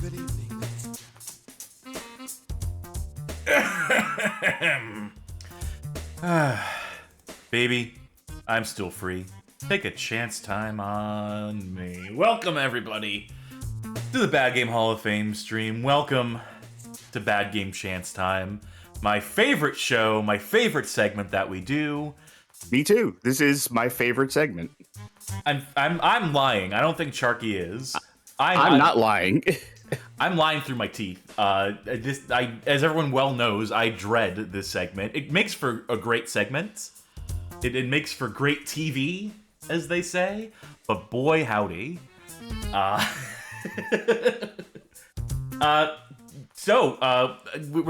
Good evening, Baby, I'm still free. Take a chance time on me. Welcome, everybody, to the Bad Game Hall of Fame stream. Welcome to Bad Game Chance Time, my favorite show, my favorite segment that we do. Me too. This is my favorite segment. I'm lying. I don't think Charkie is. I'm not lying. I'm lying through my teeth. As everyone well knows, I dread this segment. It makes for a great segment. It makes for great TV, as they say. But boy, howdy. We're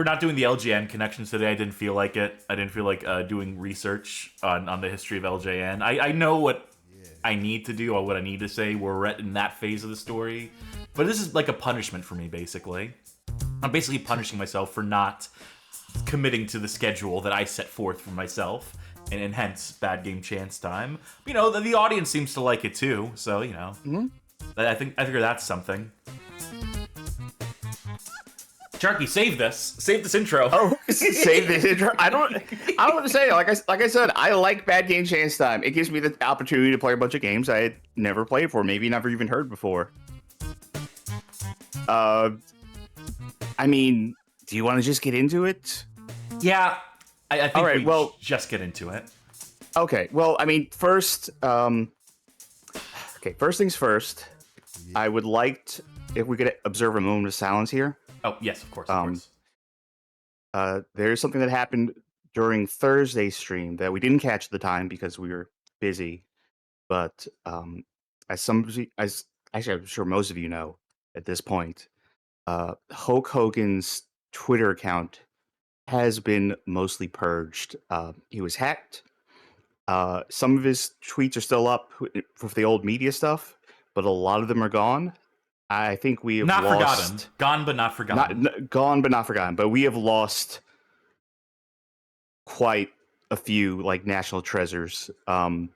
not doing the LJN connections today. I didn't feel like it. I didn't feel like doing research on the history of LJN. I know what I need to do or what I need to say. We're in that phase of the story. But this is like a punishment for me, basically. I'm basically punishing myself for not committing to the schedule that I set forth for myself, and hence Bad Game Chance Time. You know, the audience seems to like it too, so, you know. Mm-hmm. I figure that's something. Charkie, save this intro. Oh, save this intro. I don't want to say. Like I said, I like Bad Game Chance Time. It gives me the opportunity to play a bunch of games I had never played before, maybe never even heard before. I mean, do you want to just get into it? Yeah, I think all right, we just get into it. Okay, well, I mean, first things first, I would like if we could observe a moment of silence here. Oh, yes, of course. There's something that happened during Thursday's stream that we didn't catch at the time because we were busy, but as actually I'm sure most of you know at this point, Hulk Hogan's Twitter account has been mostly purged. He was hacked. Some of his tweets are still up with the old media stuff, but a lot of them are gone. I think we have forgotten. Gone but not forgotten. Gone but not forgotten. But we have lost quite a few like national treasures.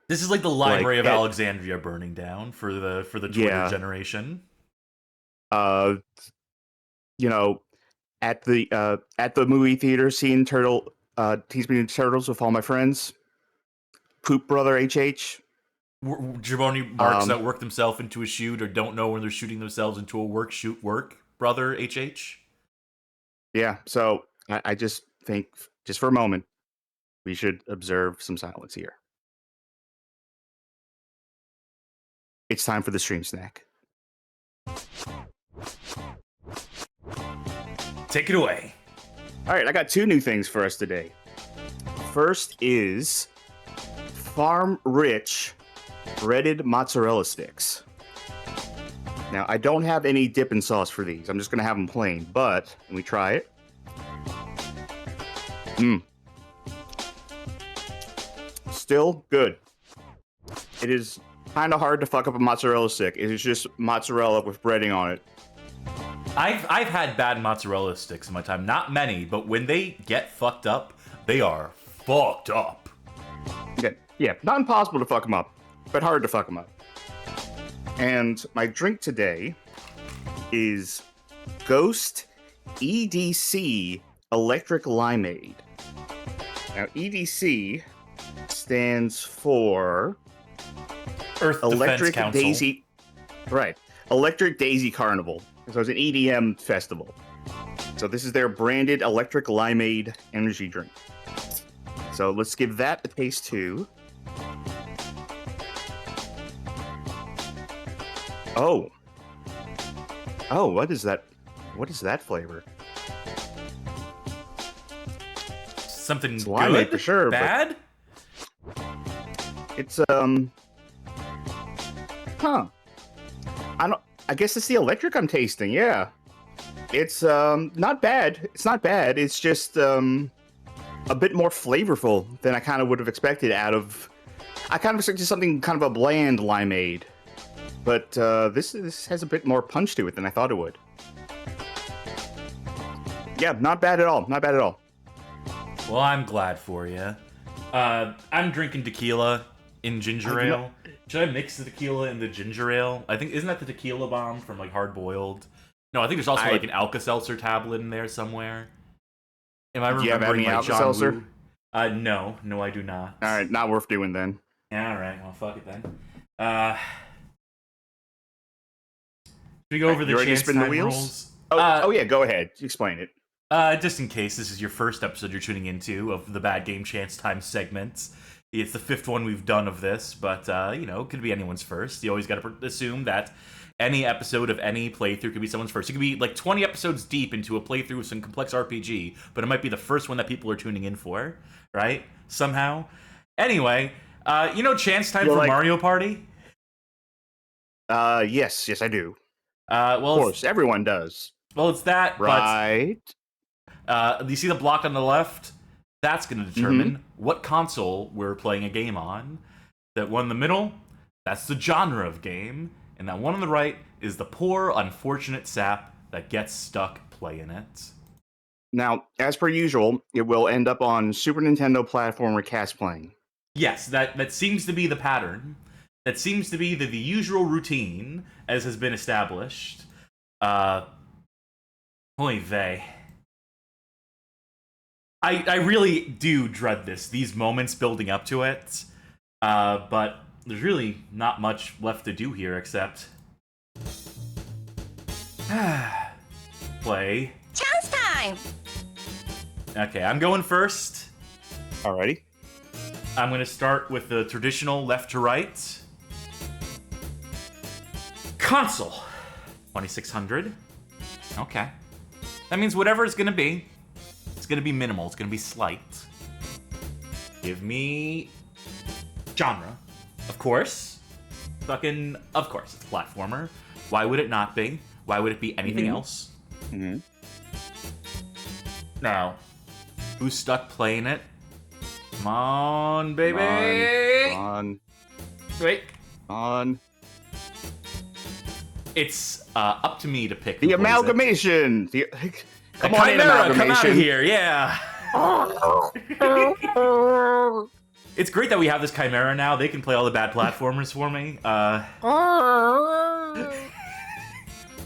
This is like the Library of Alexandria burning down for the Twitter generation. You know, at the movie theater, seeing Teenage Mutant Turtles with all my friends. Poop Brother HH. Jaboni marks that work themselves into a shoot or don't know when they're shooting themselves into a work Brother HH. Yeah, so I just think, just for a moment, we should observe some silence here. It's time for the stream snack. Take it away. All right, I got two new things for us today. First is Farm Rich breaded mozzarella sticks. Now, I don't have any dipping sauce for these. I'm just going to have them plain, but let me try it. Still good. It is kind of hard to fuck up a mozzarella stick. It is just mozzarella with breading on it. I've had bad mozzarella sticks in my time. Not many, but when they get fucked up, they are fucked up. Okay. Yeah, not impossible to fuck them up, but hard to fuck them up. And my drink today is Ghost EDC Electric Limeade. Now, EDC stands for Earth Electric Defense Council. Daisy. Right. Electric Daisy Carnival. So it's an EDM festival. So this is their branded Electric Limeade energy drink. So let's give that a taste too. Oh, what is that? What is that flavor? Something it's good? limeade for sure. Bad? It's I guess it's the electric I'm tasting. Yeah, it's not bad. It's not bad. It's just a bit more flavorful than I kind of would have expected out of. I kind of expected something kind of a bland limeade. But this has a bit more punch to it than I thought it would. Yeah, not bad at all. Not bad at all. Well, I'm glad for you. I'm drinking tequila in ginger ale. Should I mix the tequila in the ginger ale? I think, isn't that the tequila bomb from like Hard Boiled? No, I think there's also like an Alka-Seltzer tablet in there somewhere. Am I Do you have remembering any like John Alka-Seltzer? Woo? No, I do not. All right, not worth doing then. Yeah, all right, well, fuck it then. Should we go over the you ready to chance spin time the wheels? rules? Oh yeah, go ahead. Explain it. Just in case this is your first episode you're tuning into of the Bad Game Chance Time segments. It's the 5th one we've done of this, but, it could be anyone's first. You always gotta assume that any episode of any playthrough could be someone's first. It could be, like, 20 episodes deep into a playthrough with some complex RPG, but it might be the first one that people are tuning in for, right? Somehow. Anyway, Chance Time for Mario Party? Yes, I do. Well, of course, everyone does. Well, it's that, right? But... you see the block on the left? That's going to determine what console we're playing a game on. That one in the middle, that's the genre of game. And that one on the right is the poor, unfortunate sap that gets stuck playing it. Now, as per usual, it will end up on Super Nintendo platformer cast playing. Yes, that seems to be the pattern. That seems to be the usual routine, as has been established. Oy vey. I really do dread this, these moments building up to it. But there's really not much left to do here except... play. Chance time! Okay, I'm going first. Alrighty. I'm going to start with the traditional left to right. Console. 2600. Okay. That means whatever it's going to be, it's going to be minimal. It's going to be slight. Give me genre. Of course. Of course. It's a platformer. Why would it not be? Why would it be anything else? Now, who's stuck playing it? Come on, baby! Come on. Wait. On. It's up to me to pick. The amalgamation! Come on, Chimera, come out of here, yeah! It's great that we have this Chimera now. They can play all the bad platformers for me.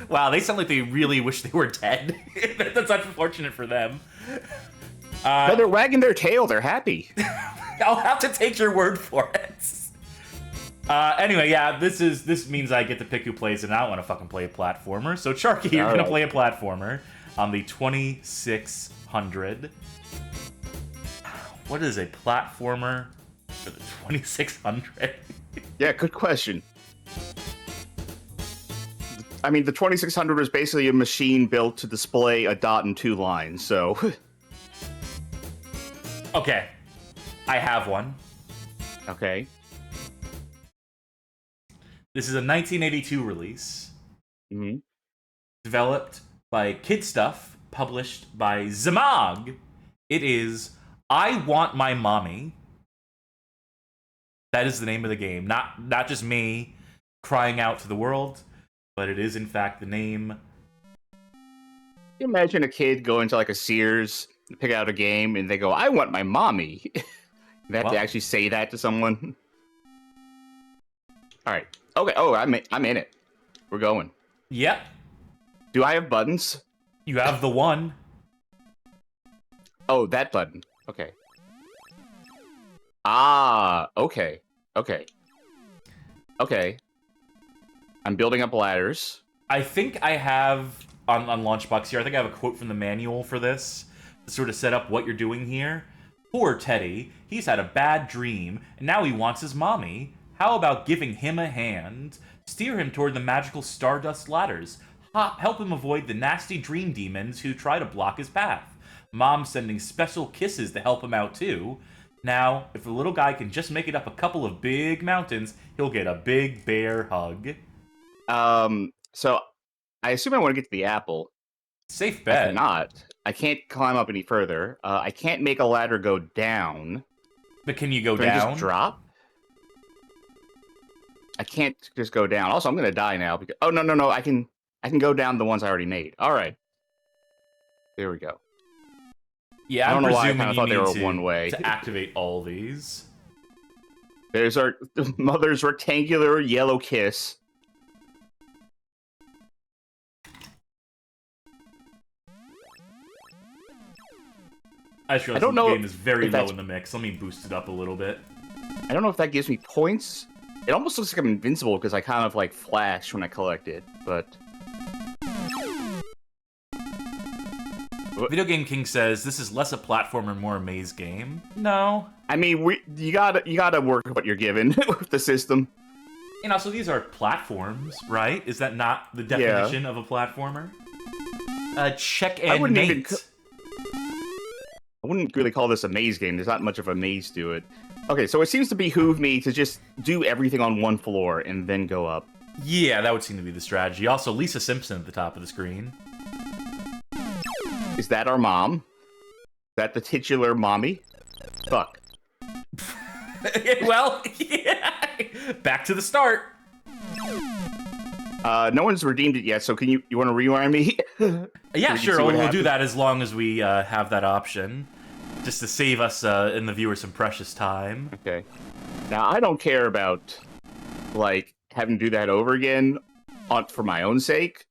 Wow, they sound like they really wish they were dead. That's unfortunate for them. But they're wagging their tail. They're happy. I'll have to take your word for it. Anyway, yeah, this means I get to pick who plays it, and I don't want to fucking play a platformer. So, Charkie, you're going to play a platformer on the 2600. What is a platformer for the 2600? Yeah, good question. I mean, the 2600 is basically a machine built to display a dot and 2 lines, so... Okay. I have one. Okay. This is a 1982 release. Mm-hmm. Developed by Kid Stuff, published by Zamog. It is I Want My Mommy. That is the name of the game. Not just me crying out to the world, but it is in fact the name. You imagine a kid going to like a Sears, pick out a game, and they go, "I want my mommy." They have to actually say that to someone. All right. Okay. Oh, I'm in it. We're going. Yep. Do I have buttons? You have the one. Oh, that button. Okay. Ah. Okay. Okay. Okay. I'm building up ladders. I think I have on Launchbox here. I think I have a quote from the manual for this to sort of set up what you're doing here. Poor Teddy. He's had a bad dream, and now he wants his mommy. How about giving him a hand? Steer him toward the magical Stardust ladders. Help him avoid the nasty dream demons who try to block his path. Mom's sending special kisses to help him out, too. Now, if the little guy can just make it up a couple of big mountains, he'll get a big bear hug. So, I assume I want to get to the apple. Safe bet. I cannot. I can't climb up any further. I can't make a ladder go down. But can you go Can down? I just drop? I can't just go down. Also, I'm going to die now. Because... Oh, no. I can go down the ones I already made. All right. There we go. Yeah, I don't know why I presuming kind of thought they were one way. To activate all these. There's our mother's rectangular yellow kiss. I just realized don't the know game is very if low that's- in the mix. Let me boost it up a little bit. I don't know if that gives me points. It almost looks like I'm invincible because I kind of like flash when I collect it, but Video Game King says this is less a platformer, more a maze game. No. I mean, you gotta work with what you're given with the system. And also, these are platforms, right? Is that not the definition of a platformer? Check and mate. I wouldn't really call this a maze game. There's not much of a maze to it. Okay, so it seems to behoove me to just do everything on one floor and then go up. Yeah, that would seem to be the strategy. Also, Lisa Simpson at the top of the screen. Is that our mom? Is that the titular mommy? Fuck. Well, yeah. Back to the start. No one's redeemed it yet, so you want to rewind me? Yeah, so sure. We'll do that as long as we have that option. Just to save us and the viewer some precious time. Okay. Now, I don't care about, like, having to do that over again for my own sake,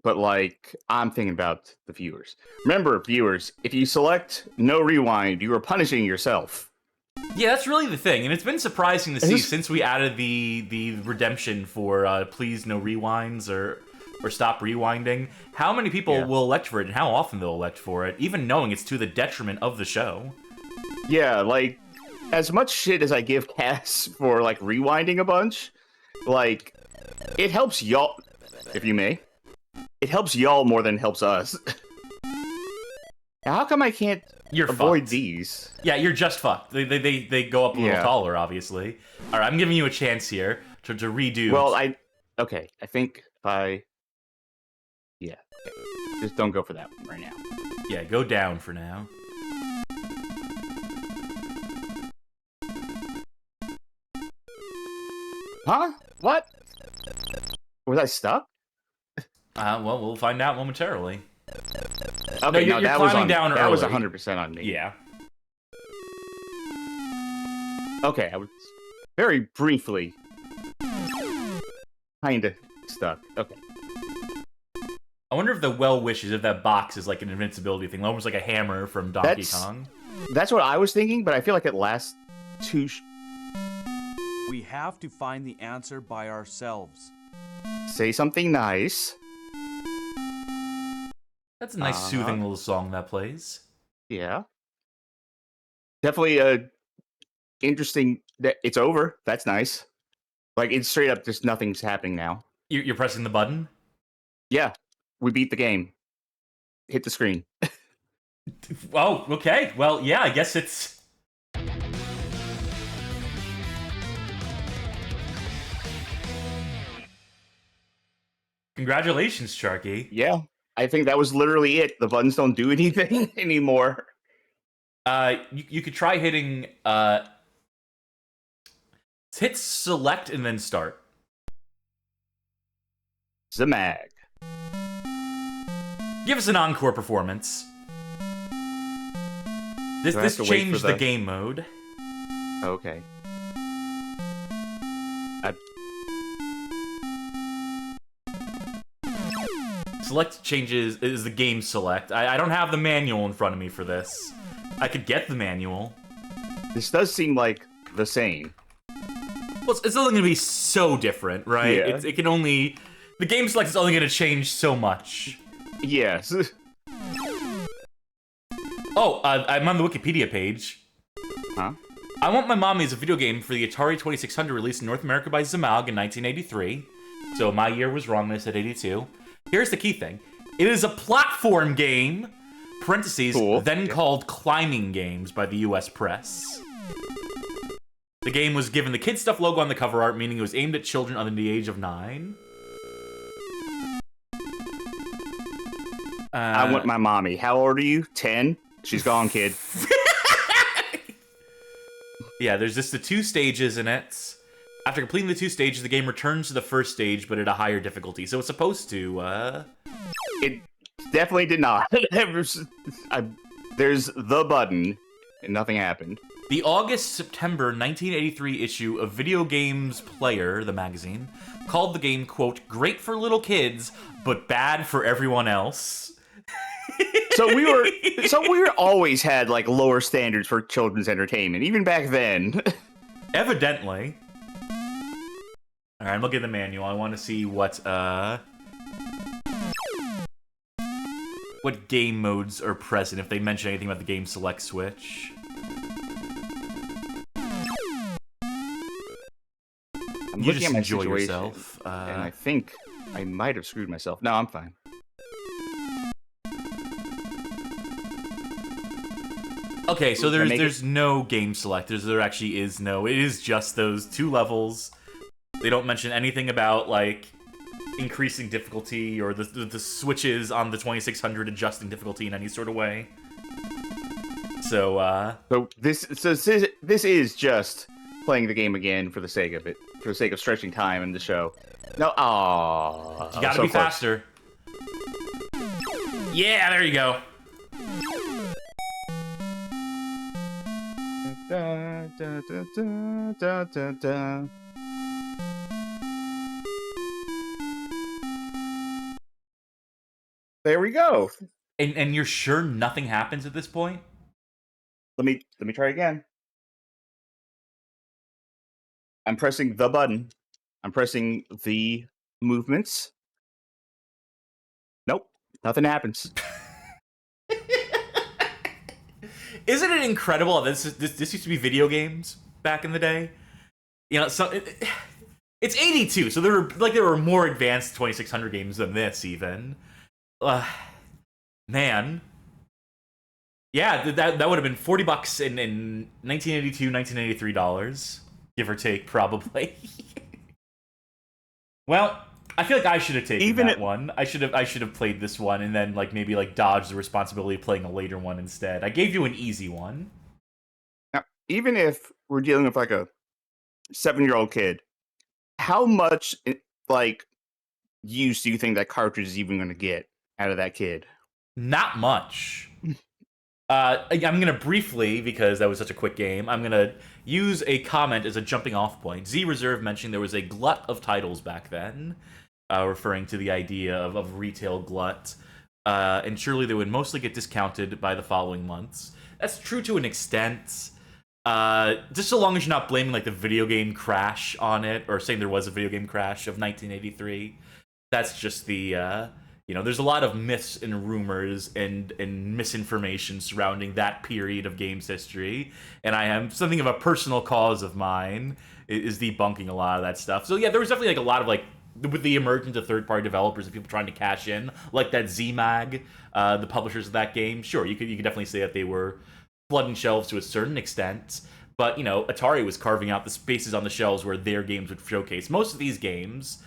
but, like, I'm thinking about the viewers. Remember, viewers, if you select no rewind, you are punishing yourself. Yeah, that's really the thing, and it's been surprising to see since we added the redemption for please no rewinds or stop rewinding, how many people will elect for it and how often they'll elect for it, even knowing it's to the detriment of the show. Yeah, like, as much shit as I give Cass for, like, rewinding a bunch, like, it helps y'all, if you may. It helps y'all more than it helps us. Now, how come I can't avoid these? Yeah, you're just fucked. They go up a little taller, obviously. All right, I'm giving you a chance here to redo. Well, I think if I... Yeah. Okay. Just don't go for that one right now. Yeah, go down for now. Huh? What? Was I stuck? Well, we'll find out momentarily. Okay, no, you're climbing down early. That was 100% on me. Yeah. Okay, I was very briefly kinda stuck. Okay. I wonder if the well wishes if that box is like an invincibility thing, almost like a hammer from Donkey Kong. That's what I was thinking, but I feel like it lasts too. We have to find the answer by ourselves. Say something nice. That's a nice, soothing little song that plays. Yeah. Definitely interesting that it's over. That's nice. Like, it's straight up just nothing's happening now. You're pressing the button? Yeah. We beat the game. Hit the screen. Oh, okay. Well, yeah, I guess it's... Congratulations, Charkie. Yeah. I think that was literally it. The buttons don't do anything anymore. You could try hitting, hit select and then start. Zamag. Give us an encore performance. This changed the game mode. Okay. Select changes is the game select. I don't have the manual in front of me for this. I could get the manual. This does seem like the same. Well, it's only going to be so different, right? Yeah. It can only... The game select is only going to change so much. Yes. Oh, I'm on the Wikipedia page. Huh? I Want My Mommy is a video game for the Atari 2600 released in North America by Zamag in 1983. So my year was wrong when I said 82. Here's the key thing. It is a platform game, parentheses, then called climbing games by the US press. The game was given the Kid Stuff logo on the cover art, meaning it was aimed at children under the age of 9. I Want My Mommy. How old are you? 10? She's gone, kid. Yeah, there's just the 2 stages in it. After completing the 2 stages, the game returns to the first stage, but at a higher difficulty. So it's supposed to, It definitely did not. There's the button, and nothing happened. The August-September 1983 issue of Video Games Player, the magazine, called the game, quote, great for little kids, but bad for everyone else. So we were always had like lower standards for children's entertainment, even back then. Evidently. All right, I'm looking at the manual. I want to see what game modes are present, if they mention anything about the game select switch. I'm You looking just at my enjoy situation, yourself. and I think I might have screwed myself. No, I'm fine. Okay, so there's no game select. There actually is no. It is just those 2 levels. They don't mention anything about like increasing difficulty or the switches on the 2600 adjusting difficulty in any sort of way. So this is just playing the game again for the sake of it, for the sake of stretching time in the show. No, you gotta be faster. Yeah, there you go. Da, da, da, da, da, da. There we go. And you're sure nothing happens at this point? Let me try again. I'm pressing the button. I'm pressing the movements. Nope, nothing happens. Isn't it incredible? This used to be video games back in the day. You know, so it's 82, so there were more advanced 2600 games than this even. Man. Yeah, that would have been $40 in 1982, $1983, give or take, probably. Well, I feel like I should have taken that one. I should have played this one and then maybe dodged the responsibility of playing a later one instead. I gave you an easy one. Now, even if we're dealing with like a 7-year-old kid, how much use do you think that cartridge is even going to get out of that kid? Not much. I'm going to briefly, because that was such a quick game, I'm going to use a comment as a jumping off point. Z Reserve mentioned there was a glut of titles back then, referring to the idea of retail glut, and surely they would mostly get discounted by the following months. That's true to an extent, just so long as you're not blaming the video game crash on it, or saying there was a video game crash of 1983. That's just the... there's a lot of myths and rumors and misinformation surrounding that period of games history, and I am something of a personal cause of mine is debunking a lot of that stuff. So yeah, there was definitely a lot of with the emergence of third-party developers and people trying to cash in, like that ZMag, the publishers of that game. Sure, you could definitely say that they were flooding shelves to a certain extent, but Atari was carving out the spaces on the shelves where their games would showcase. Most of these games,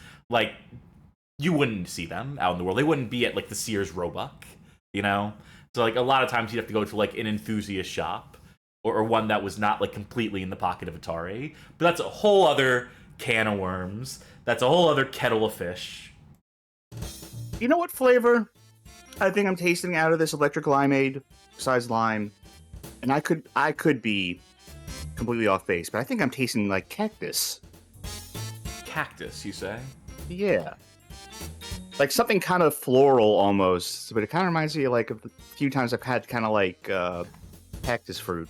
you wouldn't see them out in the world. They wouldn't be at the Sears Roebuck, So a lot of times you'd have to go to an enthusiast shop or one that was not completely in the pocket of Atari. But that's a whole other can of worms. That's a whole other kettle of fish. You know what flavor I think I'm tasting out of this electric limeade besides lime? And I could be completely off base, but I think I'm tasting cactus. Cactus, you say? Yeah. Something kind of floral almost, but it kind of reminds me of a few times I've had kind of cactus fruit.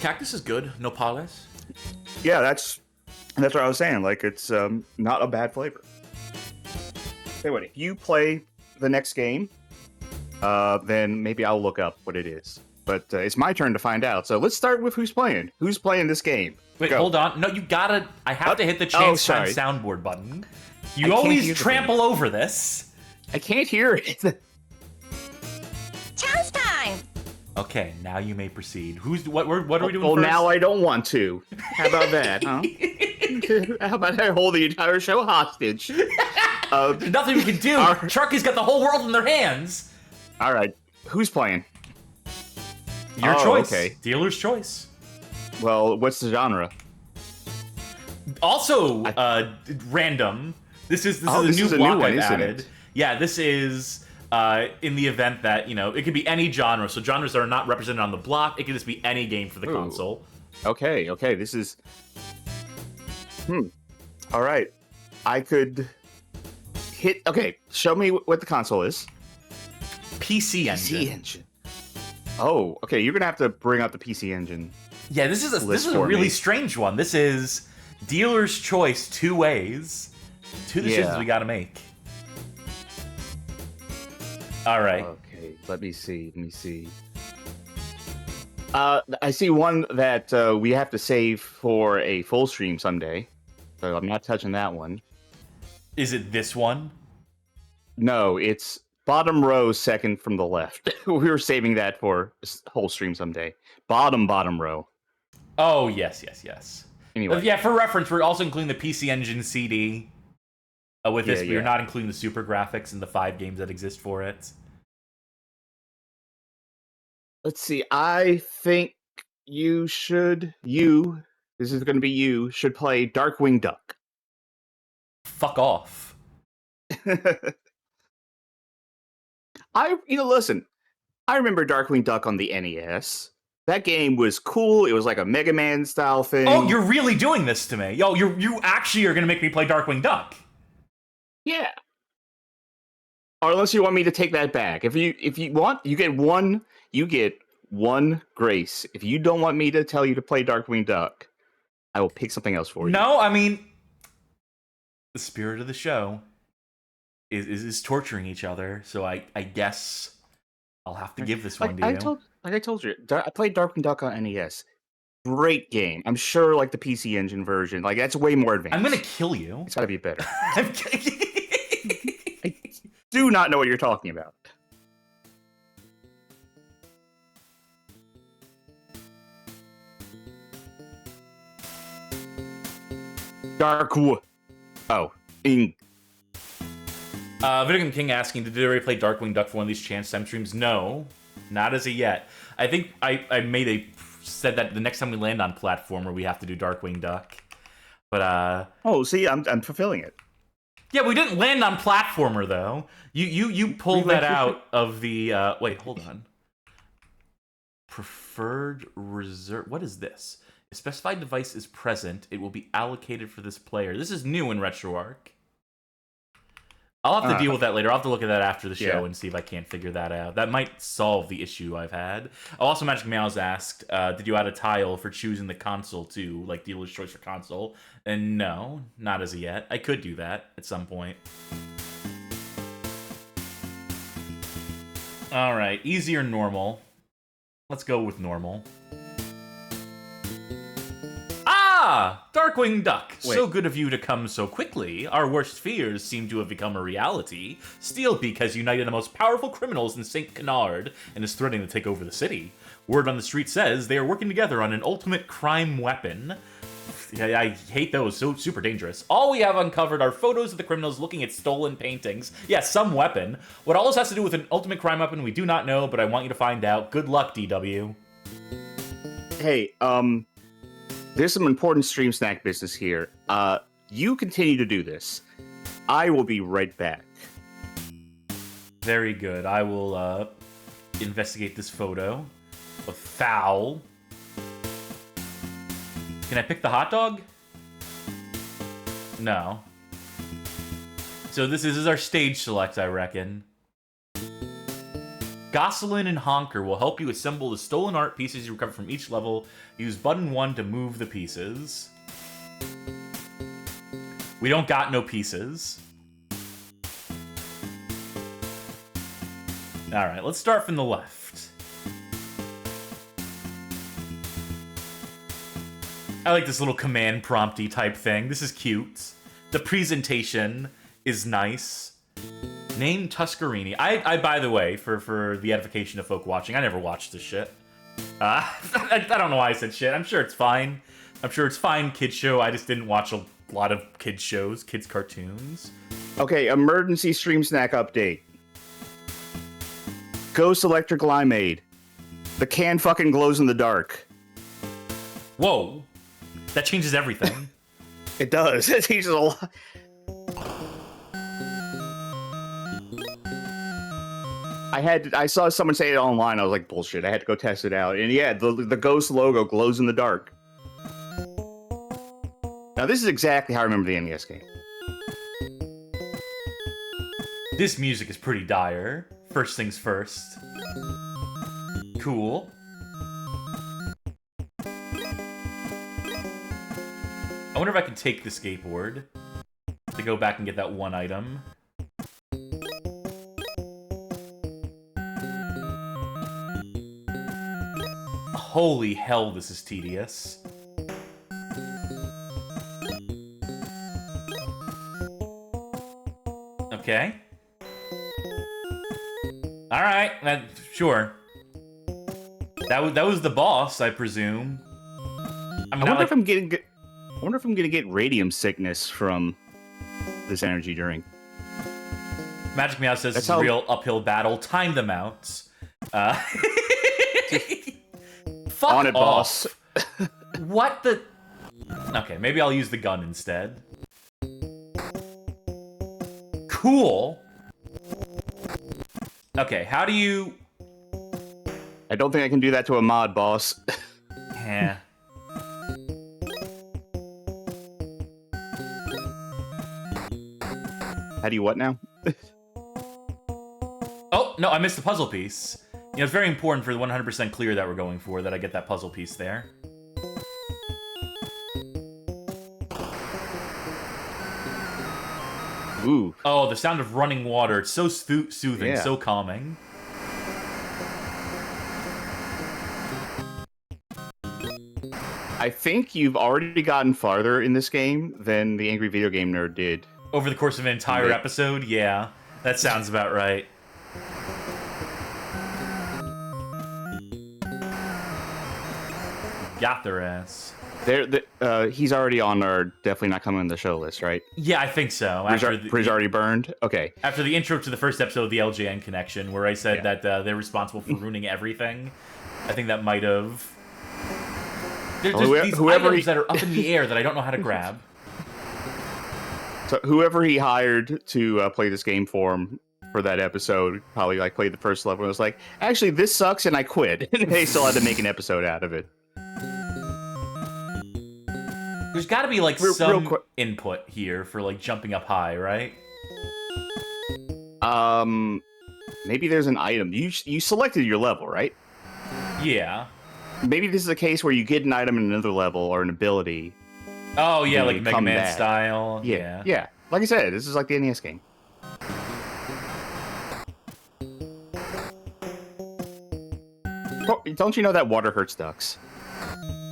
Cactus is good. Nopales. Yeah, that's what I was saying. It's not a bad flavor. Say what, if you play the next game, then maybe I'll look up what it is. But it's my turn to find out. So let's start with who's playing. Who's playing this game? Wait, hold on. No, you gotta. I have to hit the change time soundboard button. You always trample over this. I can't hear it. Chow's time. Okay, now you may proceed. What are we doing well, first? now I don't want to. How about that, huh? How about I hold the entire show hostage? There's nothing we can do. Charkie's got the whole world in their hands. All right, who's playing? Your choice. Okay. Dealer's choice. Well, what's the genre? Also, random. This is a new block I've added. Yeah, this is in the event that it could be any genre. So genres that are not represented on the block. It could just be any game for the console. Okay. This is. All right. I could hit. Okay, show me what the console is. PC Engine. PC Engine. Oh, okay. You're gonna have to bring up the PC Engine. Yeah, this is a really strange one. This is dealer's choice 2 ways. 2 decisions we gotta make. All right. Okay, let me see. I see one that we have to save for a full stream someday, so I'm not touching that one. Is it this one? No, it's bottom row, second from the left. We were saving that for a whole stream someday. Bottom row. Oh, yes. Anyway. Yeah, for reference, we're also including the PC Engine CD. With this, Yeah, we're not including the super graphics and the 5 games that exist for it. Let's see. I think this is going to be you, should play Darkwing Duck. Fuck off. Listen, I remember Darkwing Duck on the NES. That game was cool. It was like a Mega Man style thing. Oh, you're really doing this to me. Yo, you actually are going to make me play Darkwing Duck. Yeah. Or unless you want me to take that back. If you want, you get one grace. If you don't want me to tell you to play Darkwing Duck, I will pick something else for you. No, I mean, the spirit of the show is torturing each other, so I guess I'll have to give this one to you. I told you, I played Darkwing Duck on NES. Great game. I'm sure, like the PC Engine version, like that's way more advanced. I'm gonna kill you. It's gotta be better. I do not know what you're talking about. Video Game King asking, did they already play Darkwing Duck for one of these chance time streams? No, not as of yet. I think I said that the next time we land on platformer, we have to do Darkwing Duck. But oh, see, I'm fulfilling it. Yeah, we didn't land on platformer though. You pulled that out of the wait, hold on. Preferred reserve. What is this? A specified device is present. It will be allocated for this player. This is new in RetroArch. I'll have to deal with that later. I'll have to look at that after the show and see if I can't figure that out. That might solve the issue I've had. Also, Magic Meows asked, did you add a tile for choosing the console too, like dealer's choice for console? And no, not as of yet. I could do that at some point. All right, easy or normal? Let's go with normal. Ah! Darkwing Duck! Wait. So good of you to come so quickly. Our worst fears seem to have become a reality. Steelbeak has united the most powerful criminals in St. Canard and is threatening to take over the city. Word on the street says they are working together on an ultimate crime weapon. I hate those, so super dangerous. All we have uncovered are photos of the criminals looking at stolen paintings. Yeah, some weapon. What all this has to do with an ultimate crime weapon, we do not know, but I want you to find out. Good luck, DW. Hey, there's some important stream snack business here. You continue to do this. I will be right back. Very good. I will investigate this photo of foul. Can I pick the hot dog? No. So this is our stage select, I reckon. Gosselin and Honker will help you assemble the stolen art pieces you recover from each level. Use button 1 to move the pieces. We don't got no pieces. Alright, let's start from the left. I like this little command prompty type thing. This is cute. The presentation is nice. Name Tuscarini. I by the way, for the edification of folk watching, I never watched this shit. I don't know why I said shit. I'm sure it's fine. I'm sure it's fine, kids show. I just didn't watch a lot of kids shows, kids cartoons. Okay, emergency stream snack update. Ghost Electric Limeade. The can fucking glows in the dark. Whoa. That changes everything. It does. It changes a lot. I saw someone say it online. I was like, bullshit. I had to go test it out. And yeah, the Ghost logo glows in the dark. Now, this is exactly how I remember the NES game. This music is pretty dire. First things first. Cool. I wonder if I can take the skateboard to go back and get that one item. Holy hell, this is tedious. Okay. Alright, sure. That was the boss, I presume. I wonder if I'm gonna get radium sickness from this energy drink. Magic Meow says it's a real uphill battle. Time them out. Fuck on it, off. boss. What the... Okay, maybe I'll use the gun instead. Cool. Okay, how do you... I don't think I can do that to a mod, boss. Yeah. How do you what now? Oh, no, I missed the puzzle piece. You know, it's very important for the 100% clear that we're going for that I get that puzzle piece there. Ooh. Oh, the sound of running water. It's so soothing, Yeah. so calming. I think you've already gotten farther in this game than the Angry Video Game Nerd did. Over the course of an entire episode? Yeah, that sounds about right. Got their ass. He's already on our definitely not coming on the show list, right? Yeah, I think so. Bridge already burned? Okay. After the intro to the first episode of the LJN Connection, where I said that they're responsible for ruining everything, I think that might have... There's these items that are up in the air that I don't know how to grab. So whoever he hired to play this game for him for that episode probably like played the first level and was like, actually, this sucks, and I quit. And they still had to make an episode out of it. There's got to be like some input here for like jumping up high, right? Maybe there's an item. You selected your level, right? Yeah. Maybe this is a case where you get an item in another level or an ability. Oh yeah, like Mega Man style. Yeah. Yeah. Like I said, this is like the NES game. Don't you know that water hurts ducks?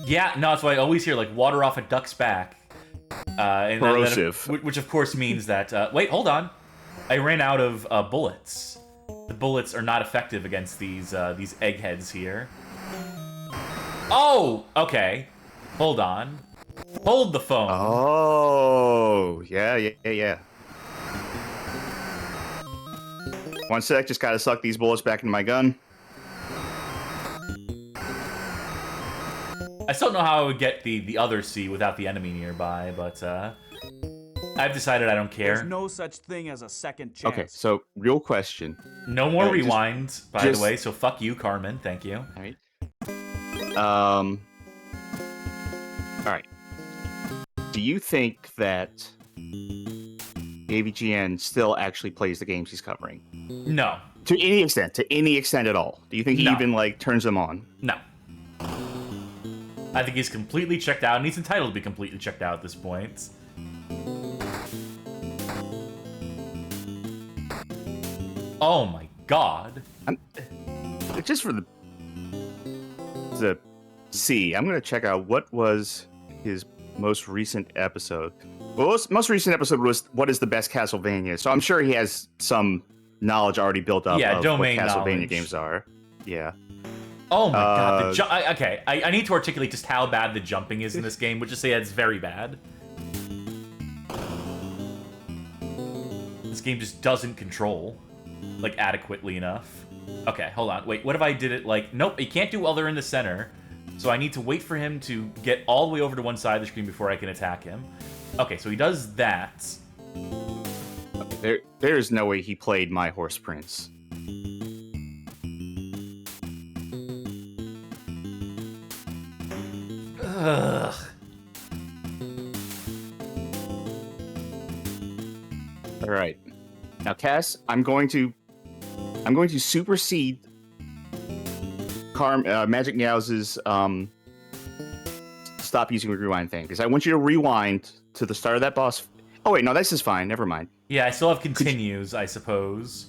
Yeah, no, that's why I always hear like water off a duck's back. And corrosive. Which of course means that... wait, hold on. I ran out of bullets. The bullets are not effective against these eggheads here. Oh, okay. Hold on. Hold the phone. Oh, yeah. One sec, just gotta suck these bullets back into my gun. I still don't know how I would get the other C without the enemy nearby, but I've decided I don't care. There's no such thing as a second chance. Okay, so real question. No more rewind, by the way, so fuck you, Carmen. Thank you. All right. All right. Do you think that AVGN still actually plays the games he's covering? No. To any extent at all? Do you think he even like turns them on? No. I think he's completely checked out, and he's entitled to be completely checked out at this point. Oh my god. Just for the C, I'm gonna check out what was his most recent episode. Well, his most recent episode was what is the best Castlevania, so I'm sure he has some knowledge already built up of what Castlevania knowledge. games are. Yeah. Oh my god, okay, I need to articulate just how bad the jumping is in this game, which is say it's very bad. This game just doesn't control, like, adequately enough. Okay, hold on, wait, what if I did it like, nope, you can't do while they're in the center, so I need to wait for him to get all the way over to one side of the screen before I can attack him. Okay, so he does that. There's no way he played My Horse Prince. Ugh. All right. Now, Cass, I'm going to I'm going to supersede Magic Meows's stop using rewind thing, because I want you to rewind to the start of that boss. Oh wait, no, this is fine. Never mind. Yeah, I still have continues, I suppose.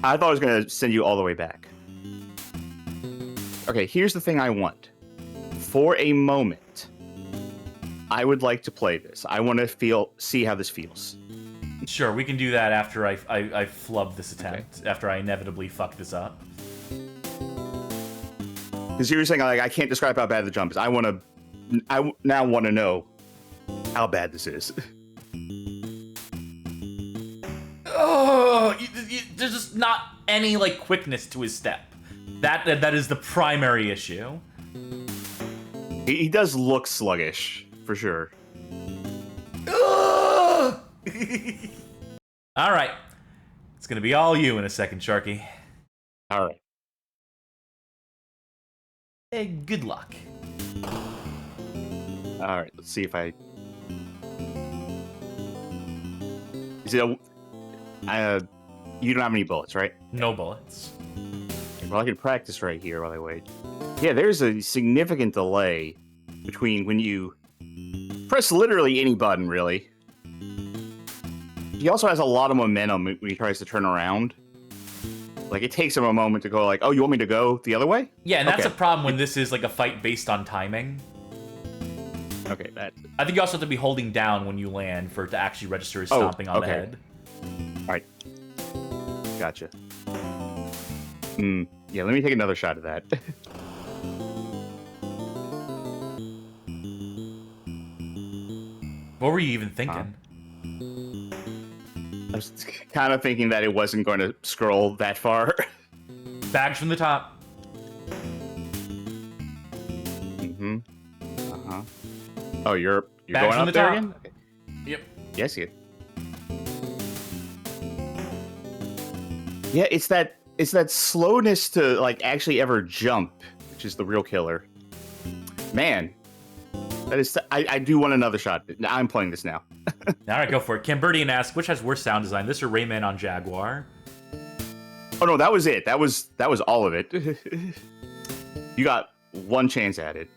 I thought I was going to send you all the way back. Okay, here's the thing I want. For a moment, I would like to play this. I want to see how this feels. Sure, we can do that after I flub this attempt, after I inevitably fuck this up. Because you were saying, like, I can't describe how bad the jump is. I now want to know how bad this is. Oh, there's just not any, like, quickness to his step. That is the primary issue. He does look sluggish, for sure. All right. It's going to be all you in a second, Charkie. All right. Hey, good luck. All right, let's see if I... Is it a... you don't have any bullets, right? No bullets. Well, I can practice right here while I wait. Yeah, there's a significant delay between when you press literally any button, really. He also has a lot of momentum when he tries to turn around. Like, it takes him a moment to go like, oh, you want me to go the other way? Yeah, and that's a problem when this is like a fight based on timing. Okay, that... I think you also have to be holding down when you land for it to actually register as stomping on the head. Alright. Gotcha. Yeah, let me take another shot of that. What were you even thinking? I was kind of thinking that it wasn't going to scroll that far. Bags from the top. Mm-hmm. Uh-huh. Oh, you're Bags going from up the there top. again? Okay. Yep. Yes, you. Yeah, it's that slowness to like actually ever jump, which is the real killer. Man, that is. I do want another shot. I'm playing this now. All right, go for it. Camberdian asks, which has worse sound design, this or Rayman on Jaguar? Oh no, that was it. That was all of it. You got one chance at it.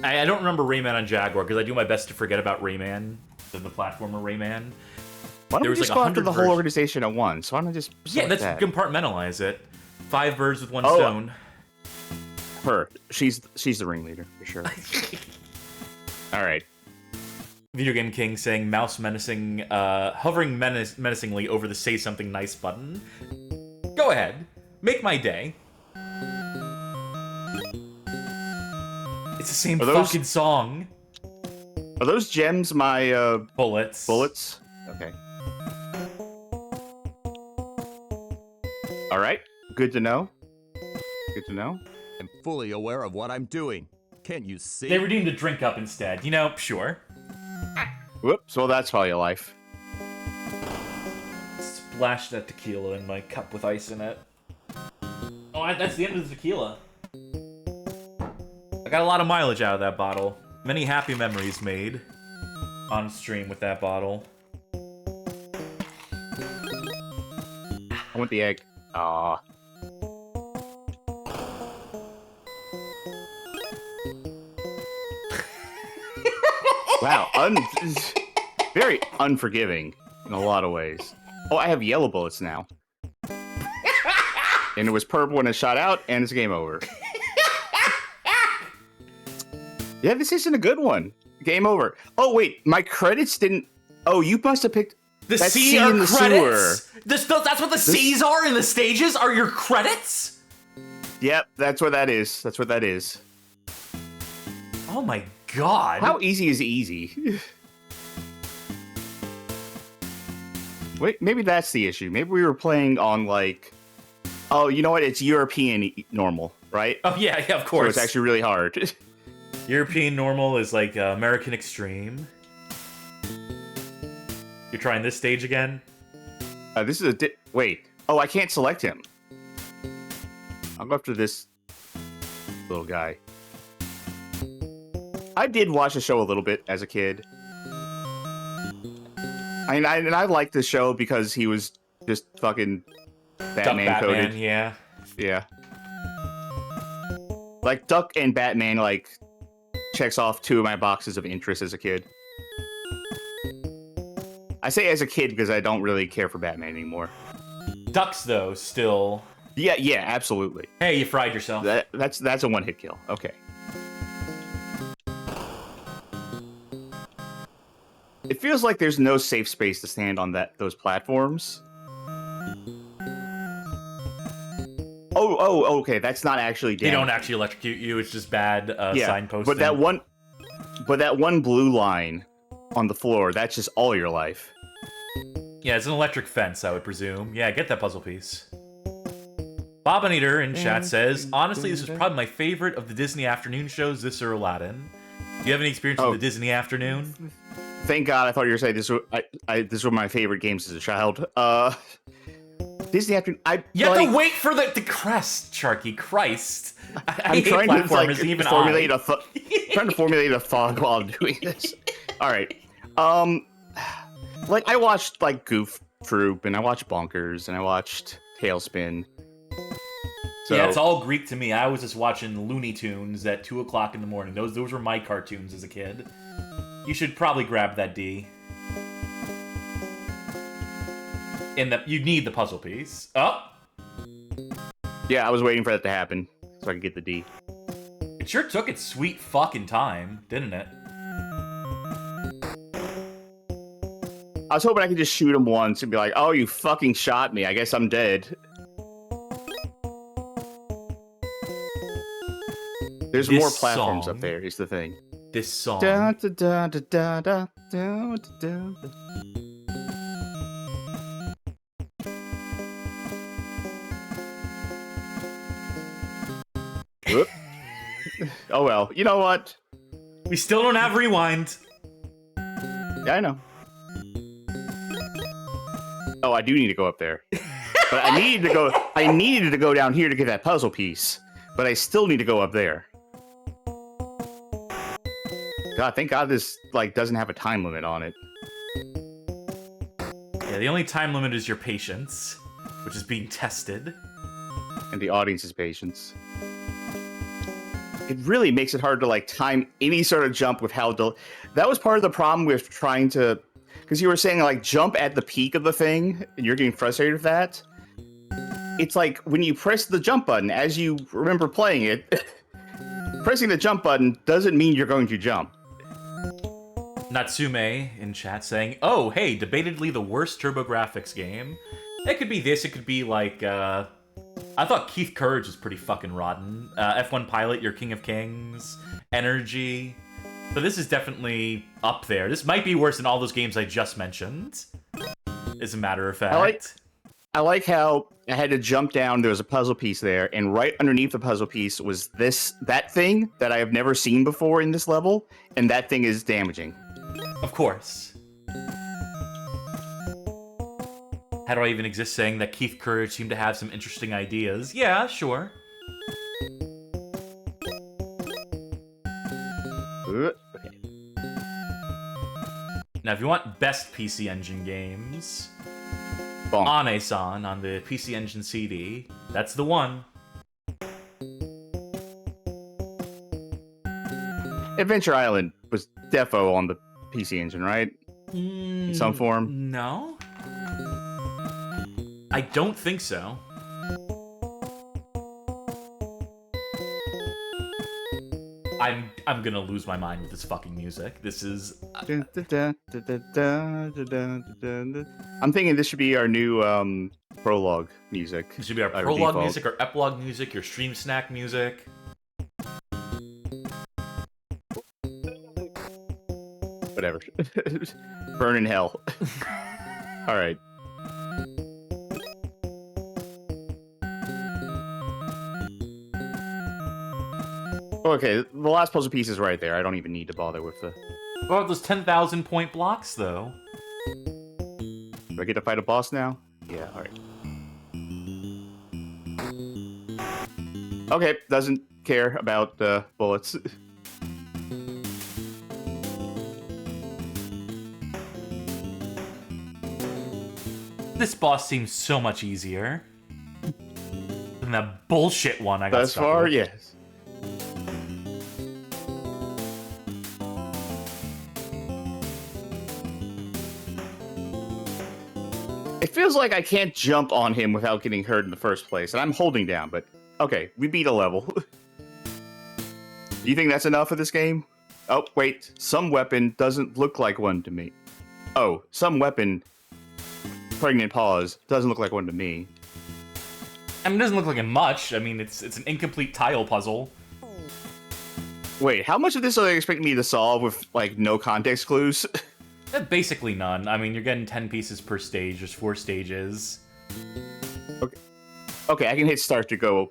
I don't remember Rayman on Jaguar because I do my best to forget about Rayman, the platformer Rayman. Why don't There we was just like go after the whole versions. organization at once? Why don't I just Let's that? compartmentalize it. 5 birds with one stone. Her. She's the ringleader for sure. All right. Video Game King saying mouse menacing, hovering menacingly over the say something nice button. Go ahead. Make my day. It's the same fucking song. Are those gems my bullets? Bullets? Okay. All right. Good to know. Good to know. I'm fully aware of what I'm doing. Can't you see? They redeemed a drink up instead. You know, sure. Whoops. Well, that's probably a life. Splash that tequila in my cup with ice in it. Oh, that's the end of the tequila. I got a lot of mileage out of that bottle. Many happy memories made on stream with that bottle. I want the egg. Aww. Wow, very unforgiving in a lot of ways. Oh, I have yellow bullets now. And it was purple when it shot out, and it's game over. Yeah, this isn't a good one. Game over. Oh, wait, my credits didn't... Oh, you must have picked... The that C C are in the credits? sewer. That's what the C's are in the stages? Are your credits? Yep, that's what that is. That's what that is. Oh my god. How easy is easy? Wait, maybe that's the issue. Maybe we were playing on, like... Oh, you know what? It's European normal, right? Oh, yeah, of So course. it's actually really hard. European normal is like American extreme. You're trying this stage again? This is a... Wait. Oh, I can't select him. I'll go after this little guy. I did watch the show a little bit as a kid. I liked the show because he was Just fucking Duck Batman coded. yeah. Yeah. Like, Duck and Batman, like, checks off 2 of my boxes of interest as a kid. I say as a kid because I don't really care for Batman anymore. Ducks, though, still... Yeah, absolutely. Hey, you fried yourself. That's a one-hit kill. Okay. It feels like there's no safe space to stand on those platforms. Oh, okay. That's not actually damage. They don't actually electrocute you. It's just bad signposting. But that one blue line on the floor, that's just all your life. Yeah, it's an electric fence, I would presume. Yeah, get that puzzle piece. Bobbin Eater in chat says, honestly, this is probably my favorite of the Disney afternoon shows, this or Aladdin. Do you have any experience with the Disney afternoon? Thank God, I thought you were saying this were my favorite games as a child. Disney afternoon. You have to wait for the crest, Charkie. Christ. I'm trying to formulate a thought while I'm doing this. All right. Like I watched like Goof Troop and I watched Bonkers and I watched Tailspin. So, yeah, it's all Greek to me. I was just watching Looney Tunes at 2 o'clock in the morning. Those were my cartoons as a kid. You should probably grab that D. You need the puzzle piece. Oh! Yeah, I was waiting for that to happen so I could get the D. It sure took its sweet fucking time, didn't it? I was hoping I could just shoot him once and be like, oh, you fucking shot me. I guess I'm dead. There's more platforms up there, is the thing. This song. Da, da, da, da, da, da, da, da. Oh well, you know what? We still don't have rewind. Yeah, I know. Oh, I do need to go up there. But I needed to go down here to get that puzzle piece. But I still need to go up there. God, thank God this like doesn't have a time limit on it. Yeah, the only time limit is your patience, which is being tested. And the audience's patience. It really makes it hard to like time any sort of jump with how that was part of the problem with trying to, because you were saying like jump at the peak of the thing and you're getting frustrated with that. It's like when you press the jump button, as you remember playing it, pressing the jump button doesn't mean you're going to jump. Natsume in chat saying, oh, hey, debatedly the worst TurboGrafx game. It could be this, it could be like, I thought Keith Courage was pretty fucking rotten. F1 Pilot, Your King of Kings, Energy. But this is definitely up there. This might be worse than all those games I just mentioned, as a matter of fact. I like how I had to jump down, there was a puzzle piece there, and right underneath the puzzle piece was that thing that I have never seen before in this level, and that thing is damaging. Of course. How do I even exist saying that Keith Courage seemed to have some interesting ideas? Yeah, sure. Okay. Now, if you want best PC Engine games, Bonk. Ane-san on the PC Engine CD, that's the one. Adventure Island was defo on the PC Engine, right? In some form? No. I don't think so. I'm gonna lose my mind with this fucking music. This is... I'm thinking this should be our new prologue music. This should be our prologue music, our epilogue music, your stream snack music. Whatever. Burn in hell. Alright. Okay, the last puzzle piece is right there. I don't even need to bother with the... What about those 10,000 point blocks, though? Do I get to fight a boss now? Yeah, alright. Okay, doesn't care about bullets. This boss seems so much easier than that bullshit one I got Thus stuck far, with. yes. It feels like I can't jump on him without getting hurt in the first place, and I'm holding down, but okay, we beat a level. Do you think that's enough for this game? Oh, wait, some weapon doesn't look like one to me. Oh, some weapon, pregnant pause, doesn't look like one to me. I mean, it doesn't look like it much. I mean, it's an incomplete tile puzzle. Wait, how much of this are they expecting me to solve with, like, no context clues? Basically none. I mean, you're getting 10 pieces per stage. There's 4 stages. Okay, I can hit start to go.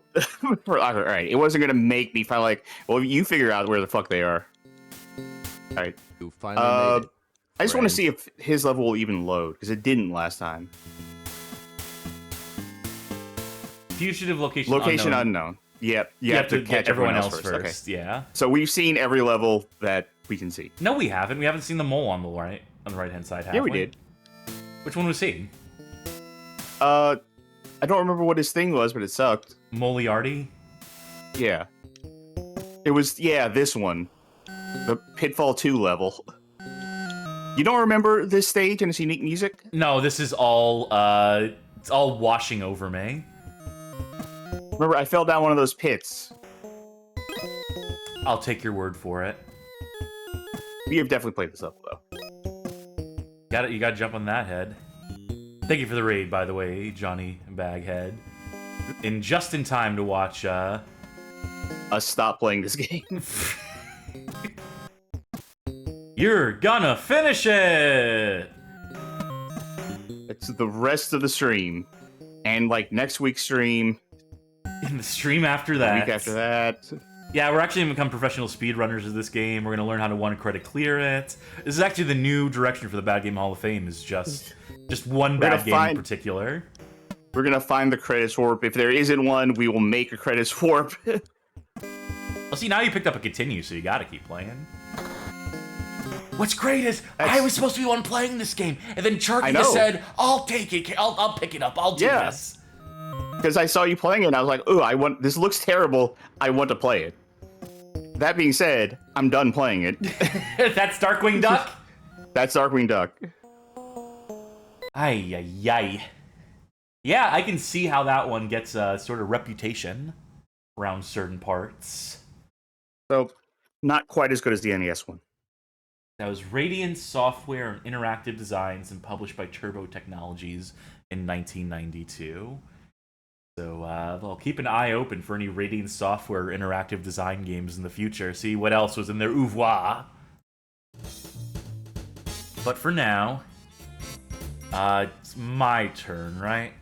Alright, it wasn't gonna make me find, like, well, you figure out where the fuck they are. Alright. You finally made it. I just want to friend. see if his level will even load, because it didn't last time. Fugitive location Location unknown. unknown. Yep, you have to catch get everyone else Okay. first. Yeah. So we've seen every level that we can see. No, we haven't. We haven't seen the mole on the right hand side. Have Yeah, we did. Which one was he? I don't remember what his thing was, but it sucked. Moliarty? Yeah. It was, this one. The Pitfall 2 level. You don't remember this stage and its unique music? No, this is all it's all washing over me. Remember, I fell down one of those pits. I'll take your word for it. We have definitely played this level, though. You gotta jump on that head. Thank you for the raid, by the way, Johnny Baghead. Just in time to watch Us stop playing this game. You're gonna finish it! It's the rest of the stream. And, like, next week's stream, In the stream after the that. week after that. Yeah, we're actually gonna become professional speedrunners of this game. We're gonna learn how to one credit clear it. This is actually the new direction for the Bad Game Hall of Fame, is just one We're bad gonna game in particular. We're gonna find the credits warp. If there isn't one, we will make a credits warp. Well, see, now you picked up a continue, so you gotta keep playing. What's great is, I was supposed to be the one playing this game, and then Charkie just said, I'll take it, I'll pick it up, I'll do this. Because I saw you playing it, and I was like, ooh, this looks terrible. I want to play it. That being said, I'm done playing it. That's Darkwing Duck? That's Darkwing Duck. Ay, ay, ay. Yeah, I can see how that one gets a sort of reputation around certain parts. So, not quite as good as the NES one. That was Radiant Software and Interactive Designs and published by Turbo Technologies in 1992. So, I'll keep an eye open for any Radiant Software interactive design games in the future. See what else was in their oeuvre. But for now, it's my turn, right?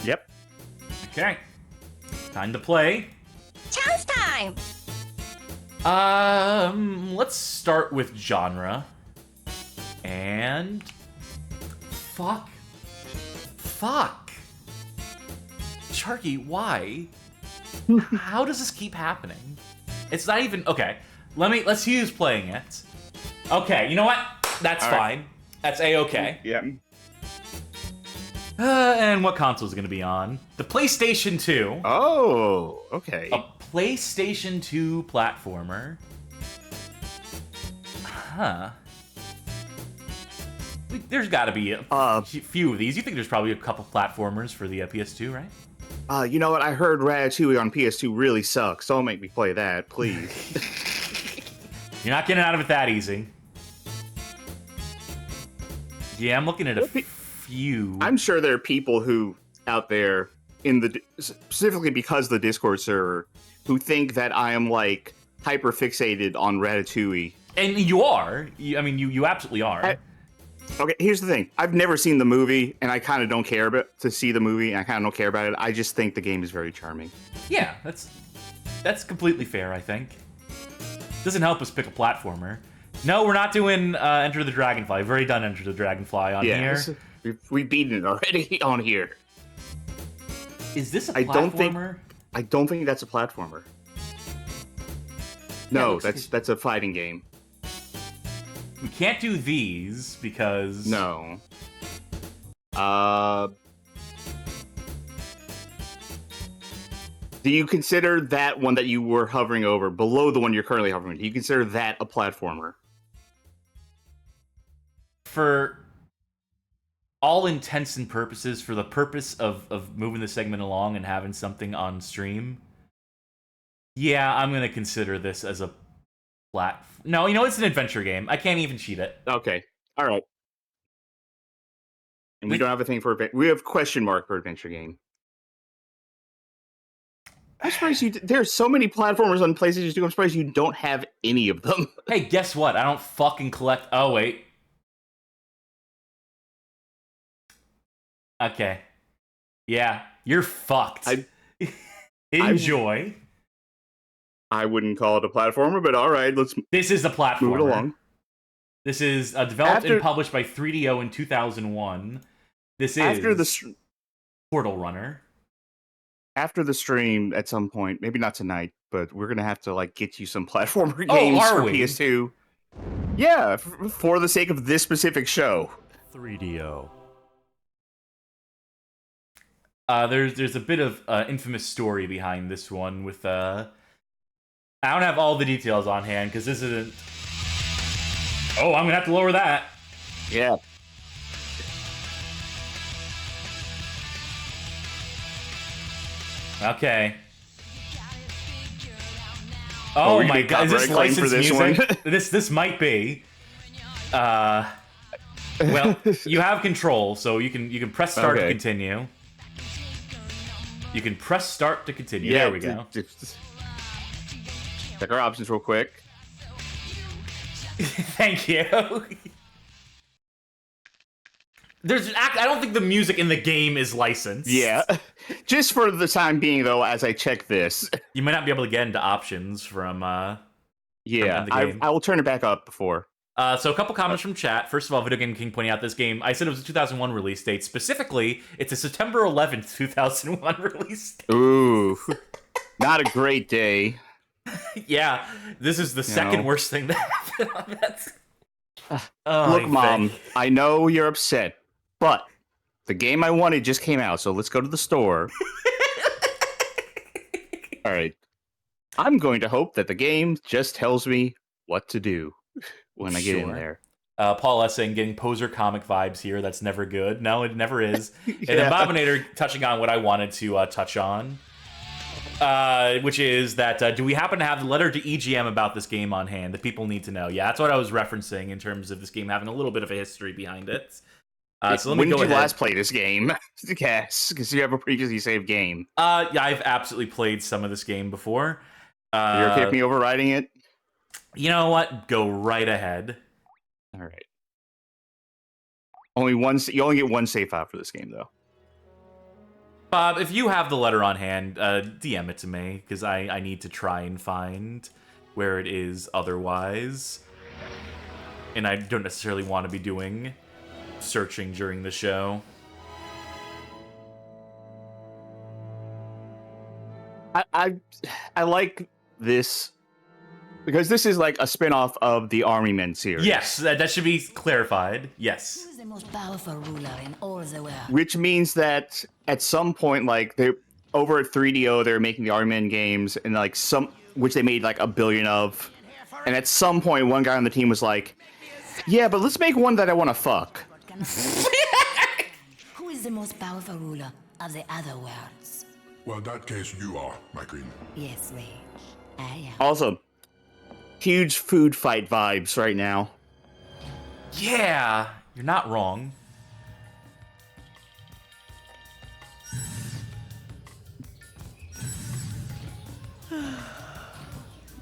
Yep. Okay. Time to play. Chow's time! Let's start with genre. And... Fuck. Charkie, why? How does this keep happening? It's not even... Okay, let's see who's playing it. Okay, you know what? That's All fine. right. That's A-okay. Yeah. And what console is it going to be on? The PlayStation 2. Oh, okay. A PlayStation 2 platformer. Huh. There's got to be a few of these. You think there's probably a couple platformers for the PS2, right? You know what? I heard Ratatouille on PS2 really sucks. Don't make me play that, please. You're not getting out of it that easy. Yeah, I'm looking at a few. I'm sure there are people who out there specifically because of the Discord server who think that I am like hyper fixated on Ratatouille. And you are. You absolutely are. Okay, here's the thing. I've never seen the movie, and I kind of don't care to see the movie, and I kind of don't care about it. I just think the game is very charming. Yeah, that's completely fair, I think. Doesn't help us pick a platformer. No, we're not doing Enter the Dragonfly. We've already done Enter the Dragonfly on here. We've beaten it already on here. Is this a platformer? I don't think that's a platformer. No, that's a fighting game. We can't do these because... No. Do you consider that one that you were hovering over, below the one you're currently hovering, do you consider that a platformer? For all intents and purposes, for the purpose of moving the segment along and having something on stream, yeah, I'm going to consider this as a No, you know, it's an adventure game. I can't even cheat it. Okay. All right. And we don't have a thing for we have question mark for adventure game. I'm surprised you. There's so many platformers on PlayStation 2. I'm surprised you don't have any of them. Hey, guess what? I don't fucking collect. Oh wait. Okay. Yeah, you're fucked. Enjoy. I wouldn't call it a platformer, but all right, let's. This is the platformer. Move it along. This is developed and published by 3DO in 2001. This is Portal Runner. After the stream, at some point, maybe not tonight, but we're gonna have to like get you some platformer games for PS2. Yeah, for the sake of this specific show. 3DO. There's a bit of infamous story behind this one with I don't have all the details on hand because this isn't. Oh, I'm gonna have to lower that. Yeah. Okay. Oh my god, is this licensed music? This might be. Well, you have control, so you can press start to continue. You can press start to continue. Yeah, there we go. Check our options real quick. Thank you. I don't think the music in the game is licensed. Yeah. Just for the time being, though, as I check this. You might not be able to get into options from yeah, from the game. I will turn it back up before. So a couple comments from chat. First of all, Video Game King pointing out this game. I said it was a 2001 release date. Specifically, it's a September 11th, 2001 release date. Ooh. Not a great day. Yeah, this is the second worst thing that happened on that. Look, Mom, I know you're upset, but the game I wanted just came out, so let's go to the store. All right. I'm going to hope that the game just tells me what to do when I get in there. Paul S. saying, getting poser comic vibes here. That's never good. No, it never is. And Abominator touching on what I wanted to touch on. Which is that, do we happen to have the letter to EGM about this game on hand that people need to know? Yeah, that's what I was referencing in terms of this game having a little bit of a history behind it. So let me go ahead. When did you last play this game? Yes, because you have a previously saved game. Yeah, I've absolutely played some of this game before. You're okay with me overriding it? You know what? Go right ahead. All right. You only get one save file for this game, though. Bob, if you have the letter on hand, DM it to me, because I need to try and find where it is otherwise. And I don't necessarily want to be doing searching during the show. I like this because this is like a spin-off of the Army Men series. Yes, that should be clarified. Yes. Who is the most powerful ruler in all the world? Which means that at some point, like they over at 3DO, they're making the Army Men games, and like which they made like 1 billion of. And at some point, one guy on the team was like, "Yeah, but let's make one that I want to fuck." Who is the most powerful ruler of the other worlds? Well, in that case, you are, my queen. Yes, Rage. I am. Also, huge food fight vibes right now. Yeah, you're not wrong.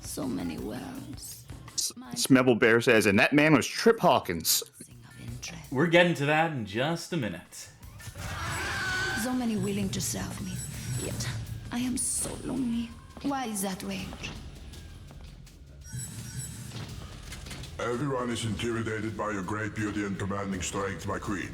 So many worlds. Smebble Bear says, and that man was Trip Hawkins. We're getting to that in just a minute. So many willing to serve me, yet I am so lonely. Why is that, Rage? Everyone is intimidated by your great beauty and commanding strength, my queen.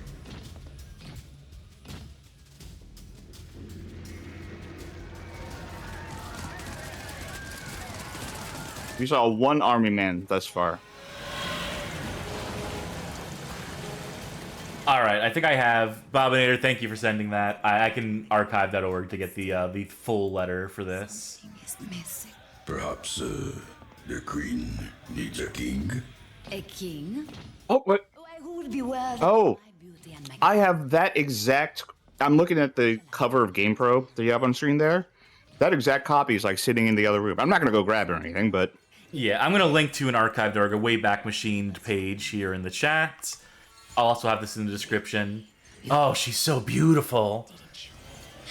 We saw one Army Man thus far. All right, I think I have. Bobinator, thank you for sending that. I can archive that org to get the full letter for this. Is missing. Perhaps the queen needs a king. A king? Oh, what? Why, who would be worthy Oh. of my beauty and my I have that exact. I'm looking at the cover of GamePro that you have on screen there. That exact copy is like sitting in the other room. I'm not gonna go grab it or anything, but Yeah, I'm gonna link to an archived org, a Wayback Machined page here in the chat. I'll also have this in the description. Oh, she's so beautiful.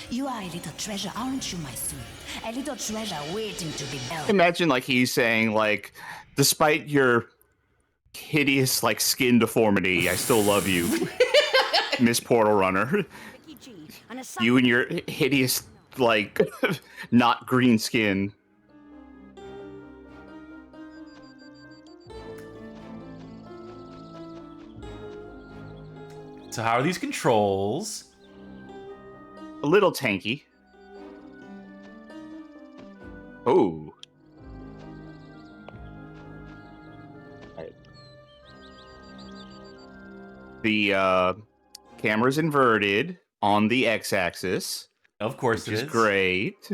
You are a little treasure, aren't you, my sweet? A little treasure waiting to be built. imagine like he's saying like, despite your hideous like skin deformity, I still love you, Miss Portal Runner. You and your hideous like not green skin. So how are these controls? A little tanky. Oh. The camera's inverted on the x-axis, Of course which it is is. great,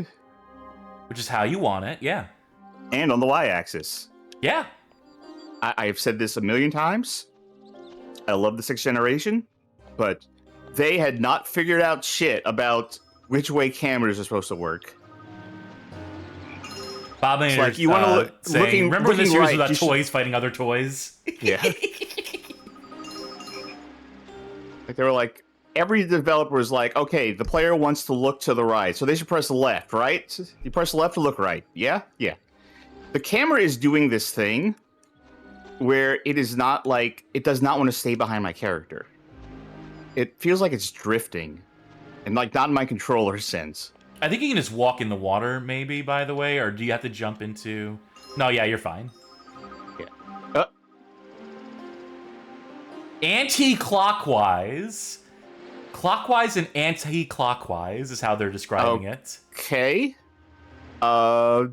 Which is how you want it, yeah. and on the y-axis. Yeah. I've said this a million times. I love the 6th generation, but they had not figured out shit about which way cameras are supposed to work. Bob It's Maynard, like, you wanna look- saying, looking- remember when this looking year was right, about you should- toys fighting other toys? Yeah. Like they were like, every developer was like, okay, the player wants to look to the right, so they should press left, right? You press left to look right. Yeah? Yeah. The camera is doing this thing where it is not like, it does not want to stay behind my character. It feels like it's drifting. And like not in my controller sense. I think you can just walk in the water, maybe, by the way, or do you have to jump into... No, yeah, you're fine. Yeah. Anti-clockwise. Clockwise and anti-clockwise is how they're describing it. Okay. Well,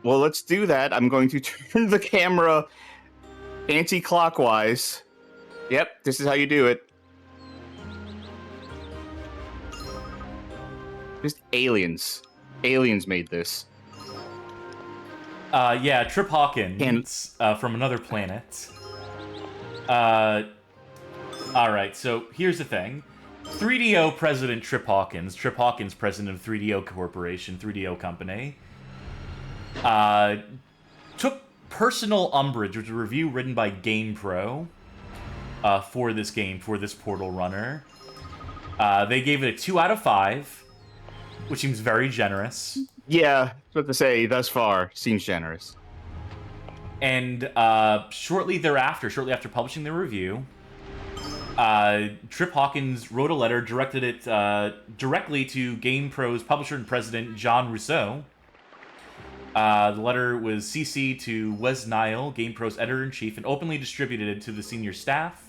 let's do that. I'm going to turn the camera anti-clockwise. Yep, this is how you do it. Just aliens. Aliens made this. Yeah, Trip Hawkins from another planet. Alright, so here's the thing. 3DO President Trip Hawkins President of 3DO Corporation, 3DO Company, took personal umbrage with a review written by GamePro for this game, for this Portal Runner. They gave it a 2 out of 5, which seems very generous. Yeah, I was about to say, thus far, seems generous. And shortly after publishing the review, Trip Hawkins wrote a letter, directed it directly to GamePro's publisher and president, John Rousseau. The letter was CC'd to Wes Nile, GamePro's editor-in-chief, and openly distributed it to the senior staff.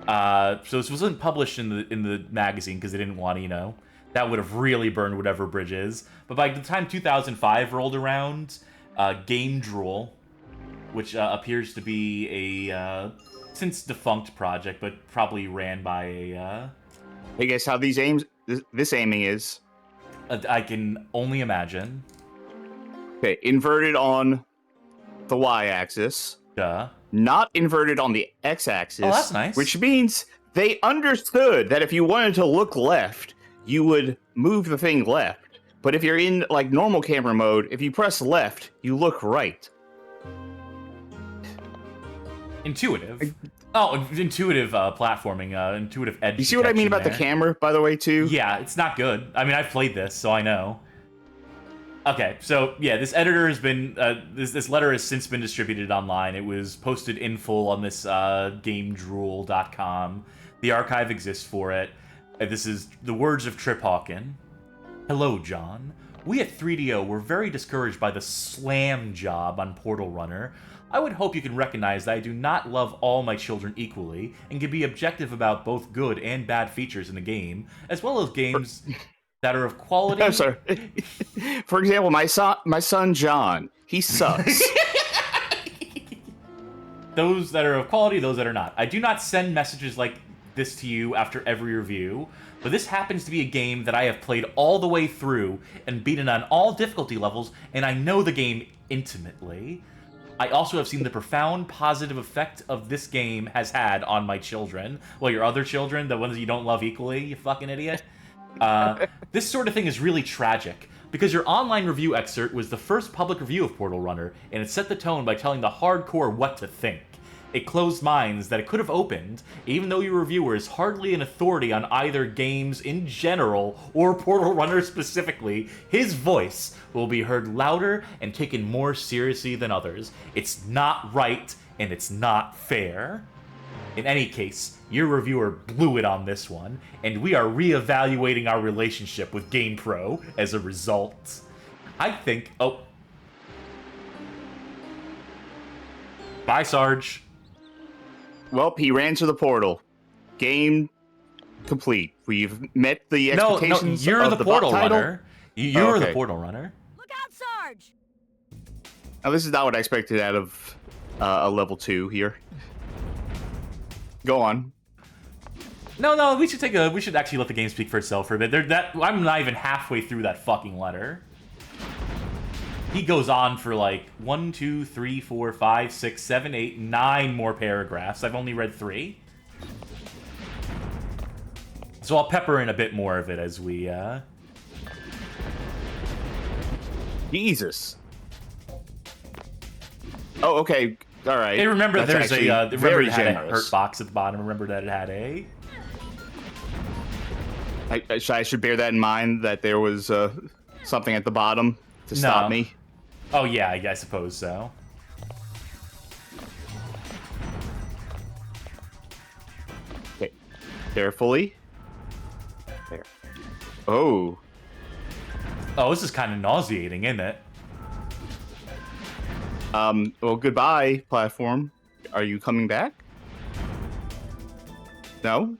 So this wasn't published in the magazine because they didn't want to, you know, that would have really burned whatever bridges. But by the time 2005 rolled around, Game Drool, which appears to be a since defunct project, but probably ran by a... Hey, guess how this aiming is? I can only imagine. Okay, inverted on the y-axis. Duh. Not inverted on the x-axis. Oh, that's nice. Which means they understood that if you wanted to look left, you would move the thing left. But if you're in like normal camera mode, if you press left, you look right. Intuitive. Oh, intuitive platforming, intuitive edge. You see what I mean about the camera, by the way, too? Yeah, it's not good. I mean, I've played this, so I know. Okay, so yeah, this editor has been, this letter has since been distributed online. It was posted in full on this GameDrool.com. The archive exists for it. This is the words of Trip Hawkins. Hello, John. We at 3DO were very discouraged by the slam job on Portal Runner. I would hope you can recognize that I do not love all my children equally, and can be objective about both good and bad features in the game, as well as games that are of quality. I'm sorry. For example, my son John, he sucks. Those that are of quality, those that are not. I do not send messages like this to you after every review, but this happens to be a game that I have played all the way through and beaten on all difficulty levels, and I know the game intimately. I also have seen the profound positive effect of this game has had on my children. Well, your other children, the ones that you don't love equally, you fucking idiot. This sort of thing is really tragic, because your online review excerpt was the first public review of Portal Runner, and it set the tone by telling the hardcore what to think. It closed minds that it could have opened, even though your reviewer is hardly an authority on either games in general or Portal Runner specifically. His voice will be heard louder and taken more seriously than others. It's not right, and it's not fair. In any case, your reviewer blew it on this one, and we are re-evaluating our relationship with GamePro as a result. I think... Oh. Bye, Sarge. Well, he ran to the portal. Game complete. We've met the expectations you're of the the portal bot title. runner. You're okay. the portal runner. Look out, Sarge! Now, this is not what I expected out of a level 2 here. Go on. No, we should actually let the game speak for itself for a bit. I'm not even halfway through that fucking letter. He goes on for like 1, 2, 3, 4, 5, 6, 7, 8, 9 more paragraphs. I've only read 3. So I'll pepper in a bit more of it as we, Jesus. Oh, okay. All right. Hey, remember That's there's a remember it had generous. a hurt box at the bottom. Remember that it had a. I should bear that in mind, that there was something at the bottom to stop me. Oh yeah, I suppose so. Okay. Carefully. There. Oh. Oh, this is kind of nauseating, isn't it? Well, goodbye, platform. Are you coming back? No?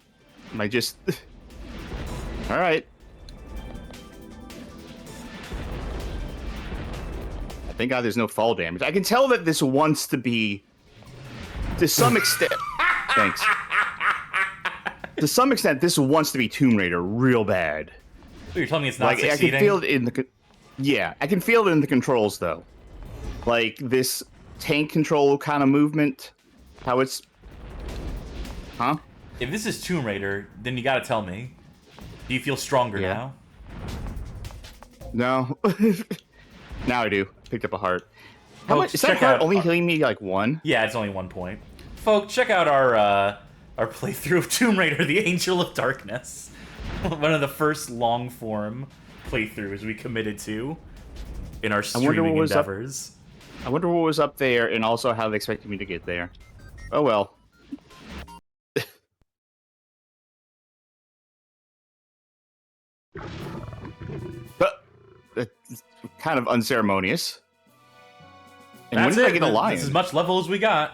Am I just... Alright. Thank God there's no fall damage. I can tell that this wants to be... To some extent... Thanks. To some extent, this wants to be Tomb Raider real bad. You're telling me it's not succeeding? I can feel it in the... Yeah, I can feel it in the controls, though. Like, this tank control kind of movement. How it's... Huh? If this is Tomb Raider, then you gotta tell me. Do you feel stronger now? No. Now I do. Picked up a heart. How much? Is that heart only healing me, like, 1? Yeah, it's only 1 point. Folks, check out our playthrough of Tomb Raider, The Angel of Darkness. One of the first long-form playthroughs we committed to in our streaming endeavors. I wonder what was up there, and also how they expected me to get there. Oh well. But it's kind of unceremonious. And That's when did it. I get a lion? That's as much level as we got.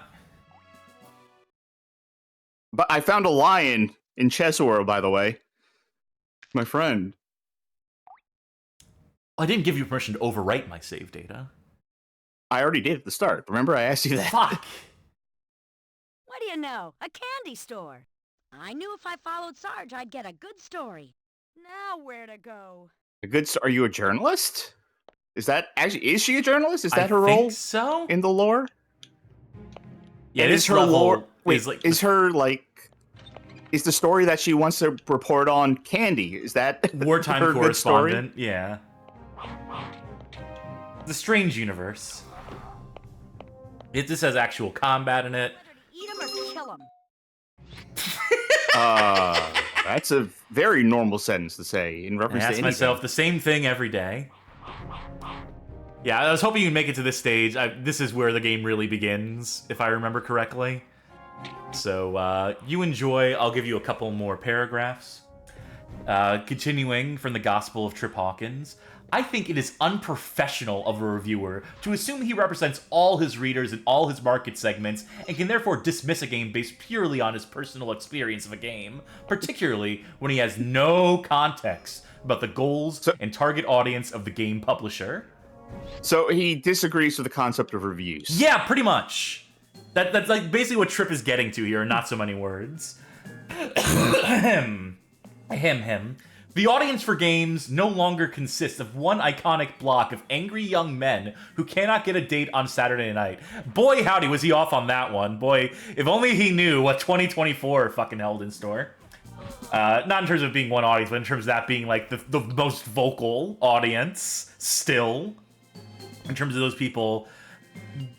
But I found a lion in Chess World, by the way. My friend. I didn't give you permission to overwrite my save data. I already did at the start. Remember, I asked you that. Fuck! What do you know? A candy store. I knew if I followed Sarge, I'd get a good story. Now where to go? A good. Are you a journalist? Is that actually? Is she a journalist? Is that her role? Think so. In the lore? Yeah, is her lore? Wait, is like is her like? Is the story that she wants to report on candy? Is that wartime her correspondent? Yeah. It's a strange universe. This has actual combat in it. Eat him or kill him. That's a very normal sentence to say in reference to anything. I ask myself the same thing every day. Yeah, I was hoping you'd make it to this stage. This is where the game really begins, if I remember correctly. So, you enjoy. I'll give you a couple more paragraphs. Continuing from the Gospel of Trip Hawkins. I think it is unprofessional of a reviewer to assume he represents all his readers and all his market segments and can therefore dismiss a game based purely on his personal experience of a game, particularly when he has no context about the goals and target audience of the game publisher. So he disagrees with the concept of reviews. Yeah, pretty much. That's like basically what Trip is getting to here in not so many words. Him. The audience for games no longer consists of one iconic block of angry young men who cannot get a date on Saturday night. Boy, howdy, was he off on that one. Boy, if only he knew what 2024 fucking held in store. Not in terms of being one audience, but in terms of that being, like, the most vocal audience, still. In terms of those people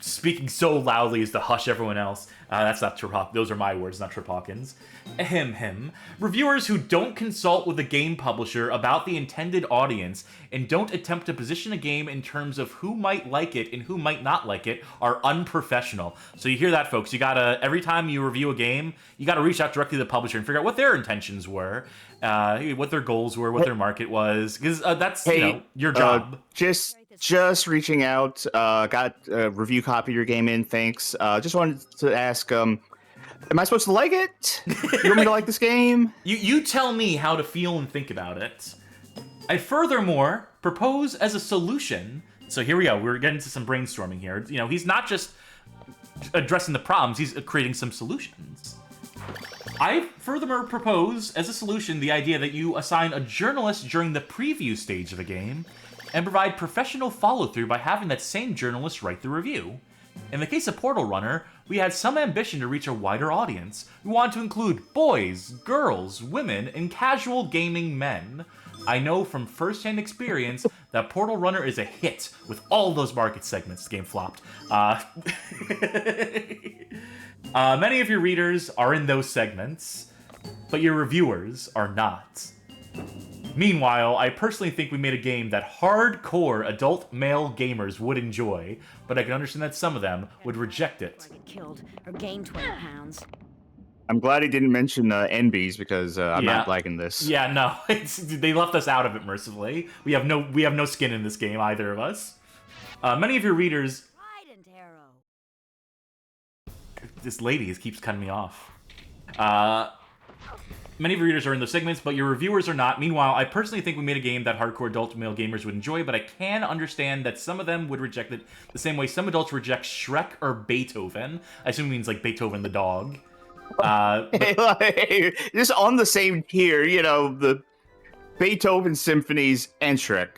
speaking so loudly as to hush everyone else. That's not Trip Hawkins. Those are my words, not Trip Hawkins. Reviewers who don't consult with the game publisher about the intended audience and don't attempt to position a game in terms of who might like it and who might not like it are unprofessional. So you hear that, folks. You gotta, every time you review a game, you gotta reach out directly to the publisher and figure out what their intentions were, what their goals were, what their market was, because that's, you know, your job. Just reaching out, got a review copy of your game in, thanks. Just wanted to ask, am I supposed to like it? You want me to like this game? You tell me how to feel and think about it. I furthermore propose as a solution, so here we go, we're getting into some brainstorming here. You know, he's not just addressing the problems, he's creating some solutions. I furthermore propose as a solution the idea that you assign a journalist during the preview stage of a game and provide professional follow-through by having that same journalist write the review. In the case of Portal Runner, we had some ambition to reach a wider audience. We wanted to include boys, girls, women, and casual gaming men. I know from first-hand experience that Portal Runner is a hit with all those market segments. The game flopped. Many of your readers are in those segments, but your reviewers are not. Meanwhile, I personally think we made a game that hardcore adult male gamers would enjoy, but I can understand that some of them would reject it. Killed or gained 20 pounds. I'm glad he didn't mention NBs because I'm not liking this. Yeah, no, they left us out of it mercifully. We have no skin in this game, either of us. Many of your readers. Trident arrow. This lady keeps cutting me off. Many of your readers are in those segments, but your reviewers are not. Meanwhile, I personally think we made a game that hardcore adult male gamers would enjoy, but I can understand that some of them would reject it the same way some adults reject Shrek or Beethoven. I assume it means, like, Beethoven the dog. Just on the same tier, you know, the Beethoven symphonies and Shrek.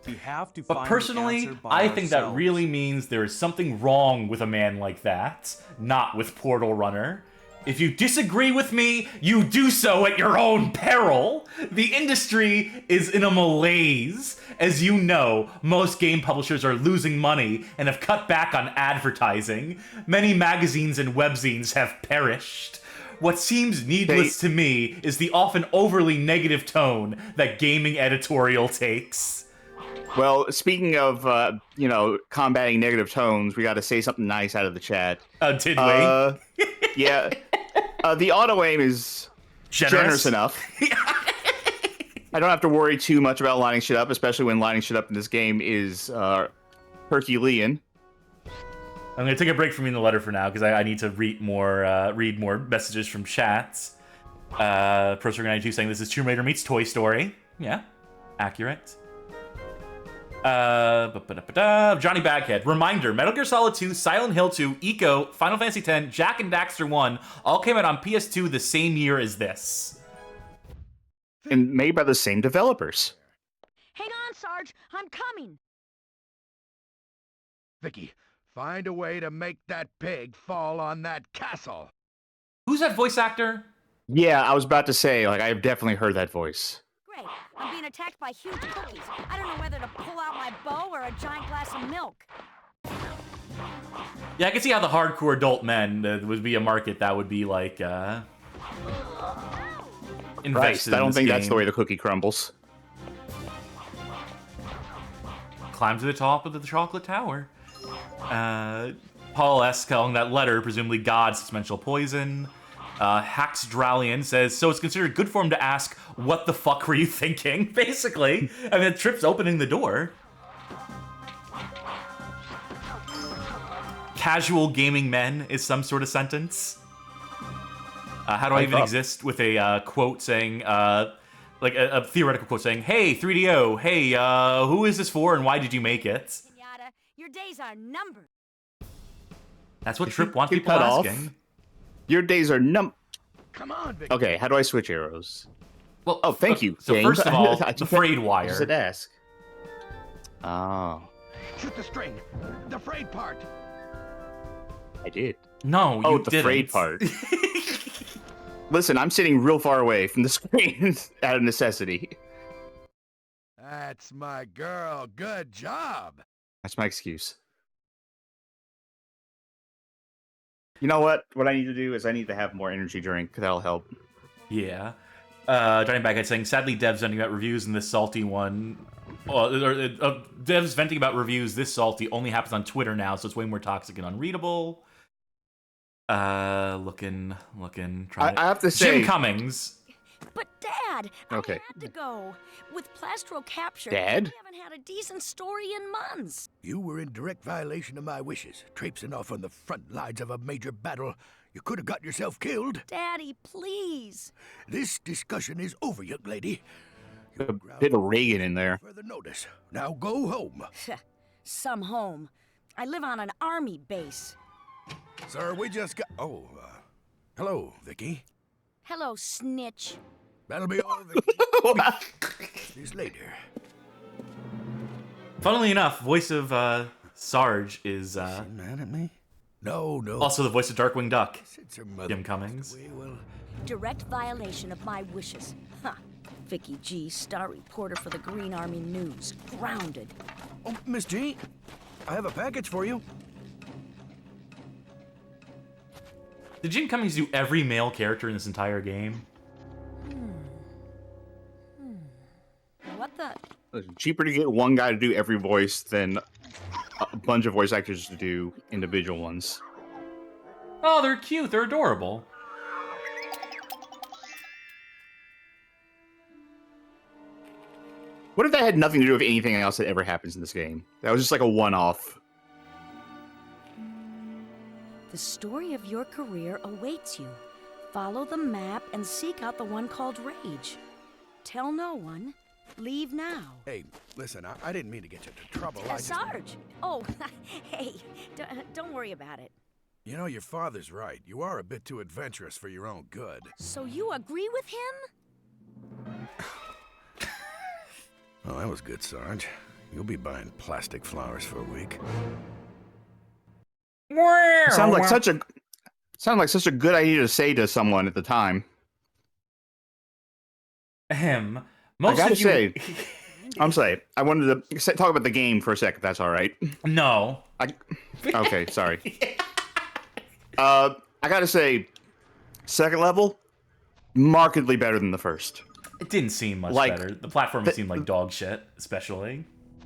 We have to but find personally, the answer by I think that ourselves. really means there is something wrong with a man like that, not with Portal Runner. If you disagree with me, you do so at your own peril. The industry is in a malaise. As you know, most game publishers are losing money and have cut back on advertising. Many magazines and webzines have perished. What seems needless to me is the often overly negative tone that gaming editorial takes. Well, speaking of, you know, combating negative tones, we got to say something nice out of the chat. Did we? Yeah. The auto-aim is generous enough. I don't have to worry too much about lining shit up, especially when lining shit up in this game is Herculean. I'm going to take a break from reading the letter for now, because I need to read more messages from chats. Prosugar92 saying this is Tomb Raider meets Toy Story. Yeah, accurate. Johnny Baghead. Reminder, Metal Gear Solid 2, Silent Hill 2, Eco, Final Fantasy X, Jak and Daxter 1 all came out on PS2 the same year as this. And made by the same developers. Hang on, Sarge. I'm coming. Vicky, find a way to make that pig fall on that castle. Who's that voice actor? Yeah, I was about to say, like, I've definitely heard that voice. Great. I'm being attacked by huge cookies. I don't know whether to pull out my bow or a giant glass of milk. Yeah, I can see how the hardcore adult men would be a market that would be like invested. I don't in this think game. that's the way the cookie crumbles. Climb to the top of the chocolate tower. Paul S. calling that letter presumably God's dimensional poison. Hax Dralian says, so it's considered good form to ask, what the fuck were you thinking? Basically. I mean, Trip's opening the door. Casual gaming men is some sort of sentence. How do I even exist with a quote saying, like a theoretical quote saying, hey, 3DO, hey, who is this for and why did you make it? Pinata, your days are numbered. That's what Trip wants Get people cut off. asking. Your days are Come on, Vicky. Okay, how do I switch arrows? Well, Oh, thank you. So James. first of all, I the frayed I wire. just ask. Oh, Shoot the string. The frayed part. I did. No, you Oh, didn't. the frayed part. Listen, I'm sitting real far away from the screen out of necessity. That's my girl. Good job. That's my excuse. You know what? What I need to do is I need to have more energy drink. That'll help. Yeah. Johnny Baghead saying, sadly, devs venting about reviews in this salty one. Devs venting about reviews this salty only happens on Twitter now, so it's way more toxic and unreadable. Looking. I have to say, Jim Cummings. But Dad, Okay. I had to go. With Plastro captured, Dad? we haven't had a decent story in months. You were in direct violation of my wishes, traipsing off on the front lines of a major battle. You could have got yourself killed. Daddy, please. This discussion is over, young lady. a bit of Reagan in there. Further notice. Now go home. Some home. I live on an army base. Sir, we just got... Oh, hello, Vicky. Hello, snitch. That'll be all, Vicky. See you later. Funnily enough, voice of Sarge is Mad at me? No. also the voice of Darkwing Duck. Since her mother Jim Cummings. passed away, well, Direct violation of my wishes. Ha! Vicky G, star reporter for the Green Army News. Grounded. oh, Miss G, I have a package for you. Did Jim Cummings do every male character in this entire game? What the? It's cheaper to get one guy to do every voice than a bunch of voice actors to do individual ones. Oh, they're cute. They're adorable. What if that had nothing to do with anything else that ever happens in this game? That was just like a one-off. The story of your career awaits you. Follow the map and seek out the one called Rage. Tell no one. Leave now. Hey, listen, I didn't mean to get you into trouble. I just... Sarge! Oh, hey, don't worry about it. You know, your father's right. You are a bit too adventurous for your own good. So you agree with him? Well, that was good, Sarge. You'll be buying plastic flowers for a week. It sounded like such a good idea to say to someone at the time. Ahem. I gotta say, I'm sorry. I wanted to talk about the game for a second. That's all right. No. Okay, sorry. I gotta say, second level, markedly better than the first. It didn't seem much Like, better. The platform seemed like dog shit, especially.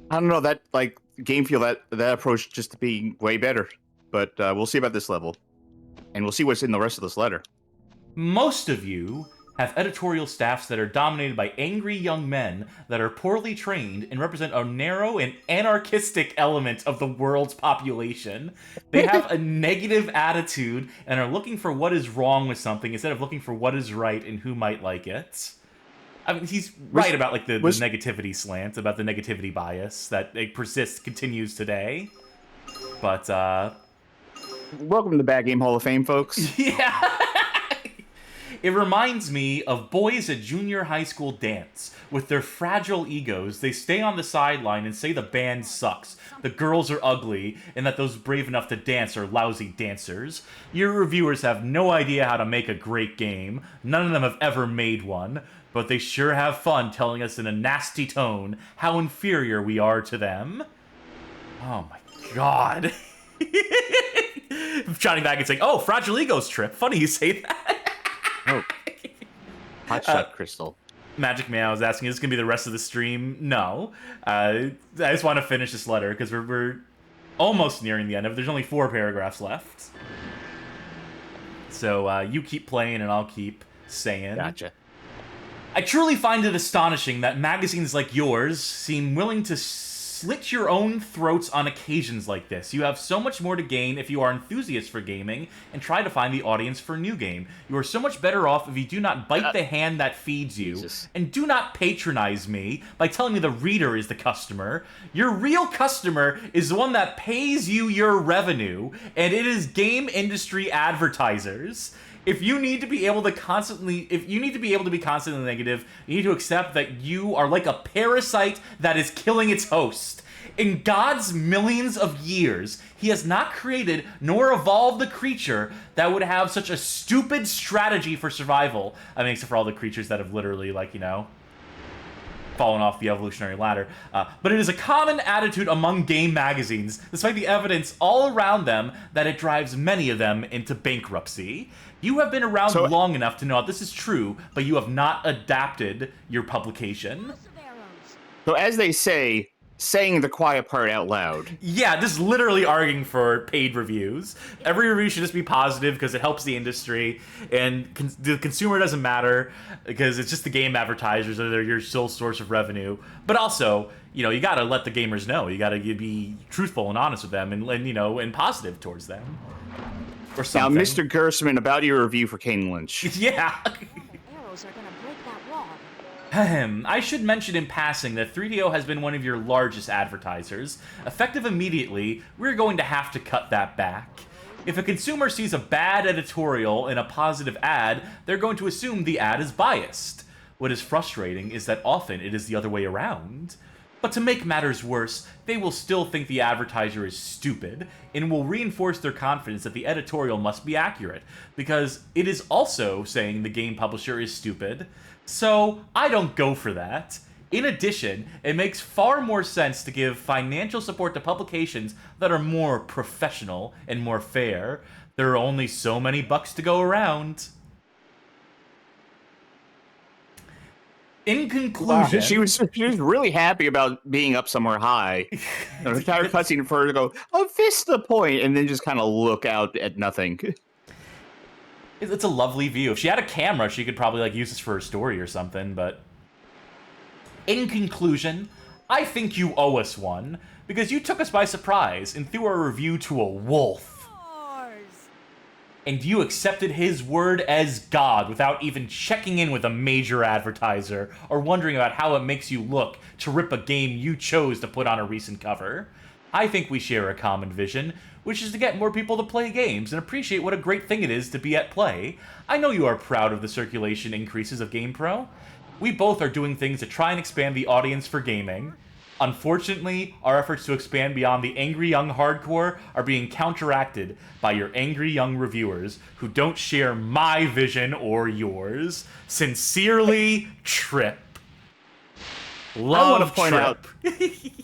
I don't know, that like game feel that approach just to be way better. But we'll see about this level, and we'll see what's in the rest of this letter. Most of you have editorial staffs that are dominated by angry young men that are poorly trained and represent a narrow and anarchistic element of the world's population. They have a negative attitude and are looking for what is wrong with something instead of looking for what is right and who might like it. I mean, he's right about like the negativity slant, about the negativity bias that it persists, continues today. But welcome to the Bad Game Hall of Fame, folks. yeah. It reminds me of boys at junior high school dance. With their fragile egos, they stay on the sideline and say the band sucks, the girls are ugly, and that those brave enough to dance are lousy dancers. Your reviewers have no idea how to make a great game. None of them have ever made one, but they sure have fun telling us in a nasty tone how inferior we are to them. Oh my god. Johnny back and saying, oh, fragile egos trip. Funny you say that. Oh. Hot shot, Crystal. Magic Meow is asking, is this going to be the rest of the stream? No. I just want to finish this letter because we're almost nearing the end of it. There's only 4 paragraphs left. So you keep playing and I'll keep saying. Gotcha. I truly find it astonishing that magazines like yours seem willing to slit your own throats on occasions like this. You have so much more to gain if you are enthusiasts for gaming and try to find the audience for a new game. You are so much better off if you do not bite the hand that feeds you, Jesus. and do not patronize me by telling me the reader is the customer. Your real customer is the one that pays you your revenue, and it is game industry advertisers. If you need to be able to be constantly negative, you need to accept that you are like a parasite that is killing its host. In God's millions of years, he has not created nor evolved the creature that would have such a stupid strategy for survival. I mean, except for all the creatures that have literally, like, you know, fallen off the evolutionary ladder. But it is a common attitude among game magazines, despite the evidence all around them that it drives many of them into bankruptcy. You have been around long enough to know this is true, but you have not adapted your publication. So as they say, saying the quiet part out loud. Yeah, this is literally arguing for paid reviews. Every review should just be positive because it helps the industry, and the consumer doesn't matter because it's just the game advertisers that are your sole source of revenue. But also, you know, you gotta let the gamers know. You gotta be truthful and honest with them, and you know, and positive towards them. Or something. Now, Mr. Gersman, about your review for Kane Lynch. Yeah. Arrows are gonna break that wall. I should mention in passing that 3DO has been one of your largest advertisers. Effective immediately, we're going to have to cut that back. If a consumer sees a bad editorial in a positive ad, they're going to assume the ad is biased. What is frustrating is that often it is the other way around. But to make matters worse, they will still think the advertiser is stupid, and will reinforce their confidence that the editorial must be accurate, because it is also saying the game publisher is stupid. So, I don't go for that. In addition, it makes far more sense to give financial support to publications that are more professional and more fair. There are only so many bucks to go around. In conclusion... Wow, she was really happy about being up somewhere high. The entire cutscene for her to go, oh, Vista Point, and then just kind of look out at nothing. It's a lovely view. If she had a camera, she could probably like use this for her story or something, but... In conclusion, I think you owe us one, because you took us by surprise and threw our review to a wolf. And you accepted his word as God without even checking in with a major advertiser or wondering about how it makes you look to rip a game you chose to put on a recent cover. I think we share a common vision, which is to get more people to play games and appreciate what a great thing it is to be at play. I know you are proud of the circulation increases of GamePro. We both are doing things to try and expand the audience for gaming. Unfortunately, our efforts to expand beyond the angry young hardcore are being counteracted by your angry young reviewers who don't share my vision or yours. Sincerely, Trip. Love I want to point Trip. out.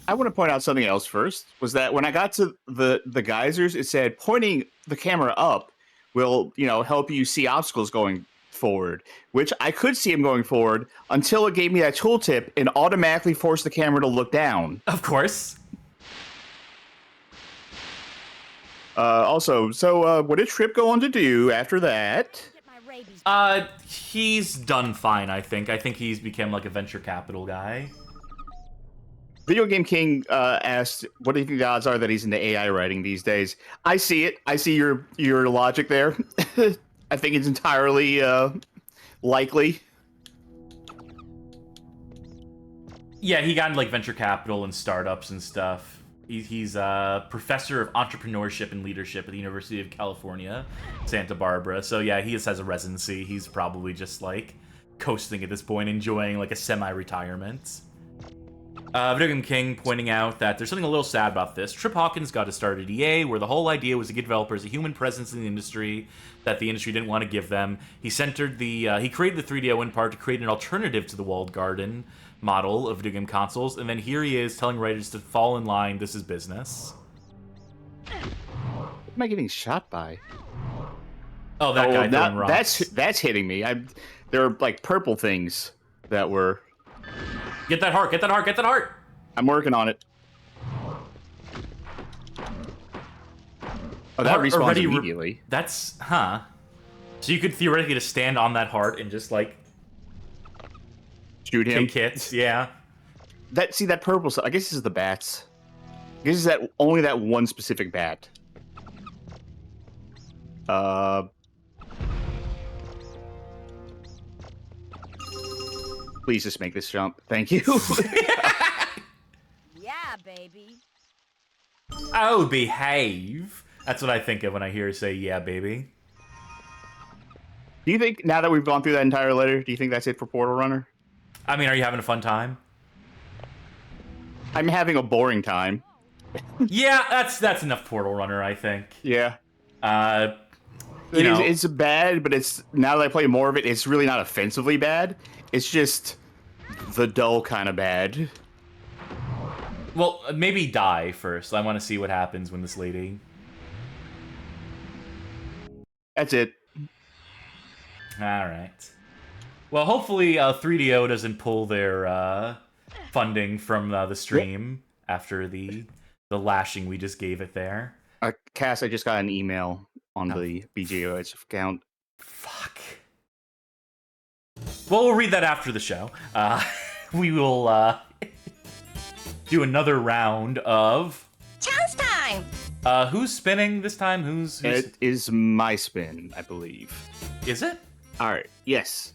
I want to point out something else first. Was that when I got to the geysers, it said pointing the camera up will, you know, help you see obstacles going forward, which I could see him going forward until it gave me that tooltip and automatically forced the camera to look down. Of course. Also, so what did Trip go on to do after that? He's done fine, I think. I think he's become like a venture capital guy. Video Game King asked, what do you think the odds are that he's into AI writing these days? I see it. I see your logic there. I think it's entirely likely. Yeah, he got into like venture capital and startups and stuff. He's a professor of entrepreneurship and leadership at the University of California, Santa Barbara. So yeah, he just has a residency. He's probably just like coasting at this point, enjoying like a semi-retirement. Video Game King pointing out that there's something a little sad about this. Trip Hawkins got to start at EA, where the whole idea was to give developers a human presence in the industry that the industry didn't want to give them. He created the 3DO in part to create an alternative to the walled garden model of video game consoles, and then here he is telling writers to fall in line. This is business. What am I getting shot by? Oh, that guy throwing rocks. That's hitting me. There are like purple things that were. Get that heart! Get that heart! Get that heart! I'm working on it. Oh, that respawns immediately. That's So you could theoretically just stand on that heart and just like shoot him. Take hits, yeah. That purple stuff. I guess this is the bats. I guess it's only that one specific bat. Please just make this jump. Thank you. Yeah, baby. Oh, behave. That's what I think of when I hear her say, yeah, baby. Do you think, now that we've gone through that entire letter, do you think that's it for Portal Runner? I mean, are you having a fun time? I'm having a boring time. Yeah, that's enough Portal Runner, I think. Yeah. You know, It's bad, but it's, now that I play more of it, it's really not offensively bad. It's just the dull kind of bad. well, maybe die first. I want to see what happens when this lady... That's it. Alright. Well, hopefully 3DO doesn't pull their funding from the stream after the lashing we just gave it there. Cass, I just got an email on the BGOS account. Fuck. Well, we'll read that after the show. We will do another round of... Chance time! Who's spinning this time? Who's... It is my spin, I believe. Is it? All right. Yes.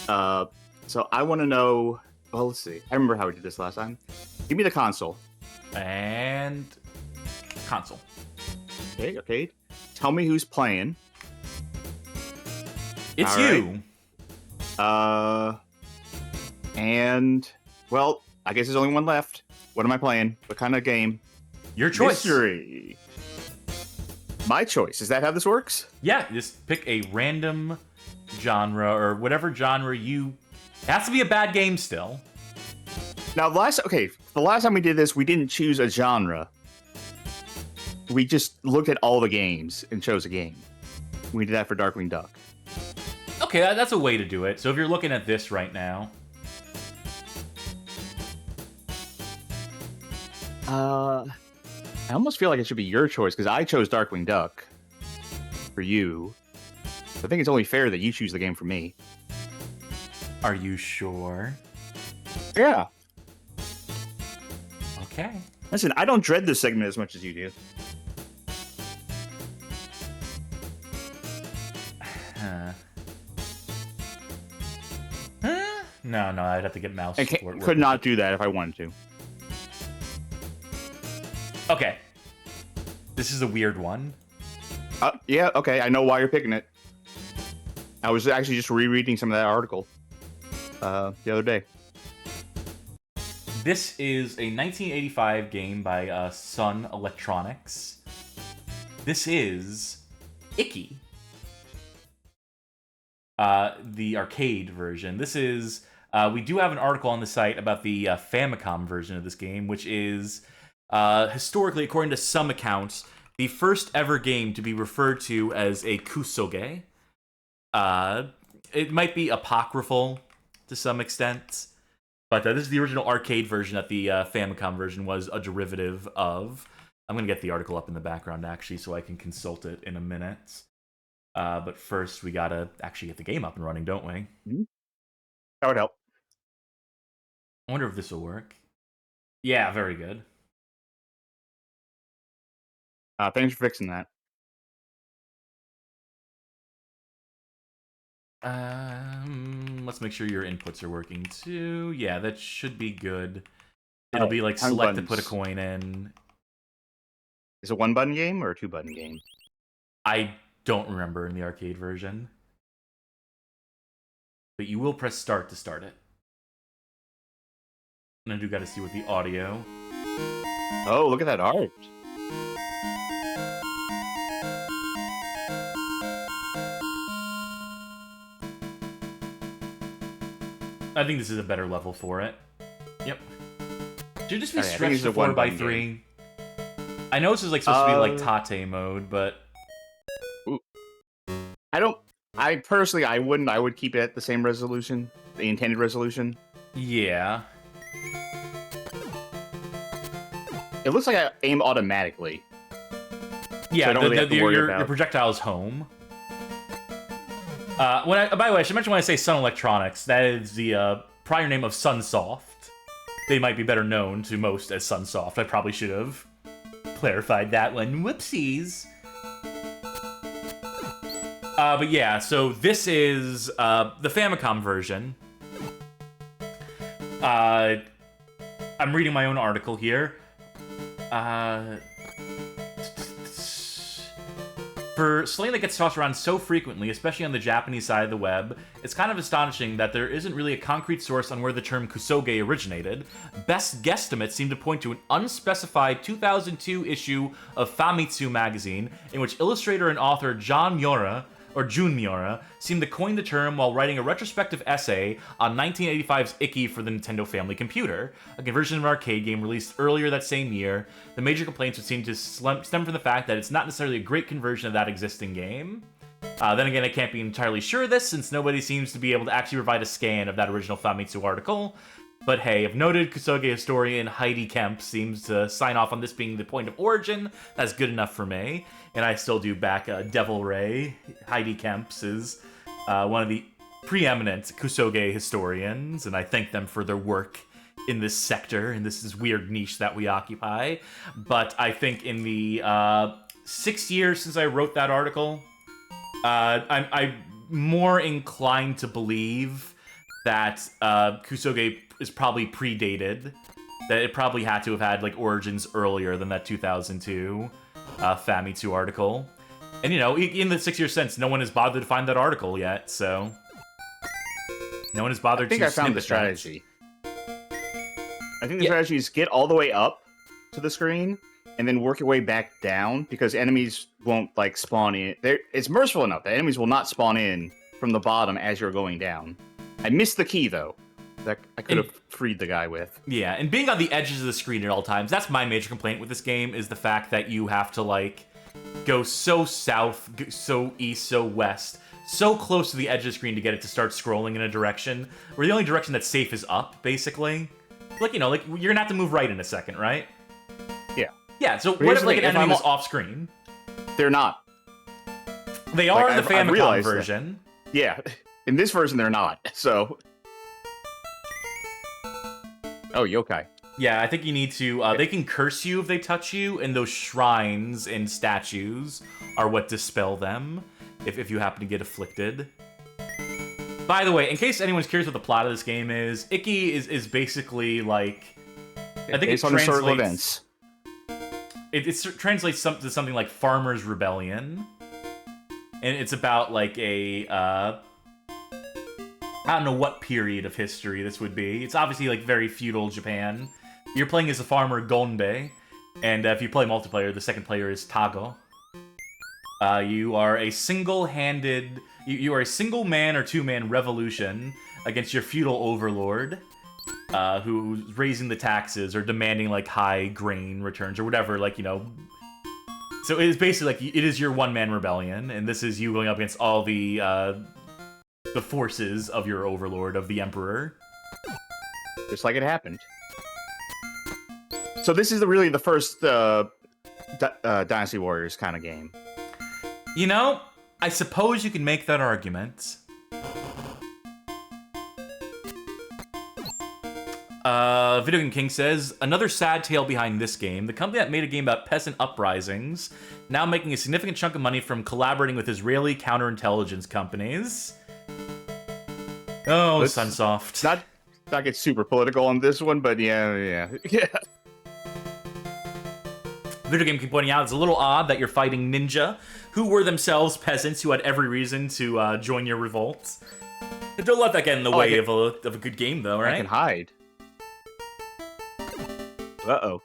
So I want to know. Well, let's see. I remember how we did this last time. Give me the console. And... console. Okay. Tell me who's playing. It's All you. Right. And well, I guess there's only one left. What am I playing? What kind of game? Your choice. Mystery. My choice. Is that how this works? Yeah, just pick a random genre or whatever genre you... It has to be a bad game still. Now, the last time we did this, we didn't choose a genre. We just looked at all the games and chose a game. We did that for Darkwing Duck. Okay, that's a way to do it. So if you're looking at this right now... I almost feel like it should be your choice, because I chose Darkwing Duck for you. I think it's only fair that you choose the game for me. Are you sure? Yeah. Okay. Listen, I don't dread this segment as much as you do. No, I'd have to get mouse I support. could not do that if I wanted to. Okay. This is a weird one. Yeah, okay, I know why you're picking it. I was actually just rereading some of that article the other day. This is a 1985 game by Sun Electronics. This is Ikki. The arcade version. This is... we do have an article on the site about the Famicom version of this game, which is... historically, according to some accounts, the first ever game to be referred to as a kusoge. It might be apocryphal to some extent, but this is the original arcade version that the Famicom version was a derivative of. I'm going to get the article up in the background, actually, so I can consult it in a minute. But first, we got to actually get the game up and running, don't we? That would help. I wonder if this will work. Yeah, very good. Thanks for fixing that. Let's make sure your inputs are working too. Yeah, that should be good. It'll be like select to put a coin in. Is it a one-button game or a two-button game? I don't remember in the arcade version. But you will press start to start it. And I do got to see what the audio... Oh, look at that art. I think this is a better level for it. Yep. Should just be Okay, stretched to 4x3. I know this is like supposed to be like Tate mode, but... I personally, I wouldn't. I would keep it at the same resolution, the intended resolution. Yeah. It looks like I aim automatically. Yeah, so I don't really have to worry about... your projectile is home. By the way, I should mention when I say Sun Electronics, that is the prior name of Sunsoft. They might be better known to most as Sunsoft. I probably should have clarified that one. Whoopsies. But yeah, so this is the Famicom version. I'm reading my own article here. For slang that gets tossed around so frequently, especially on the Japanese side of the web, it's kind of astonishing that there isn't really a concrete source on where the term kusoge originated. Best guesstimates seem to point to an unspecified 2002 issue of Famitsu magazine, in which illustrator and author Jun Miura, seemed to coin the term while writing a retrospective essay on 1985's Ikki for the Nintendo Family Computer, a conversion of an arcade game released earlier that same year. The major complaints would seem to stem from the fact that it's not necessarily a great conversion of that existing game. Then again, I can't be entirely sure of this, since nobody seems to be able to actually provide a scan of that original Famitsu article. But hey, if noted kusoge historian Heidi Kemp seems to sign off on this being the point of origin, that's good enough for me. And I still do back Devil Ray. Heidi Kemp's is one of the preeminent kusoge historians, and I thank them for their work in this sector, in this weird niche that we occupy. But I think in the 6 years since I wrote that article, I'm more inclined to believe that kusoge is probably predated, that it probably had to have had like origins earlier than that 2002 Famitsu article. And you know, in the 6 years since, no one has bothered to find that article yet, so no one has bothered to. I found the strategy. I think the strategy is get all the way up to the screen and then work your way back down, because enemies won't like spawn in. It's merciful enough that enemies will not spawn in from the bottom as you're going down. I missed the key though, that I could have freed the guy with. Yeah, and being on the edges of the screen at all times, that's my major complaint with this game, is the fact that you have to like go so south, so east, so west, so close to the edge of the screen to get it to start scrolling in a direction where the only direction that's safe is up, basically. Like, you know, like you're gonna have to move right in a second, right? Yeah. Yeah, so what if like an enemy was off screen? They're not. They are in the Famicom version. Yeah. In this version, they're not, so... Oh, yokai. Yeah, I think you need to... They can curse you if they touch you, and those shrines and statues are what dispel them, if you happen to get afflicted. By the way, in case anyone's curious what the plot of this game is, Ikki is basically, like... I think it's on historical events. It translates to something like Farmer's Rebellion. And it's about, like, a... I don't know what period of history this would be. It's obviously like very feudal Japan. You're playing as the farmer Gonbei, and if you play multiplayer, the second player is Tago. You are a single-handed... You are a single man or two-man revolution against your feudal overlord, who's raising the taxes or demanding like high grain returns or whatever, like, you know. So it is basically like it is your one-man rebellion, and this is you going up against all the forces of your overlord, of the emperor. Just like it happened. So this is really the first Dynasty Warriors kind of game. You know, I suppose you can make that argument. Video Game King says, another sad tale behind this game. The company that made a game about peasant uprisings, now making a significant chunk of money from collaborating with Israeli counterintelligence companies. Oh, Sunsoft. Not get super political on this one, but yeah. Video Game King pointing out, it's a little odd that you're fighting ninja, who were themselves peasants who had every reason to join your revolt. Don't let that get in the way of a good game, though, right? I can hide. Uh-oh.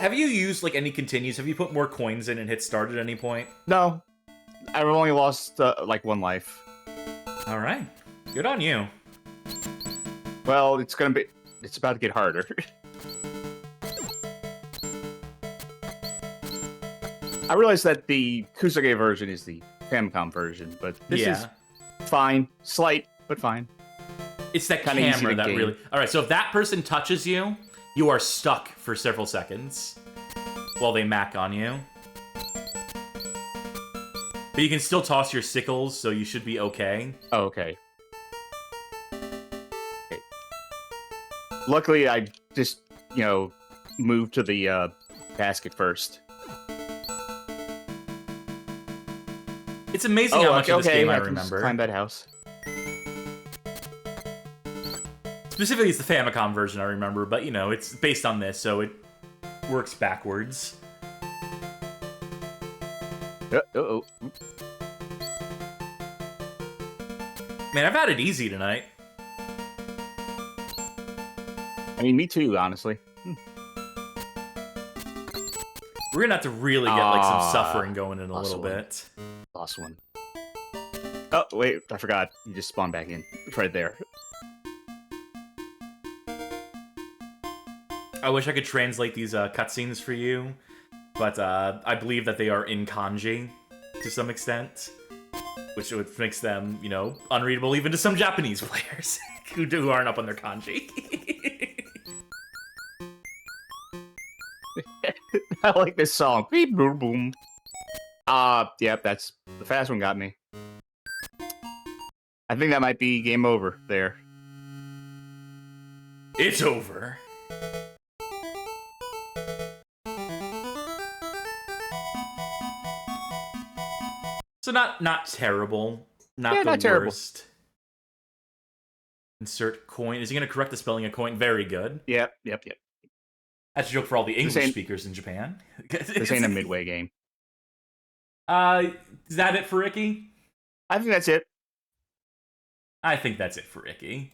Have you used, like, any continues? Have you put more coins in and hit start at any point? No. I've only lost, like, one life. Alright. Good on you. Well, it's about to get harder. I realize that the Kusoge version is the Famicom version, but this is fine. Slight, but fine. It's that kind camera that really... Alright, so if that person touches you, you are stuck for several seconds while they mac on you. But you can still toss your sickles, so you should be okay. Oh, okay. Luckily, I just, moved to the basket first. It's amazing how much of this game I remember. Climb that house. Specifically, it's the Famicom version I remember, but, it's based on this, so it works backwards. Uh-oh. Man, I've had it easy tonight. I mean, me too, honestly. We're gonna have to really get like some Ah, suffering going in a lost little one. bit. Lost one. Oh, wait, I forgot. You just spawned back in. It's right there. I wish I could translate these cutscenes for you, but I believe that they are in kanji to some extent, which makes them, you know, unreadable even to some Japanese players who aren't up on their kanji. I like this song. Beep, boom, boom. Yep, that's the fast one got me. I think that might be game over there. It's over. So not terrible. Not the not terrible. worst. Insert coin. Is he going to correct the spelling of coin? Very good. Yep. That's a joke for all the English ain't- speakers in Japan. This ain't a midway game. Is that it for Ikki? I think that's it. I think that's it for Ikki.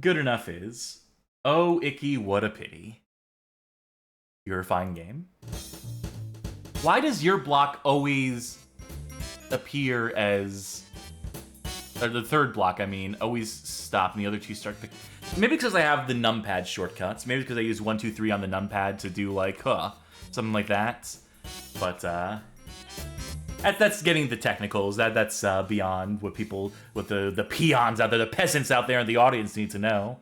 Good enough is. Oh, Ikki, what a pity. You're a fine game. Why does your block always appear as... Or the third block, I mean, always stop and the other two start pick... Maybe because I have the numpad shortcuts. Maybe because I use 1, 2, 3 on the numpad to do, like, something like that. But, that's getting the technicals. That's beyond what the peons out there, the peasants out there in the audience need to know.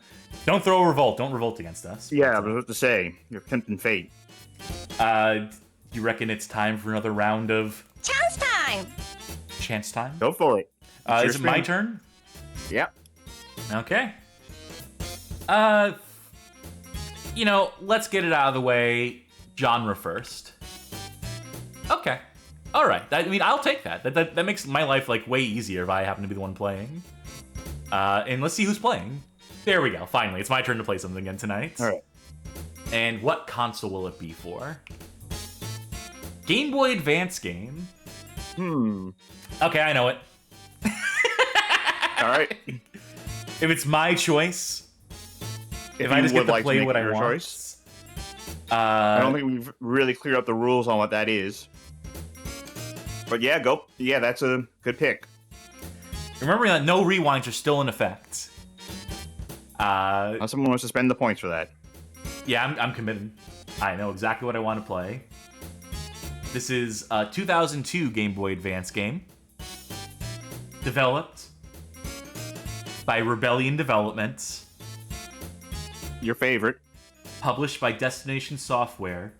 Don't throw a revolt. Don't revolt against us. Yeah, I was about to say, you're tempting fate. You reckon it's time for another round of... Chance time! Chance time? Go for it. Is it my turn? Yep. Okay. You know, let's get it out of the way. Genre first. Okay. All right. I mean, I'll take that. That makes my life like way easier if I happen to be the one playing. And let's see who's playing. There we go. Finally, it's my turn to play something again tonight. All right. And what console will it be for? Game Boy Advance game. Okay, I know it. All right. If it's my choice, if I just get to play what I want. Choice, I don't think we've really cleared up the rules on what that is. But yeah, go. Yeah, that's a good pick. Remember that no rewinds are still in effect. Now someone wants to spend the points for that. Yeah, I'm committed. I know exactly what I want to play. This is a 2002 Game Boy Advance game. Developed by Rebellion Development. Your favorite. Published by Destination Software.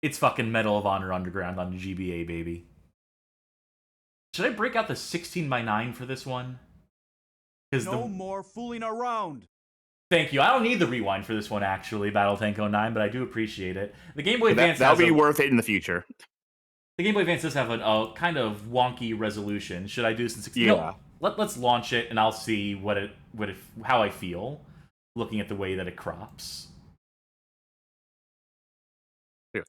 It's fucking Medal of Honor Underground on the GBA, baby. Should I break out the 16:9 for this one? No more fooling around. Thank you. I don't need the rewind for this one, actually, Battle Tank 09, but I do appreciate it. The Game Boy Advance That'll be worth it in the future. The Game Boy Advance does have a kind of wonky resolution. Should I do this in 16? Yeah. No, let's launch it, and I'll see how I feel looking at the way that it crops.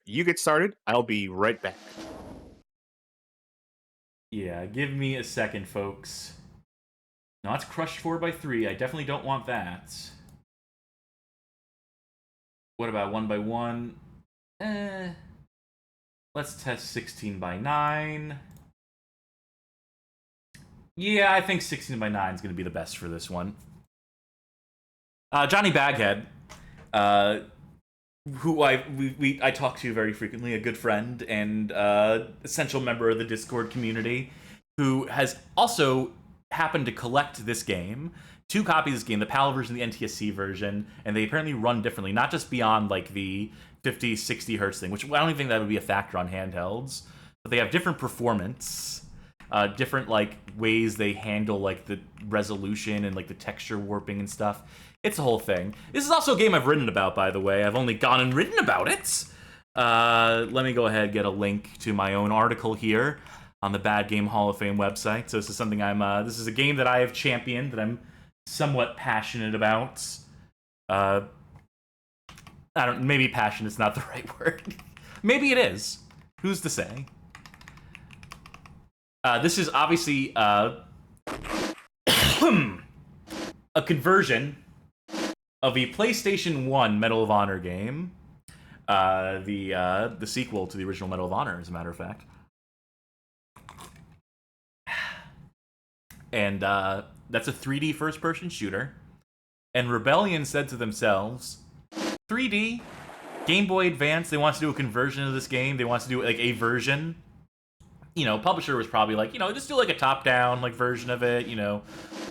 You get started. I'll be right back. Yeah, give me a second, folks. No, it's crushed 4x3. I definitely don't want that. What about 1x1? Let's test 16:9. Yeah, I think 16:9 is going to be the best for this one. Johnny Baghead, who I talk to very frequently, a good friend and essential member of the Discord community, who has also happened to collect this game. 2 copies of this game, the PAL version and the NTSC version, and they apparently run differently, not just beyond like the 50, 60 hertz thing, which I don't even think that would be a factor on handhelds, but they have different performance, different like ways they handle like the resolution and like the texture warping and stuff. It's a whole thing. This is also a game I've written about, by the way. I've only gone and written about it. Let me go ahead and get a link to my own article here on the Bad Game Hall of Fame website. So this is something this is a game that I have championed, that I'm somewhat passionate about. Maybe passionate's not the right word. Maybe it is. Who's to say? This is obviously a conversion of a PlayStation 1 Medal of Honor game. The sequel to the original Medal of Honor, as a matter of fact. And that's a 3D first-person shooter. And Rebellion said to themselves, 3D, Game Boy Advance, they want to do a conversion of this game. They want to do like a version. You know, publisher was probably like, you know, just do like a top-down like version of it, you know,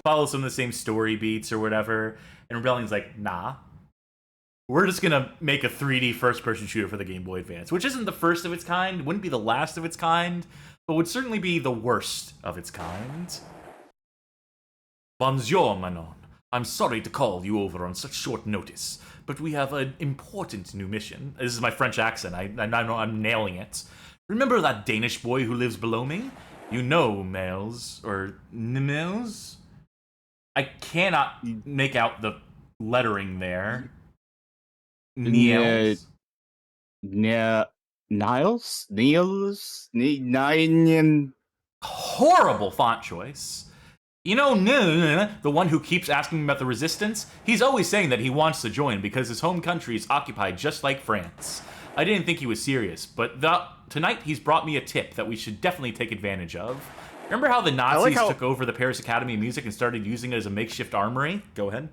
follow some of the same story beats or whatever. And Rebellion's like, nah. We're just gonna make a 3D first-person shooter for the Game Boy Advance, which isn't the first of its kind, wouldn't be the last of its kind, but would certainly be the worst of its kind. Bonjour, Manon. I'm sorry to call you over on such short notice, but we have an important new mission. This is my French accent. I know I'm nailing it. Remember that Danish boy who lives below me? You know, Males, or Nimels? I cannot make out the lettering there. Niels? Niles? Horrible font choice. You know, the one who keeps asking me about the resistance? He's always saying that he wants to join because his home country is occupied just like France. I didn't think he was serious, but tonight he's brought me a tip that we should definitely take advantage of. Remember how the Nazis took over the Paris Academy of Music and started using it as a makeshift armory? Go ahead.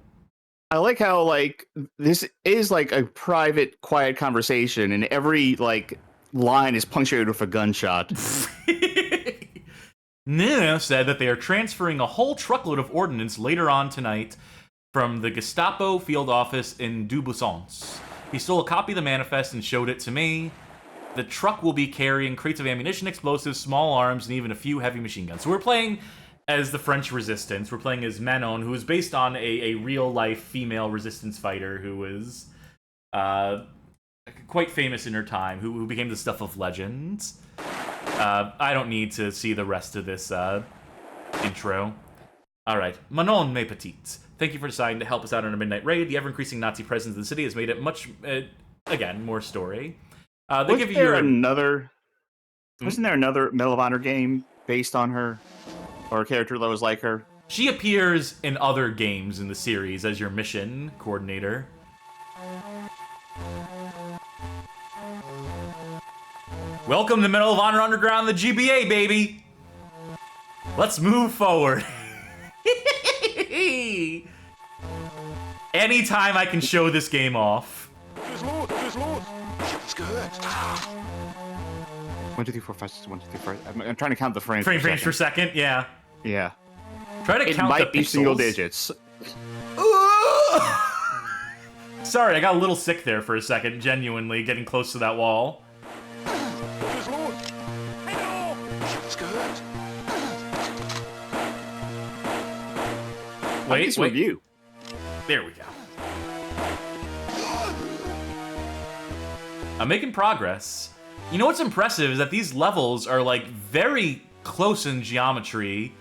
I like how, like, this is, like, a private, quiet conversation, and every, like, line is punctuated with a gunshot. Nina said that they are transferring a whole truckload of ordnance later on tonight from the Gestapo field office in Dubuissance. He stole a copy of the manifest and showed it to me. The truck will be carrying crates of ammunition, explosives, small arms, and even a few heavy machine guns. So we're playing as the French resistance. We're playing as Manon, who is based on a real-life female resistance fighter who was quite famous in her time, who became the stuff of legend. I don't need to see the rest of this intro. All right. Manon, mes petites. Thank you for deciding to help us out on a midnight raid. The ever-increasing Nazi presence in the city has made it much, again, more story. Wasn't there another Medal of Honor game based on her? Or a character that was like her? She appears in other games in the series as your mission coordinator. Welcome to Medal of Honor Underground, the GBA, baby! Let's move forward. Anytime I can show this game off. 1, 2, 3, 4, 5, 6, 1, 2, 3, 4. I'm trying to count the frames. Frames per second, yeah. Yeah. Try to count the pixels. It might be single digits. Sorry, I got a little sick there for a second, genuinely, getting close to that wall. Wait. Review. There we go. I'm making progress. You know what's impressive is that these levels are like very close in geometry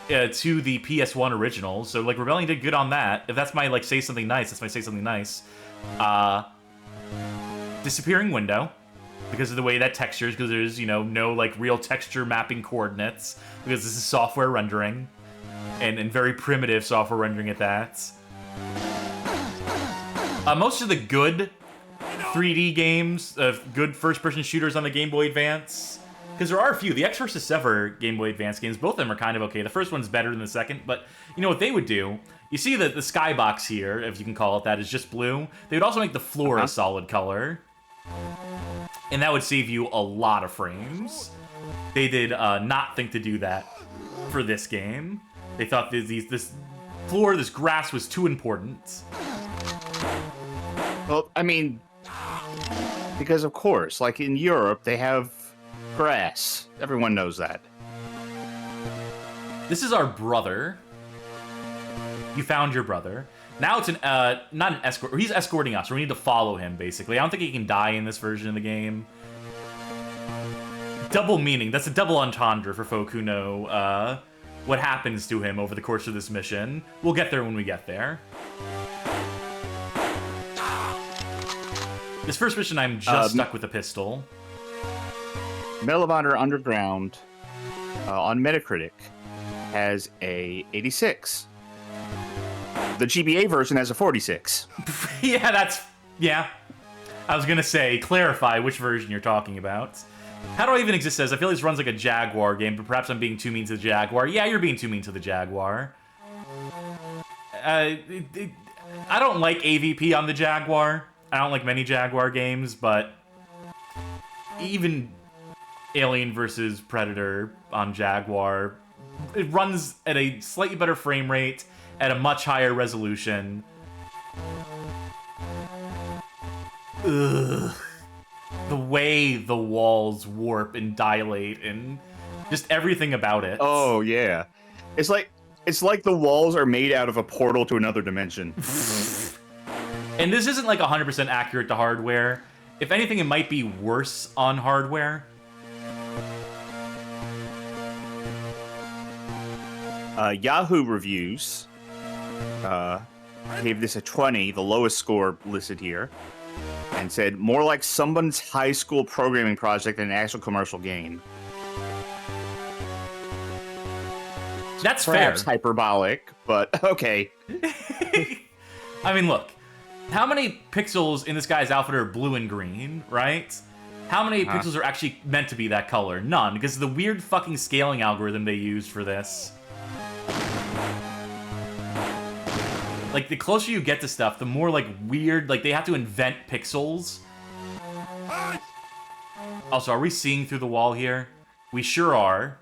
to the PS1 original. So like Rebellion did good on that. If that's my like say something nice, that's my say something nice. Disappearing window because of the way that textures, because there's, you know, no like real texture mapping coordinates because this is software rendering and very primitive software rendering at that. Most of the good 3D games, good first-person shooters on the Game Boy Advance, because there are a few. The X vs. Sever Game Boy Advance games, both of them are kind of okay. The first one's better than the second, but you know what they would do? You see the skybox here, if you can call it that, is just blue. They would also make the floor a solid color, and that would save you a lot of frames. They did not think to do that for this game. They thought this floor, this grass was too important. Well, I mean, because of course, like in Europe, they have grass. Everyone knows that. This is our brother. You found your brother. Now it's not an escort. He's escorting us. We need to follow him, basically. I don't think he can die in this version of the game. Double meaning. That's a double entendre for folk who know what happens to him over the course of this mission. We'll get there when we get there. This first mission, I'm just stuck with a pistol. Medal of Honor Underground on Metacritic has a 86. The GBA version has a 46. Yeah. I was gonna say, clarify which version you're talking about. How Do I Even Exist says, I feel this runs like a Jaguar game, but perhaps I'm being too mean to the Jaguar. Yeah, you're being too mean to the Jaguar. I don't like AVP on the Jaguar. I don't like many Jaguar games, but even Alien vs. Predator on Jaguar, it runs at a slightly better frame rate, at a much higher resolution. Ugh. The way the walls warp and dilate and just everything about it. Oh yeah, it's like the walls are made out of a portal to another dimension. And this isn't like 100% accurate to hardware. If anything, it might be worse on hardware. Yahoo Reviews gave this a 20, the lowest score listed here, and said, more like someone's high school programming project than an actual commercial game. That's Perhaps fair. hyperbolic, but okay. I mean, look. How many pixels in this guy's outfit are blue and green, right? How many pixels are actually meant to be that color? None, because of the weird fucking scaling algorithm they used for this. Like, the closer you get to stuff, the more, like, weird, like, they have to invent pixels. Also, are we seeing through the wall here? We sure are.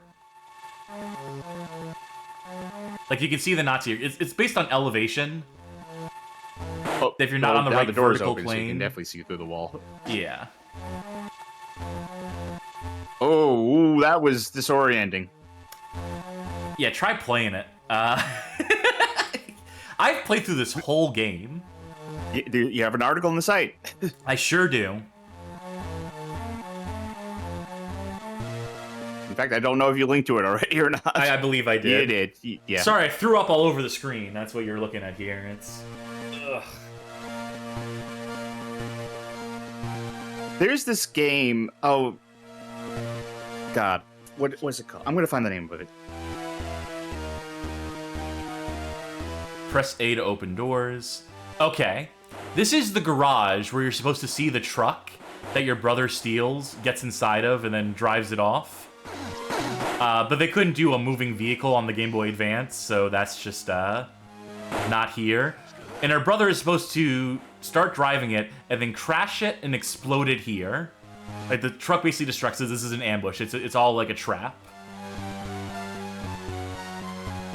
Like, you can see the Nazi. It's based on elevation. Oh, If you're not on the now right the door's vertical open, so you plane. can definitely see through the wall. Yeah. Oh, ooh, that was disorienting. Yeah, try playing it. I've played through this whole game. You have an article on the site. I sure do. In fact, I don't know if you linked to it already or not. I believe I did. You did. Yeah. Sorry, I threw up all over the screen. That's what you're looking at here. It's... Ugh. There's this game. Oh, God. What was it called? I'm going to find the name of it. Press A to open doors. Okay. This is the garage where you're supposed to see the truck that your brother steals, gets inside of, and then drives it off. But they couldn't do a moving vehicle on the Game Boy Advance, so that's just not here. And our brother is supposed to start driving it and then crash it and explode it here. Like, the truck basically destructs it. This is an ambush. It's all like a trap.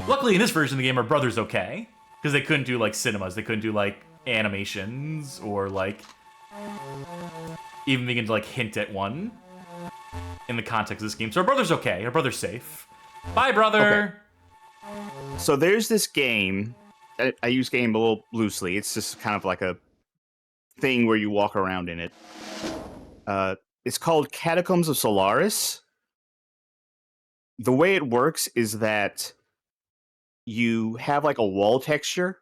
Luckily, in this version of the game, our brother's okay. Because they couldn't do, like, cinemas. They couldn't do, like, animations or, like, even begin to, like, hint at one in the context of this game. So our brother's okay. Our brother's safe. Bye, brother! Okay. So there's this game. I use game a little loosely. It's just kind of like a thing where you walk around in it. It's called Catacombs of Solaris. The way it works is that you have like a wall texture,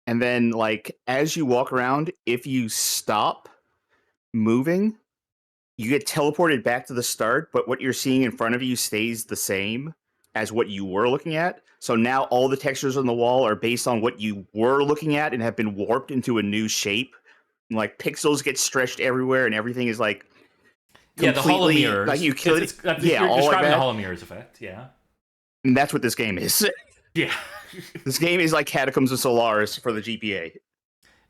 and then like as you walk around, if you stop moving, you get teleported back to the start, but what you're seeing in front of you stays the same as what you were looking at. So now all the textures on the wall are based on what you were looking at and have been warped into a new shape. And, like, pixels get stretched everywhere, and everything is like yeah, the hollow mirrors. Like you kill it. Yeah, you're all describing like that. the hollow mirrors effect. Yeah. And that's what this game is. Yeah. This game is like Catacombs of Solaris for the GPA.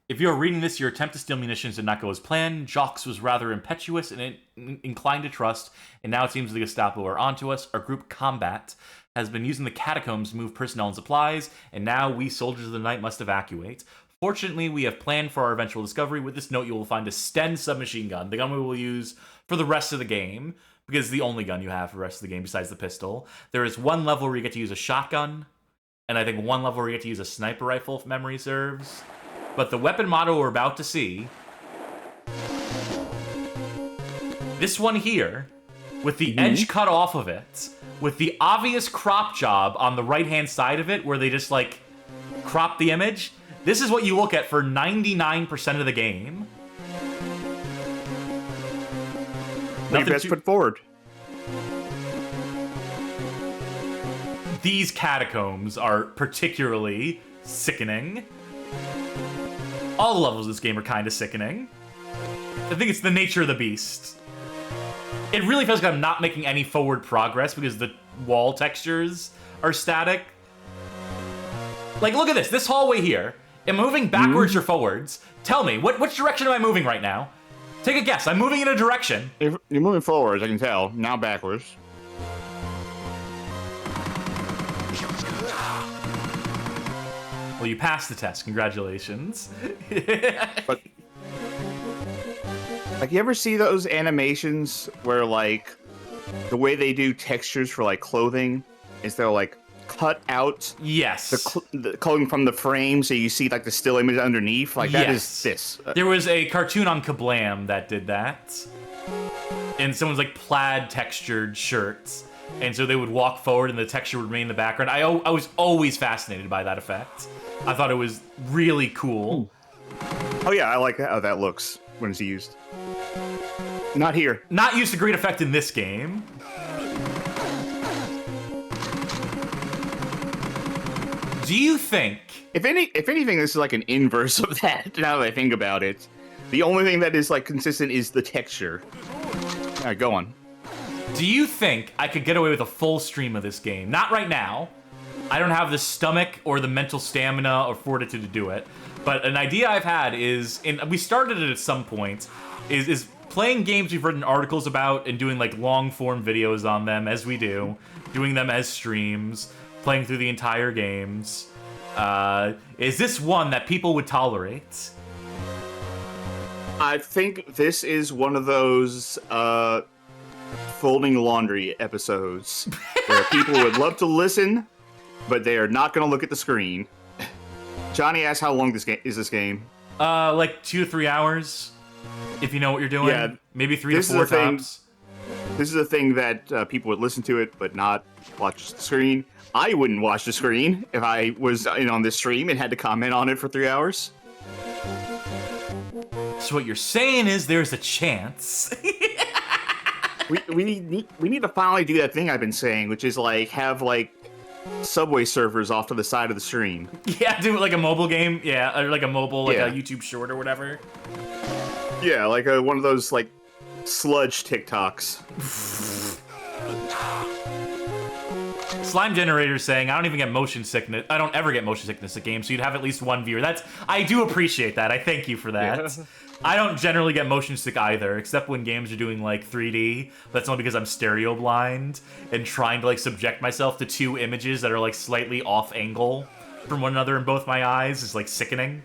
If you're reading this, your attempt to steal munitions did not go as planned. Jocks was rather impetuous and inclined to trust, and now it seems the Gestapo are onto us. Our group Combat has been using the catacombs to move personnel and supplies, and now we, soldiers of the night, must evacuate. Fortunately, we have planned for our eventual discovery. With this note, you will find a Sten submachine gun, the gun we will use for the rest of the game, because it's the only gun you have for the rest of the game besides the pistol. There is one level where you get to use a shotgun, and I think one level where you get to use a sniper rifle, if memory serves. But the weapon model we're about to see, this one here, with the edge cut off of it, with the obvious crop job on the right-hand side of it, where they just, like, crop the image, this is what you look at for 99% of the game. Your best foot forward. These catacombs are particularly sickening. All the levels of this game are kind of sickening. I think it's the nature of the beast. It really feels like I'm not making any forward progress because the wall textures are static. Like, look at this. This hallway here. Am I moving backwards or forwards? Tell me, which direction am I moving right now? Take a guess. I'm moving in a direction. If you're moving forwards, I can tell. Now backwards. Well, you passed the test. Congratulations. But like, you ever see those animations where like the way they do textures for like clothing is they'll like cut out Yes. the clothing from the frame, so you see like the still image underneath. Like that is this. There was a cartoon on Kablam that did that, and someone's like plaid textured shirts, and so they would walk forward and the texture would remain in the background. I was always fascinated by that effect. I thought it was really cool. Oh yeah, I like how that looks when it's used. Not here. Not used to great effect in this game. Do you think... If anything, this is like an inverse of that, now that I think about it. The only thing that is like consistent is the texture. Alright, go on. Do you think I could get away with a full stream of this game? Not right now. I don't have the stomach or the mental stamina or fortitude to do it. But an idea I've had is, and we started it at some point, is playing games we've written articles about and doing like long form videos on them as we do, doing them as streams, playing through the entire games. Is this one that people would tolerate? I think this is one of those folding laundry episodes where people would love to listen, but they are not going to look at the screen. Johnny asked how long this game? Like 2 to 3 hours, if you know what you're doing. Yeah, maybe 3 to 4 tops. This is a thing that people would listen to it, but not watch the screen. I wouldn't watch the screen if I was in on this stream and had to comment on it for 3 hours. So what you're saying is there's a chance. we need to finally do that thing I've been saying, which is like have like Subway servers off to the side of the stream. Yeah, do it like a mobile game. Yeah, or like a mobile, like Yeah. a YouTube short or whatever. Yeah, like one of those like sludge TikToks. Slime Generator saying, I don't even get motion sickness. I don't ever get motion sickness at games, so you'd have at least one viewer. I do appreciate that. I thank you for that. Yeah. I don't generally get motion sick either, except when games are doing like 3D. That's only because I'm stereo blind and trying to like subject myself to 2 images that are like slightly off angle from one another in both my eyes is like sickening.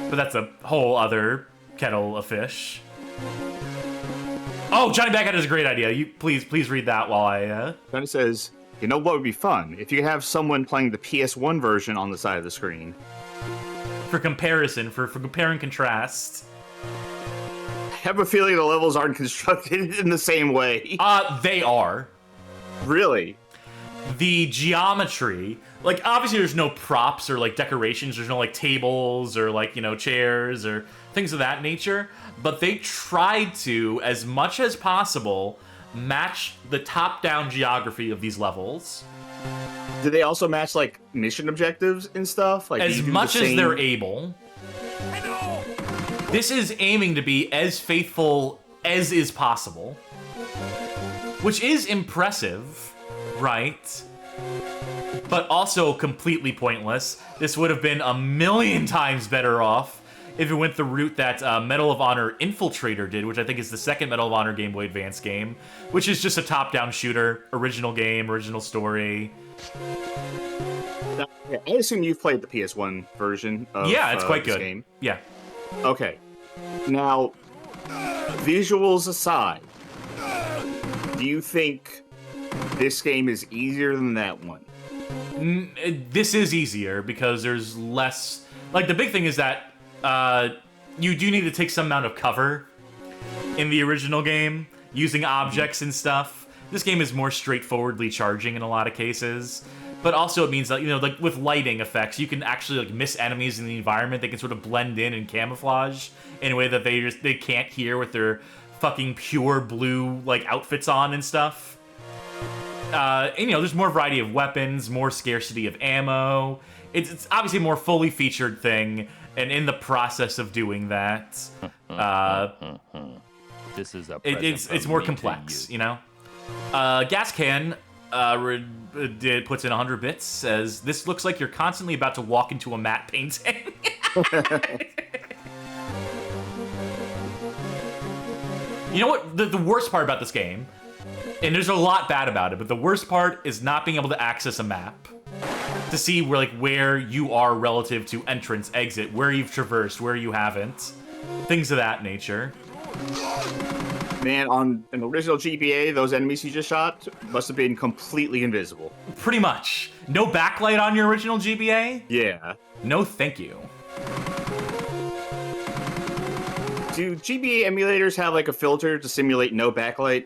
But that's a whole other kettle of fish. Oh, Johnny Baghead has a great idea. You please read that while I. Johnny says, you know what would be fun? If you could have someone playing the PS1 version on the side of the screen. For comparison, for compare and contrast. I have a feeling the levels aren't constructed in the same way. They are. Really? The geometry, like obviously there's no props or like decorations, there's no like tables or like, you know, chairs or things of that nature, but they tried to, as much as possible, match the top-down geography of these levels. Do they also match like mission objectives and stuff? Like as much as they're able. This is aiming to be as faithful as is possible, which is impressive, right? But also completely pointless. This would have been a million times better off if it went the route that Medal of Honor Infiltrator did, which I think is the second Medal of Honor Game Boy Advance game, which is just a top-down shooter, original game, original story. Yeah, I assume you've played the PS1 version of yeah, it's quite good. Game. Yeah. Okay. Now, visuals aside, do you think this game is easier than that one? This is easier because there's less... Like, the big thing is that you do need to take some amount of cover in the original game, using objects and stuff. This game is more straightforwardly charging in a lot of cases. But also it means that, you know, like with lighting effects, you can actually like miss enemies in the environment. They can sort of blend in and camouflage in a way that they can't hear with their fucking pure blue like outfits on and stuff. you know, there's more variety of weapons, more scarcity of ammo. It's obviously a more fully featured thing, and in the process of doing that, This is a it's more complex, you know? Gas Can puts in 100 bits, says, this looks like you're constantly about to walk into a matte painting. You know what? The worst part about this game, and there's a lot bad about it, but the worst part is not being able to access a map to see where you are relative to entrance, exit, where you've traversed, where you haven't, things of that nature. Man, on an original GBA, those enemies you just shot must have been completely invisible. Pretty much. No backlight on your original GBA? Yeah. No thank you. Do GBA emulators have like a filter to simulate no backlight?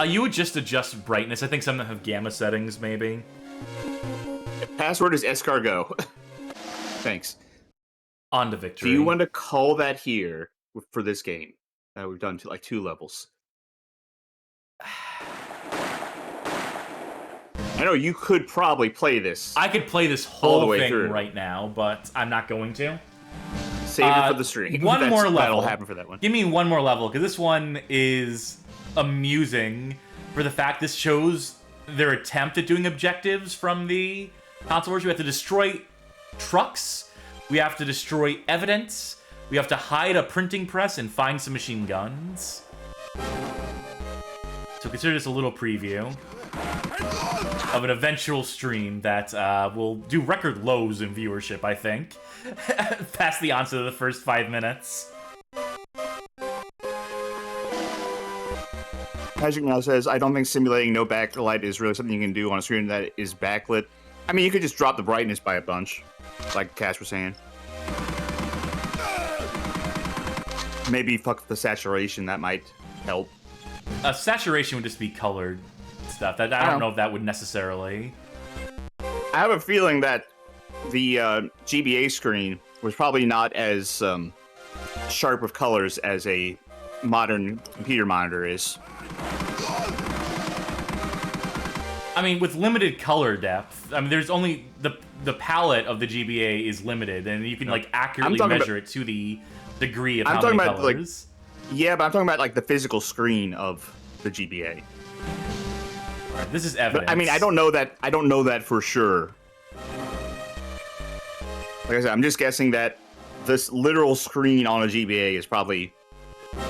You would just adjust brightness. I think some of them have gamma settings, maybe. Password is escargot. Thanks. On to victory. Do you want to call that here for this game? We've done like 2 levels. I know you could probably play this. I could play this whole thing right now, but I'm not going to. Save it for the stream. One more level. That'll happen for that one. Give me one more level, because this one is amusing for the fact this shows their attempt at doing objectives from the console version. We have to destroy trucks. We have to destroy evidence. We have to hide a printing press and find some machine guns. So consider this a little preview of an eventual stream that will do record lows in viewership, I think. Past the onset of the first 5 minutes. Magic now says, I don't think simulating no backlight is really something you can do on a screen that is backlit. I mean, you could just drop the brightness by a bunch, like Cass was saying. Maybe fuck the saturation, that might help. Saturation would just be colored stuff. I don't know if that would necessarily... I have a feeling that the GBA screen was probably not as sharp of colors as a modern computer monitor is. I mean, with limited color depth, I mean, there's only... The palette of the GBA is limited, and you can, like, accurately measure it to the degree of how many colors. Like, yeah, but I'm talking about, like, the physical screen of the GBA. Right, this is evidence. But, I mean, I don't know that for sure. Like I said, I'm just guessing that this literal screen on a GBA is probably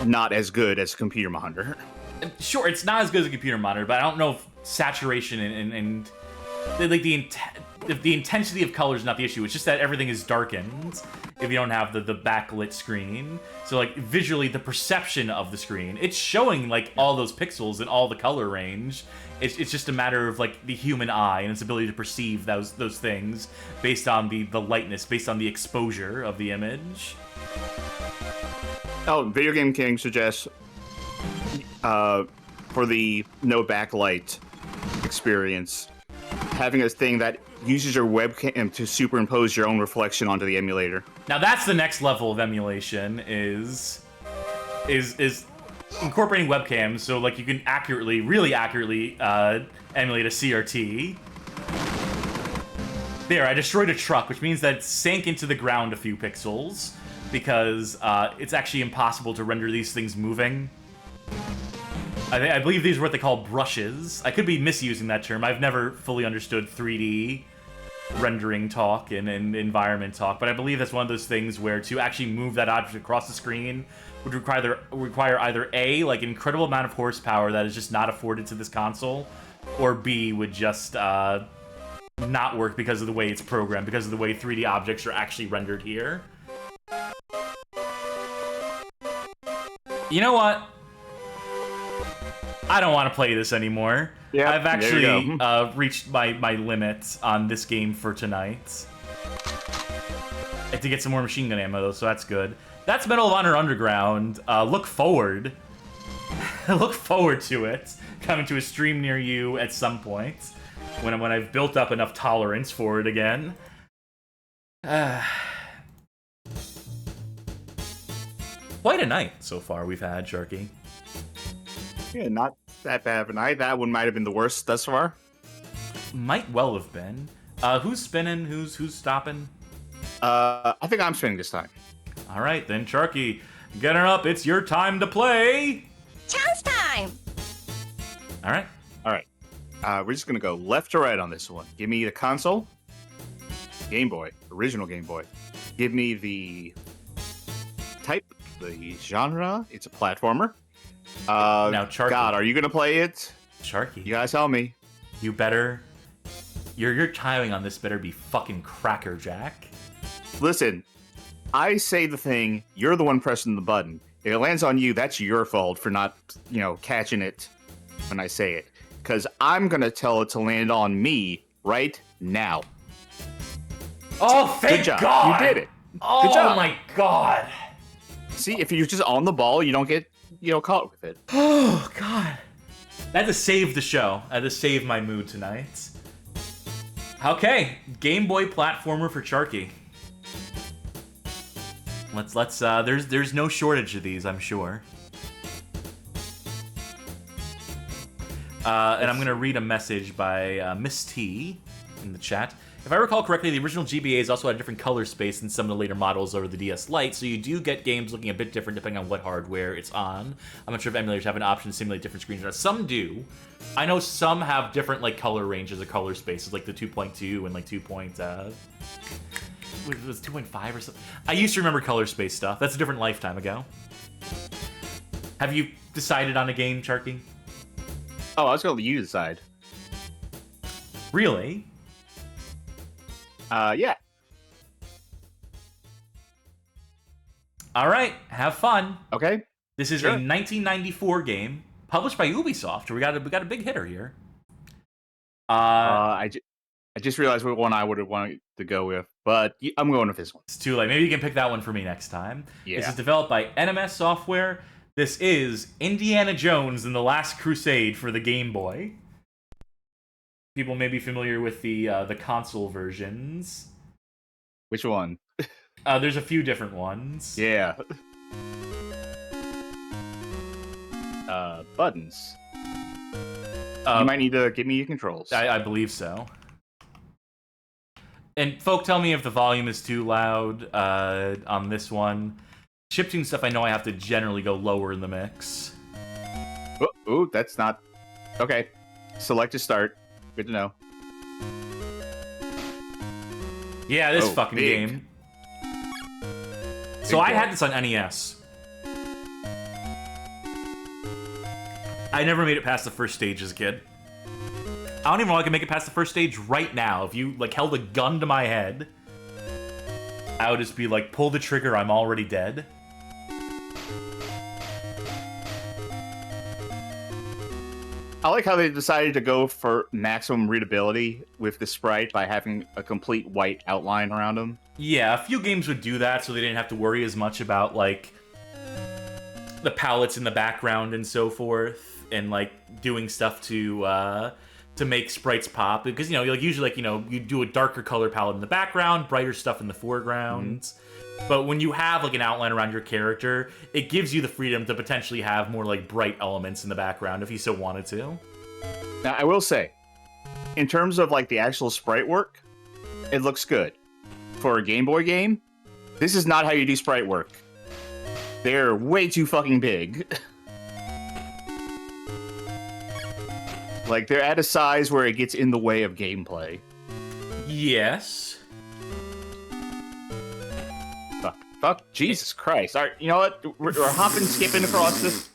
not as good as a computer monitor. Sure, it's not as good as a computer monitor, but I don't know if saturation and like the intensity of color is not the issue. It's just that everything is darkened if you don't have the backlit screen. So like visually, the perception of the screen, it's showing like all those pixels and all the color range. It's just a matter of like the human eye and its ability to perceive those things based on the lightness, based on the exposure of the image. Oh, Video Game King suggests for the no backlight experience, having a thing that uses your webcam to superimpose your own reflection onto the emulator. Now that's the next level of emulation is incorporating webcams, so like you can really accurately emulate a CRT. There, I destroyed a truck, which means that it sank into the ground a few pixels because it's actually impossible to render these things moving. I believe these are what they call brushes. I could be misusing that term. I've never fully understood 3D rendering talk and environment talk, but I believe that's one of those things where to actually move that object across the screen would require either A, like an incredible amount of horsepower that is just not afforded to this console, or B, would just not work because of the way it's programmed, because of the way 3D objects are actually rendered here. You know what? I don't want to play this anymore. Yeah, I've actually reached my limit on this game for tonight. I have to get some more machine gun ammo, though, so that's good. That's Medal of Honor Underground. Look forward. Look forward to it. Coming to a stream near you at some point. When I've built up enough tolerance for it again. Quite a night so far we've had, Charkie. Yeah, not that bad of a night. That one might have been the worst thus far. Might well have been. Who's spinning? Who's stopping? I think I'm spinning this time. All right, then, Charkie, get her up. It's your time to play. Chow's time! All right. We're just gonna go left to right on this one. Give me the console, Game Boy, original Game Boy. Give me the type, the genre. It's a platformer. Now, Charkie. God, are you gonna play it? Charkie. You guys tell me. You better. Your timing on this better be fucking crackerjack. Listen, I say the thing, you're the one pressing the button. If it lands on you, that's your fault for not, catching it when I say it. Because I'm going to tell it to land on me right now. Oh, thank Good job. God! You did it. Oh, Good job. my God! See, if you're just on the ball, you don't get, caught with it. Oh, God. I had to save the show. I had to save my mood tonight. Okay, Game Boy platformer for Charkie. Let's there's no shortage of these, I'm sure. And I'm gonna read a message by Miss T in the chat. If I recall correctly, the original GBAs also had a different color space than some of the later models over the DS Lite, so you do get games looking a bit different depending on what hardware it's on. I'm not sure if emulators have an option to simulate different screens. Some do. I know some have different color ranges or color spaces, like the 2.2 and 2. It was 2.5 or something. I used to remember color space stuff. That's a different lifetime ago. Have you decided on a game, Charky? Oh, I was going to let you decide. Really? Yeah. All right, have fun. Okay. This is a 1994 game published by Ubisoft. We got a big hitter here. I just realized what one I would have wanted to go with, but I'm going with this one. It's too late. Maybe you can pick that one for me next time. Yeah. This is developed by NMS Software. This is Indiana Jones and the Last Crusade for the Game Boy. People may be familiar with the console versions. Which one? There's a few different ones. Yeah. Buttons. You might need to give me your controls. I believe so. And folk, tell me if the volume is too loud on this one. Chiptune stuff, I know I have to generally go lower in the mix. Ooh, that's not... Okay. Select to start. Good to know. Yeah, this fucking big. game. So I had this on NES. I never made it past the first stage as a kid. I don't even know if I can make it past the first stage right now. If you, held a gun to my head, I would just be like, pull the trigger, I'm already dead. I like how they decided to go for maximum readability with the sprite by having a complete white outline around them. Yeah, a few games would do that, so they didn't have to worry as much about, the palettes in the background and so forth, and, doing stuff to make sprites pop. Because, usually, you do a darker color palette in the background, brighter stuff in the foreground. Mm-hmm. But when you have, an outline around your character, it gives you the freedom to potentially have more, bright elements in the background if you so wanted to. Now, I will say, in terms of, the actual sprite work, it looks good. For a Game Boy game, this is not how you do sprite work. They're way too fucking big. They're at a size where it gets in the way of gameplay. Yes. Fuck, Jesus Christ. All right, you know what? We're hopping, skipping across this.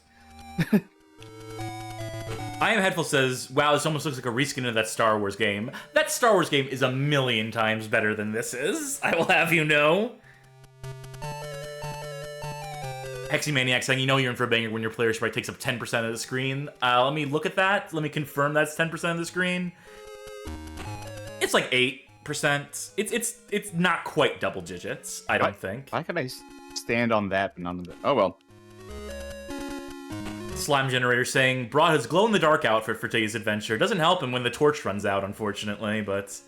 I Am Headful says, wow, this almost looks like a reskin of that Star Wars game. That Star Wars game is a million times better than this is. I will have you know. Hexymaniac saying, you're in for a banger when your player sprite takes up 10% of the screen. Let me look at that. Let me confirm that's 10% of the screen. It's 8%. It's not quite double digits, I don't think. Why can I stand on that but not on the... Oh, well. Slime Generator saying, brought his glow-in-the-dark outfit for today's adventure. Doesn't help him when the torch runs out, unfortunately, but...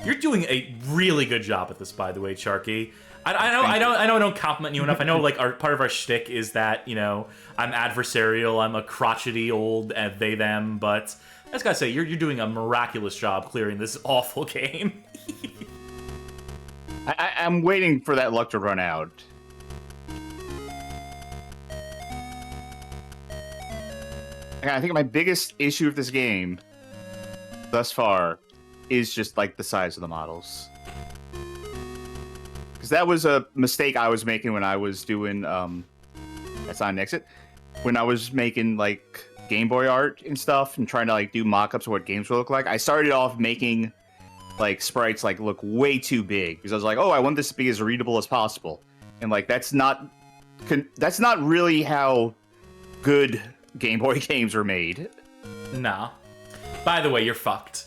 You're doing a really good job at this, by the way, Charky. I know I don't compliment you enough. I know like part of our shtick is that, you know, I'm adversarial, I'm a crotchety old they them, but I just gotta say you're doing a miraculous job clearing this awful game. I'm waiting for that luck to run out. I think my biggest issue with this game thus far is just like the size of the models. Because that was a mistake I was making when I was doing that's not an Exed. When I was making like Game Boy art and stuff and trying to like do mock-ups of what games would look like, I started off making like sprites like look way too big because I was like, oh, I want this to be as readable as possible, and like that's not really how good Game Boy games were made. Nah. By the way, you're fucked.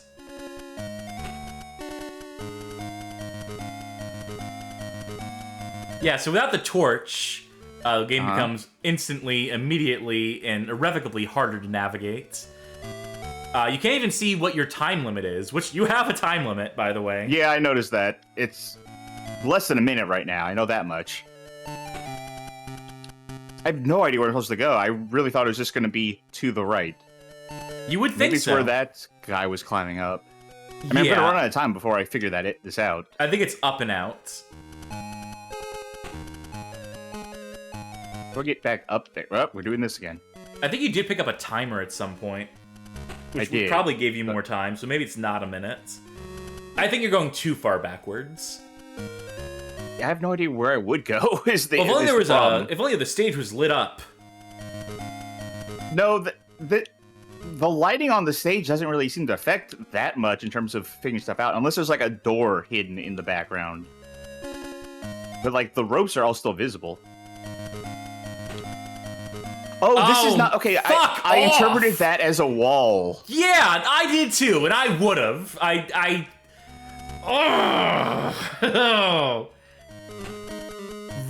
Yeah, so without the torch, the game becomes instantly, immediately, and irrevocably harder to navigate. You can't even see what your time limit is, which you have a time limit, by the way. Yeah, I noticed that. It's less than a minute right now. I know that much. I have no idea where I'm supposed to go. I really thought it was just going to be to the right. You would think Maybe it's so. where that guy was climbing up. I mean, I'm going to run out of time before I figure this out. I think it's up and out. We'll get back up there. Oh, we're doing this again. I think you did pick up a timer at some point, which I did. probably gave you more time, so maybe it's not a minute. I think you're going too far backwards. I have no idea where I would go. If only the stage was lit up. No, the lighting on the stage doesn't really seem to affect that much in terms of figuring stuff out, unless there's like a door hidden in the background. But like the ropes are all still visible. Oh, this is not okay. I interpreted that as a wall. Yeah, I did too, and I would have. Oh.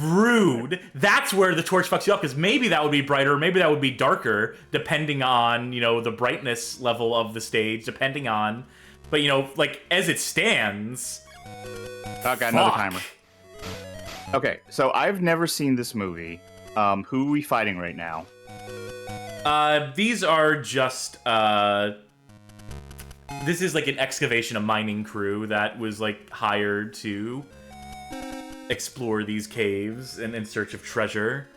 Rude. That's where the torch fucks you up, because maybe that would be brighter, maybe that would be darker, depending on, you know, the brightness level of the stage, depending on. But, you know, like, as it stands... Oh, got another timer. Okay, so I've never seen this movie. Who are we fighting right now? These are just, this is like an excavation, a mining crew that was, like, hired to explore these caves and in search of treasure.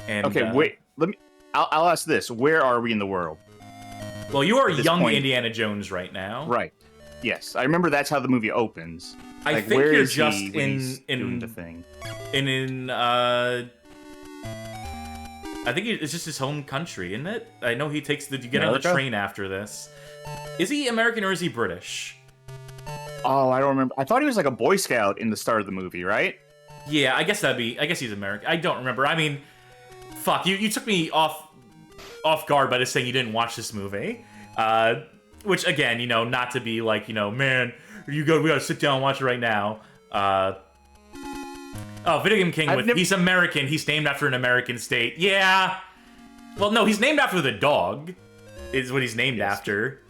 And okay, wait. I'll ask this. Where are we in the world? Well, you are young Indiana Jones right now. Right. Yes, I remember that's how the movie opens. I like, think where you're is just he when he's doing the thing. I think it's just his home country, isn't it? I know he takes you get on the train after this. Is he American or is he British? Oh, I don't remember. I thought he was like a Boy Scout in the start of the movie, right? Yeah, I guess he's American. I don't remember. I mean, fuck, you took me off guard by just saying you didn't watch this movie. Which, again, you know, not to be like, you know, man, we gotta sit down and watch it right now. Video Game King he's American, he's named after an American state. Yeah. Well, no, he's named after the dog, is what he's named after.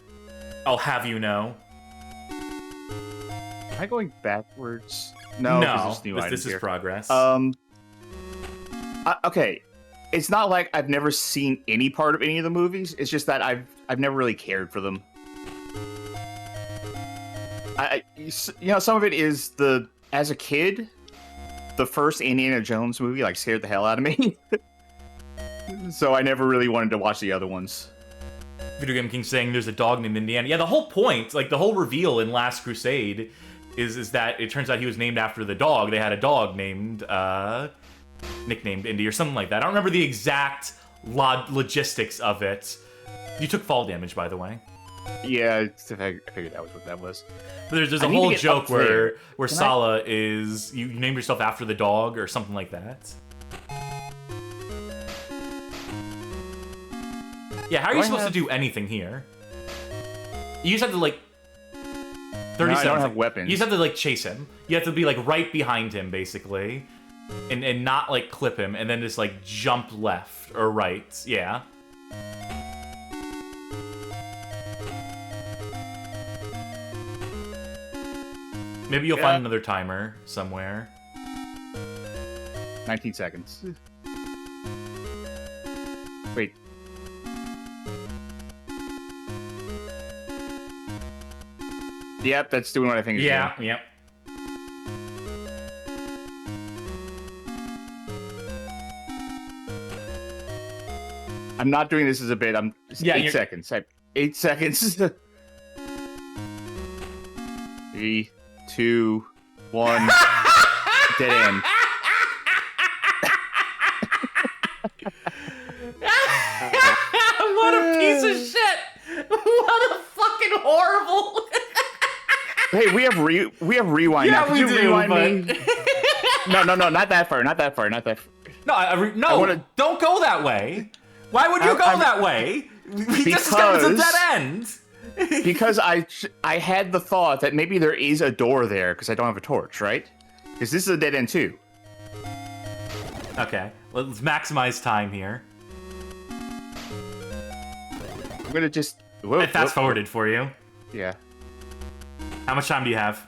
I'll have you know. Am I going backwards? No, this is progress. Okay, it's not like I've never seen any part of any of the movies. It's just that I've never really cared for them. You know, some of it is as a kid, the first Indiana Jones movie like scared the hell out of me. So I never really wanted to watch the other ones. Video Game King saying there's a dog named Indiana. Yeah, the whole point, like the whole reveal in Last Crusade is that it turns out he was named after the dog. They had a dog named, nicknamed Indy or something like that. I don't remember the exact logistics of it. You took fall damage, by the way. Yeah, I figured that was what that was. But there's a whole joke where Sala is... You named yourself after the dog or something like that. Yeah, how are you supposed to do anything here? You just have to, like... 30 seconds. I don't have weapons. You just have to, like, chase him. You have to be, like, right behind him, basically. And not, like, clip him, and then just, like, jump left or right. Yeah. Maybe you'll find another timer somewhere. 19 seconds. Wait. Yep, that's doing what I think it's doing. Yep. I'm not doing this as a bit. I'm 8 seconds. 8 seconds. 3, 2, 1. Dead end. What a piece of shit! What a fucking horrible. Hey, we have rewind now. Yeah, we do. Rewind But... me? No, not that far. Not that far. No, don't go that way. Why would you go that way? We just discovered it's a dead end. Because I had the thought that maybe there is a door there because I don't have a torch, right? Because this is a dead end too. Okay, let's maximize time here. I'm gonna just... I fast-forwarded for you. Yeah. How much time do you have?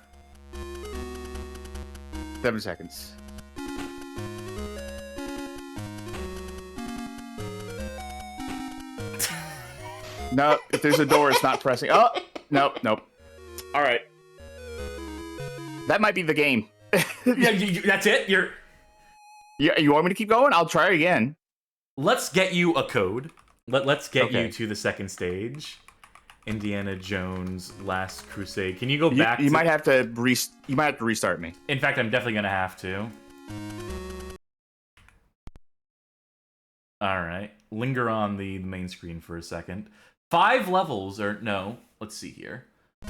7 seconds. No, if there's a door, it's not pressing. Oh, nope. All right. That might be the game. Yeah, that's it? Yeah, you want me to keep going? I'll try again. Let's get you a code. Let's get you to the second stage. Indiana Jones Last Crusade. Can you go back? You might have to restart me. In fact, I'm definitely gonna have to. All right, linger on the main screen for a second. 5 levels, or no? Let's see here.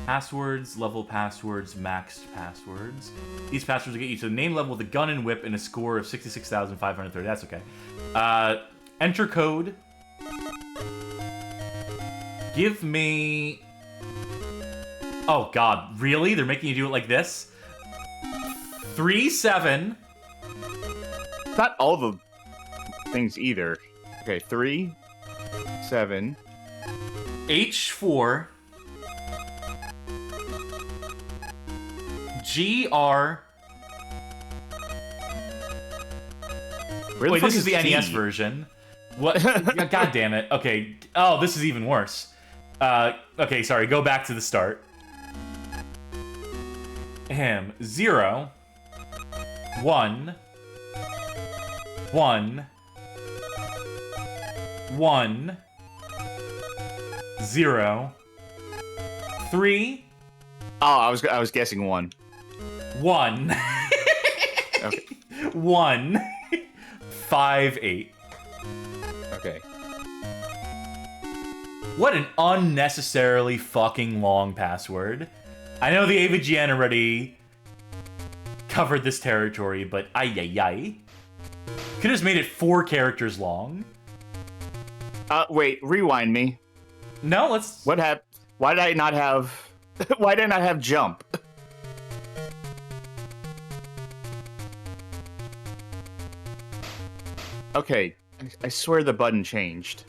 Passwords, level passwords, maxed passwords. These passwords will get you to the name level with a gun and whip and a score of 66,530. That's okay. Enter code. Give me... Oh, God. Really? They're making you do it like this? 3-7. Not all the things either. Okay, 3, 7. H4. GR. Wait, this is the NES version. What? God damn it. Okay. Oh, this is even worse. Okay, sorry. Go back to the start. 0, 1, 1, 1, 0, 3. Oh, I was guessing 1. 1. Okay. 1. 5, 8. Okay. What an unnecessarily fucking long password. I know the AVGN already covered this territory, but ay. Could have just made it 4 characters long. Wait, rewind me. No, let's... What happened? Why did I not have... Why did I not have jump? Okay, I swear the button changed.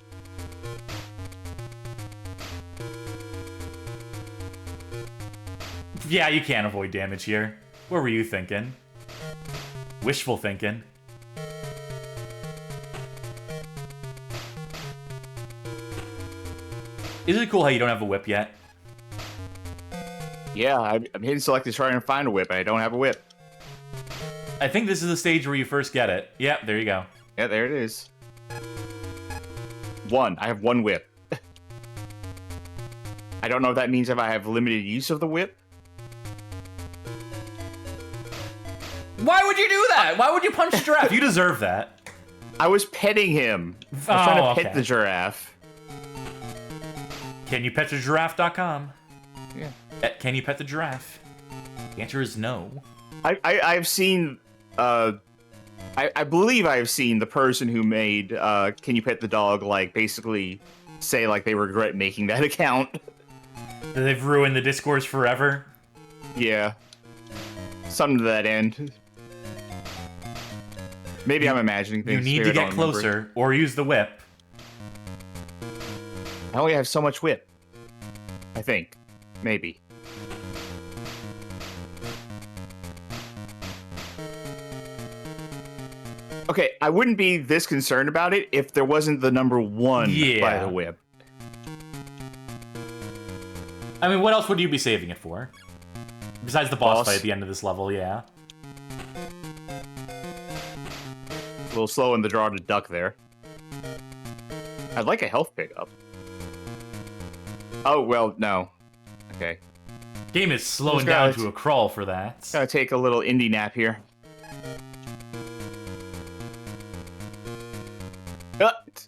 Yeah, you can't avoid damage here. What were you thinking? Wishful thinking. Isn't it cool how you don't have a whip yet? Yeah, I'm hitting select to try and find a whip, and I don't have a whip. I think this is the stage where you first get it. Yep, there you go. Yeah, there it is. 1. I have 1 whip. I don't know if that means if I have limited use of the whip. Why would you do that? Why would you punch a giraffe? You deserve that. I was petting him. I was trying to pet the giraffe. CanYouPetTheGiraffe.com. Yeah. Can you pet the giraffe? The answer is no. I've seen... I believe I have seen the person who made Can You Pet the Dog, like, basically say, like, they regret making that account. They've ruined the discourse forever? Yeah. Something to that end. Maybe I'm imagining things. You need to get closer, or use the whip. I only have so much whip. I think. Maybe. Okay, I wouldn't be this concerned about it if there wasn't the number 1 by the whip. I mean, what else would you be saving it for? Besides the boss fight at the end of this level, yeah. A little slow in the draw to duck there. I'd like a health pickup. Oh, well, no. Okay. Game is slowing down to a crawl for that. Gotta take a little indie nap here.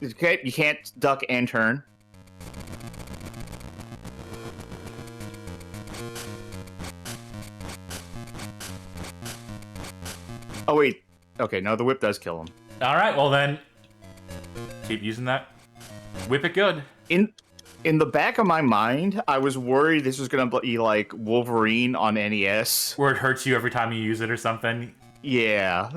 Okay, you can't duck and turn. Oh, wait. Okay, no, the whip does kill him. Alright, well then, keep using that. Whip it good. In the back of my mind, I was worried this was gonna be like Wolverine on NES. Where it hurts you every time you use it or something. Yeah.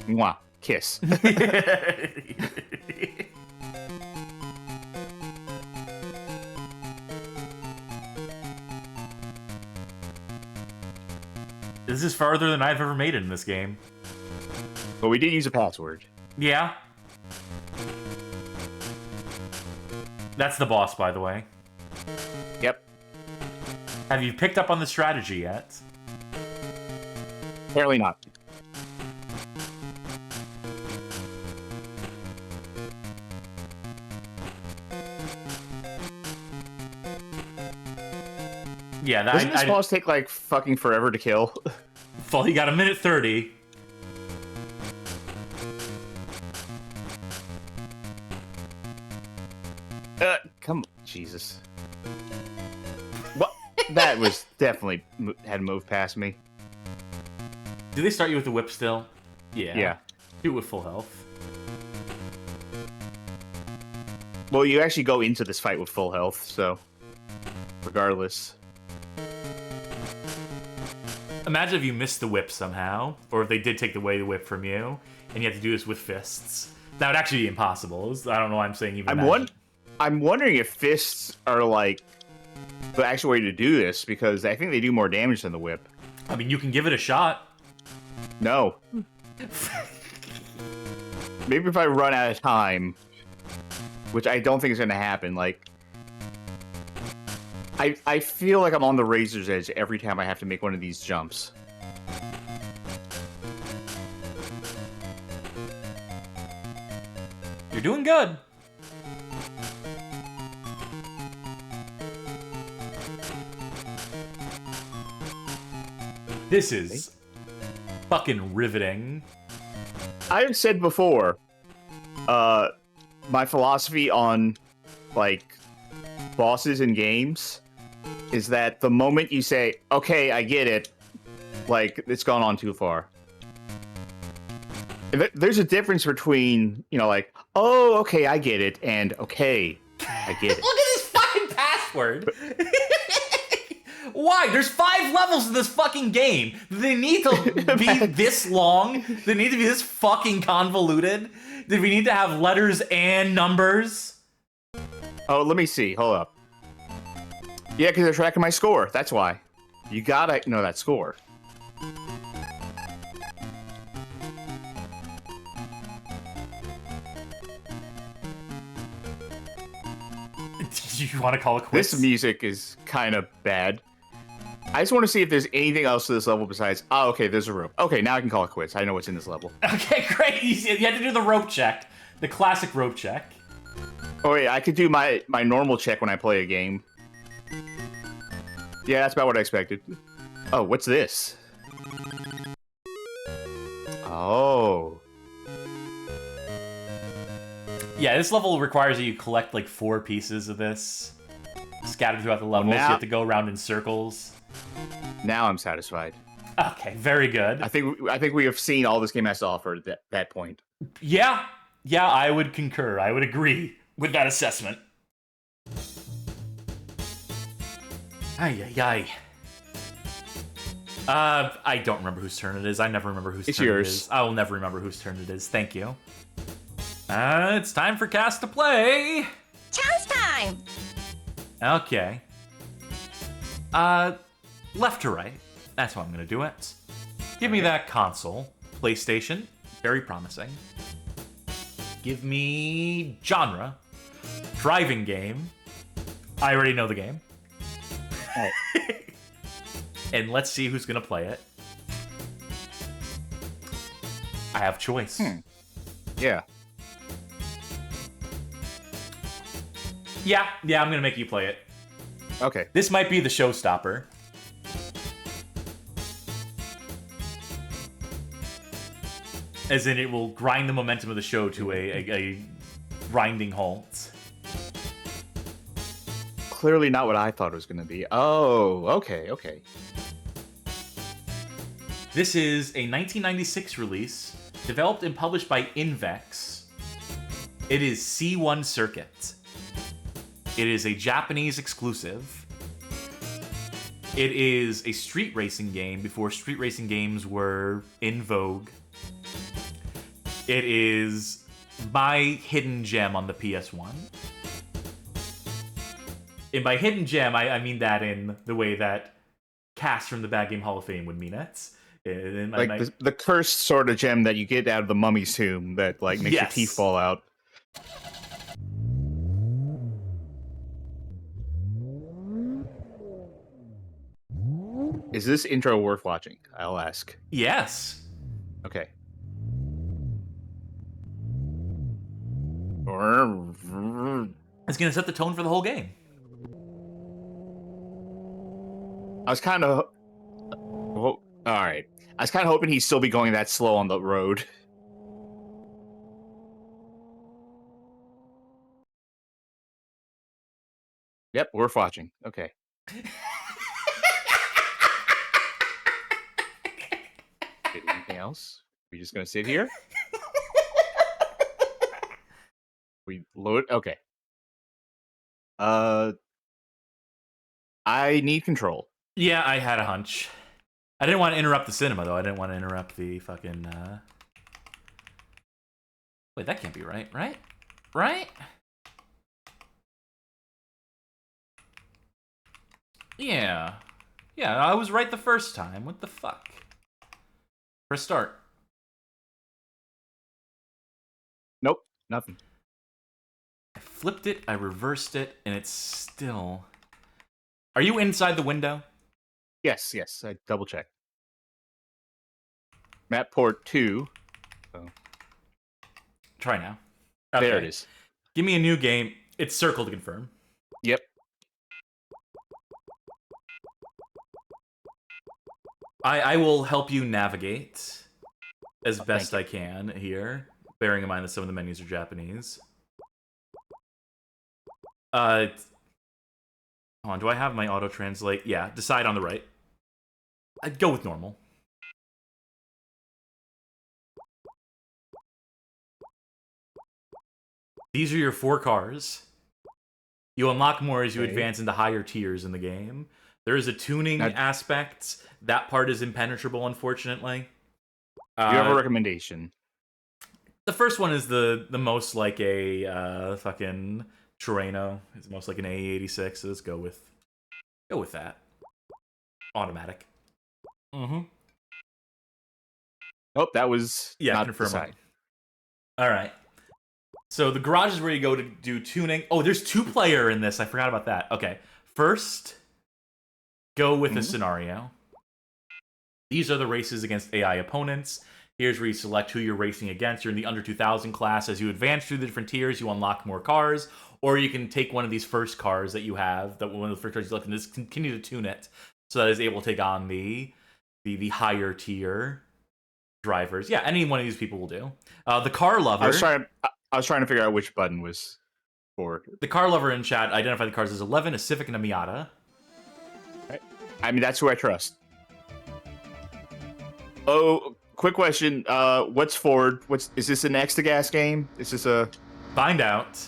Mwah. Kiss. This is farther than I've ever made it in this game. But we did use a password. Yeah. That's the boss, by the way. Yep. Have you picked up on the strategy yet? Apparently not. Yeah, doesn't this boss take like fucking forever to kill? Well, he got 1:30. Come on, Jesus. What? That was definitely had moved past me. Do they start you with the whip still? Yeah. Yeah. Do it with full health. Well, you actually go into this fight with full health, so regardless. Imagine if you missed the whip somehow, or if they did take away the whip from you, and you had to do this with fists. That would actually be impossible. I don't know why I'm saying even I'm wondering if fists are like the actual way to do this, because I think they do more damage than the whip. I mean, you can give it a shot. No. Maybe if I run out of time, which I don't think is going to happen, like... I feel like I'm on the razor's edge every time I have to make one of these jumps. You're doing good. This is fucking riveting. I've said before, my philosophy on, like, bosses in games is that the moment you say, okay, I get it, like, it's gone on too far. There's a difference between, you know, like, oh, okay, I get it, and okay, I get it. Look at this fucking password. Why? There's 5 levels in this fucking game. Do they need to be this long? Do they need to be this fucking convoluted? Did we need to have letters and numbers? Oh, let me see. Hold up. Yeah, because they're tracking my score. That's why. You gotta know that score. Do you want to call it quits? This music is kind of bad. I just want to see if there's anything else to this level besides... Oh, okay, there's a rope. Okay, now I can call it quits. I know what's in this level. Okay, great. You had to do the rope check. The classic rope check. Oh, wait, I could do my normal check when I play a game. Yeah, that's about what I expected. Oh, what's this? Oh. Yeah, this level requires that you collect like 4 pieces of this scattered throughout the level, so you have to go around in circles. Now I'm satisfied. Okay, very good. I think we have seen all this game has to offer at that point. Yeah, I would concur. I would agree with that assessment. Ay. I don't remember whose turn it is. I never remember whose turn it is. I will never remember whose turn it is. Thank you. It's time for Cast to play. Chow's time. Okay. Left to right. That's how I'm gonna do it. Give me that console. PlayStation. Very promising. Give me genre. Driving game. I already know the game. Alright. And let's see who's gonna play it. I have choice. Yeah. Yeah, I'm gonna make you play it. Okay. This might be the showstopper. As in, it will grind the momentum of the show to a grinding halt. Clearly not what I thought it was going to be. Oh, okay. This is a 1996 release, developed and published by Invex. It is C1 Circuit. It is a Japanese exclusive. It is a street racing game before street racing games were in vogue. It is my hidden gem on the PS1. And by hidden gem, I mean that in the way that Cass from the Bad Game Hall of Fame would mean it. Like the cursed sort of gem that you get out of the mummy's tomb that like makes your teeth fall out. Is this intro worth watching? I'll ask. Yes. Okay. It's going to set the tone for the whole game. I was kind of... all right. I was kind of hoping he'd still be going that slow on the road. Yep, worth watching. Okay. Anything else? We just gonna sit here? We load. Okay. I need control. Yeah, I had a hunch. I didn't want to interrupt the cinema, though. I didn't want to interrupt the fucking, Wait, that can't be right, right? Right? Yeah. Yeah, I was right the first time. What the fuck? Press start. Nope, nothing. I flipped it, I reversed it, and it's still... Are you inside the window? Yes, I double checked. Map port 2. Oh. Try now. There it is. Give me a new game. It's circle to confirm. Yep. I will help you navigate as best I can here, bearing in mind that some of the menus are Japanese. Hold on, do I have my auto-translate? Yeah, decide on the right. I'd go with normal. These are your 4 cars. You unlock more as you advance into higher tiers in the game. There is a tuning aspect. That part is impenetrable, unfortunately. Do you have a recommendation? The first one is the most like a fucking Terreno. It's most like an AE86, so let's go with that. Automatic. Mm-hmm. Oh, that was not confirmed. All right. So the garage is where you go to do tuning. Oh, there's 2-player in this. I forgot about that. Okay. First, go with a scenario. These are the races against AI opponents. Here's where you select who you're racing against. You're in the under 2000 class. As you advance through the different tiers, you unlock more cars. Or you can take one of these first cars that you have, that one of the first cars you select, and just continue to tune it so that it's able to take on the higher tier drivers. Yeah, any one of these people will do. The car lover. I was trying to figure out which button was for. The car lover in chat identified the cars as 11, a Civic, and a Miata. Right. I mean, that's who I trust. Oh, quick question. What's Ford? Is this an Exed game? Is this a... Find out.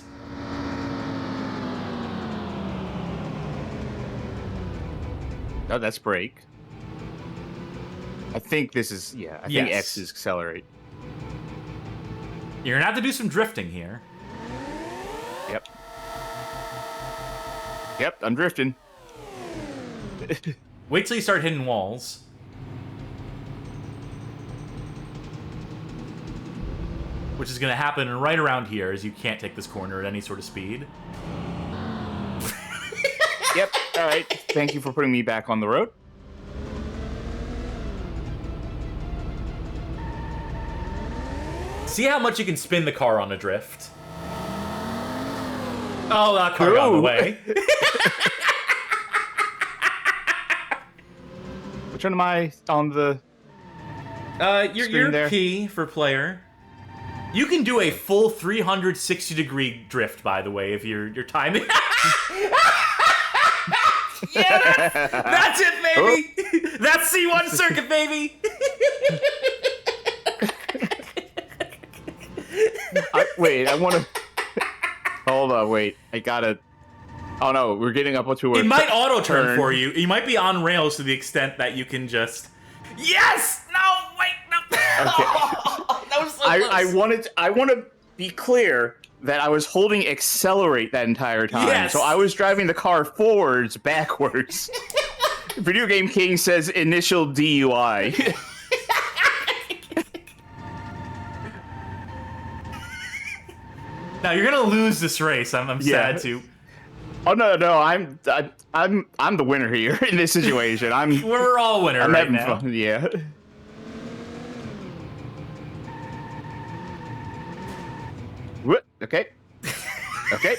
Oh, that's brake. I think this is... Yeah, I think X is accelerate. You're gonna have to do some drifting here. Yep. Yep, I'm drifting. Wait till you start hitting walls. which is going to happen right around here, as you can't take this corner at any sort of speed. Yep. All right. Thank you for putting me back on the road. See how much you can spin the car on a drift. Oh, that car got in the way. Which one am I on the You're there? P for player. You can do a full 360-degree drift, by the way, if you're timing. Yeah, that's it, baby. Oh. That's C1 circuit, baby. Wait, I want to. Hold on, wait. I gotta. Oh no, we're getting up to a. It might auto turn for you. You might be on rails to the extent that you can just. Yes. No. Wait. No. Okay. That was so close. I want to be clear that I was holding accelerate that entire time. Yes. So I was driving the car forwards, backwards. Video Game King says initial DUI. Now you're gonna lose this race. I'm sad to. Oh no, I'm the winner here in this situation. We're all winner right having now. fun. Yeah. What? Okay. Okay.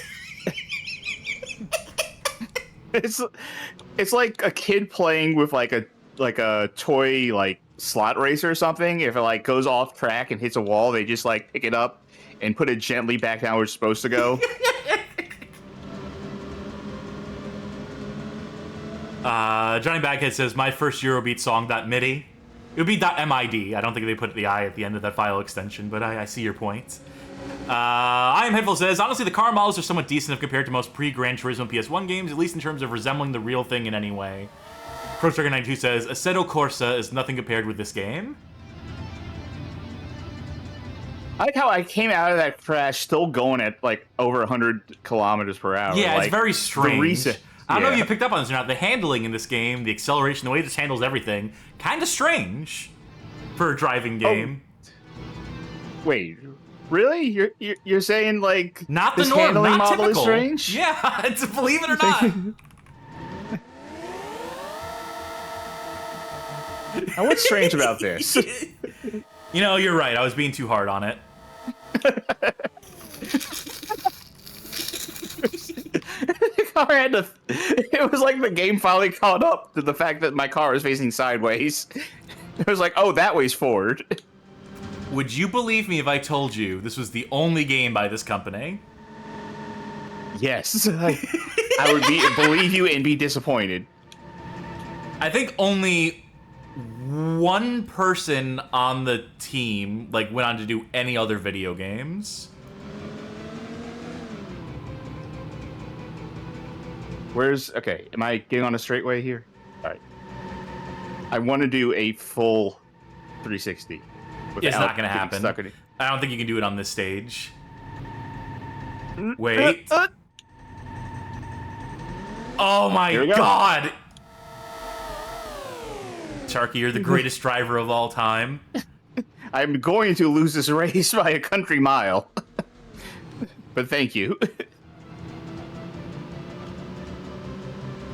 It's like a kid playing with like a toy like slot racer or something. If it like goes off track and hits a wall, they just like pick it up and put it gently back down where it's supposed to go. Johnny Baghead says, my first Eurobeat song, .midi. It would be .mid. I don't think they put the I at the end of that file extension, but I see your point. I Am Headful says, honestly, the car models are somewhat decent if compared to most pre-Gran Turismo PS1 games, at least in terms of resembling the real thing in any way. ProStrugger92 says, Assetto Corsa is nothing compared with this game. I like how I came out of that crash still going at like over 100 kilometers per hour. Yeah, like, it's very strange. I don't know if you yeah. picked up on this or not. The handling in this game, the acceleration, the way this handles everything, kind of strange for a driving game. Wait, really? You're saying like not the this norm, handling not model typical. is strange? Yeah, it's, believe it or not. Now, what's strange about this? You know, you're right. I was being too hard on it. It was like the game finally caught up to the fact that my car was facing sideways. It was like, oh, that way's forward. Would you believe me if I told you this was the only game by this company? Yes. I would believe you and be disappointed. I think only one person on the team went on to do any other video games. Okay, am I getting on a straightway here? All right. I want to do a full 360. It's not going to happen. I don't think you can do it on this stage. Wait. Oh my god! Charkie, you're the greatest driver of all time. I'm going to lose this race by a country mile. But thank you.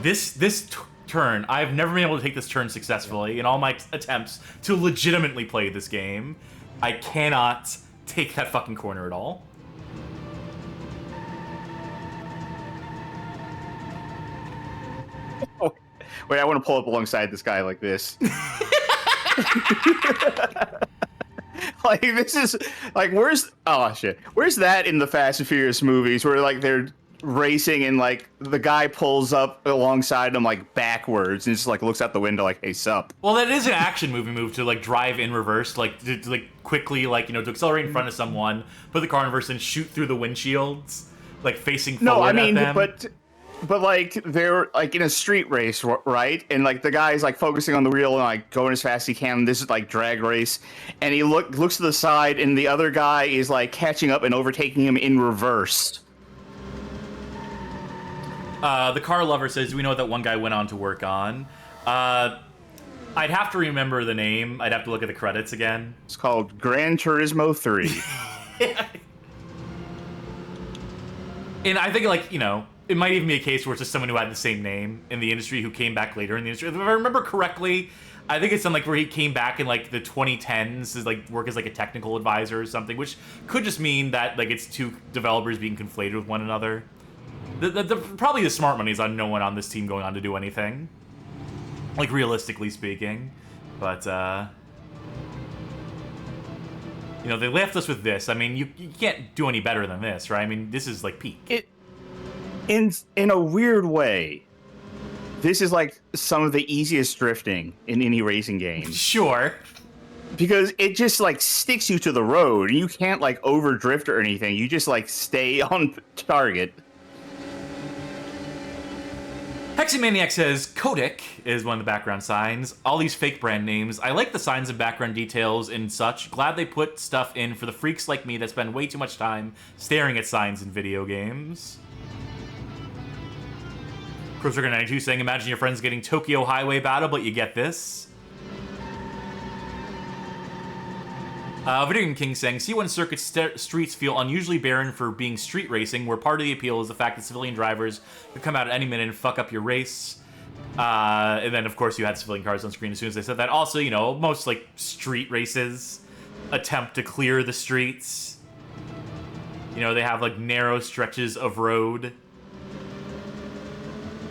This turn, I've never been able to take this turn successfully in all my attempts to legitimately play this game. I cannot take that fucking corner at all. Oh, wait, I want to pull up alongside this guy like this. Like, this is, like, where's that in the Fast and Furious movies where, like, they're racing and, like, the guy pulls up alongside them, like, backwards and just, like, looks out the window like, hey, sup? Well, that is an action movie move to, like, drive in reverse, to quickly, to accelerate in front of someone, put the car in reverse and shoot through the windshields, facing forward at them. But like, they're, like, in a street race, right? And, like, the guy's, like, focusing on the wheel and, like, going as fast as he can. This is, like, drag race. And he looks to the side, and the other guy is, like, catching up and overtaking him in reverse. The car lover says, do we know what that one guy went on to work on? I'd have to remember the name. I'd have to look at the credits again. It's called Gran Turismo 3. And I think, like, you know, it might even be a case where it's just someone who had the same name in the industry who came back later in the industry. If I remember correctly, I think it's something like where he came back in like the 2010s to like work as like a technical advisor or something, which could just mean that like it's two developers being conflated with one another. Probably the smart money is on no one on this team going on to do anything, like realistically speaking. But you know, they left us with this. I mean, you can't do any better than this, right? I mean, this is like peak. In a weird way, this is like some of the easiest drifting in any racing game. Sure. Because it just like sticks you to the road, and you can't like over drift or anything. You just like stay on target. Hexamaniac says, Kodak is one of the background signs. All these fake brand names. I like the signs and background details and such. Glad they put stuff in for the freaks like me that spend way too much time staring at signs in video games. Cruiser92 saying, imagine your friends getting Tokyo Highway Battle, but you get this. Video Game King saying, C1 circuit streets feel unusually barren for being street racing, where part of the appeal is the fact that civilian drivers could come out at any minute and fuck up your race. And then, of course, you had civilian cars on screen as soon as they said that. Also, you know, most, like, street races attempt to clear the streets. You know, they have, like, narrow stretches of road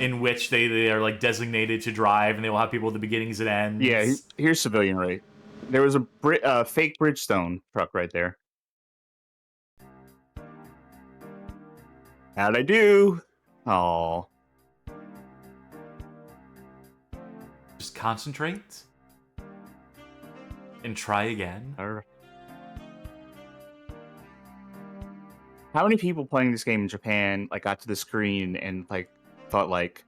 in which they are, like, designated to drive, and they will have people at the beginnings and ends. Yeah, here's civilian race. There was a fake Bridgestone truck right there. How'd I do? Oh. Just concentrate. And try again. How many people playing this game in Japan like got to the screen and like thought like,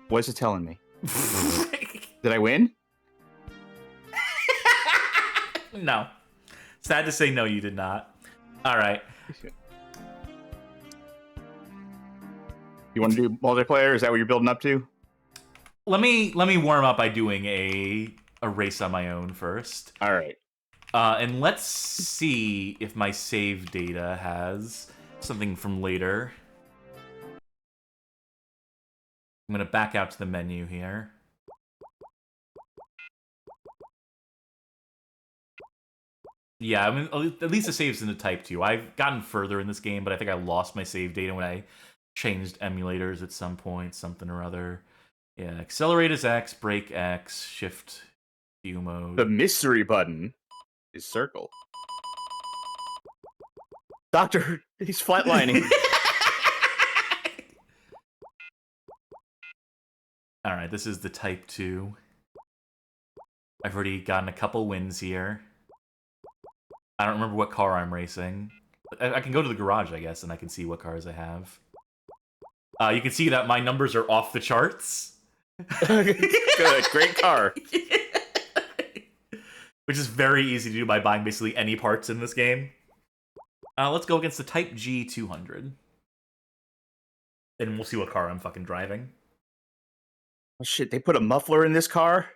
what's it telling me? Did I win? No. Sad to say, no, you did not. All right. You want to do multiplayer? Is that what you're building up to? Let me warm up by doing a race on my own first. All right. And let's see if my save data has something from later. I'm gonna back out to the menu here. Yeah, I mean, at least the save's in the Type 2. I've gotten further in this game, but I think I lost my save data when I changed emulators at some point, something or other. Yeah, accelerate is X, brake X, shift Q mode. The mystery button is circle. Doctor, he's flatlining. All right, this is the Type 2. I've already gotten a couple wins here. I don't remember what car I'm racing. I can go to the garage, I guess, and I can see what cars I have. You can see that my numbers are off the charts. Good, great car. Which is very easy to do by buying basically any parts in this game. Let's go against the Type G 200. And we'll see what car I'm fucking driving. Oh shit, they put a muffler in this car?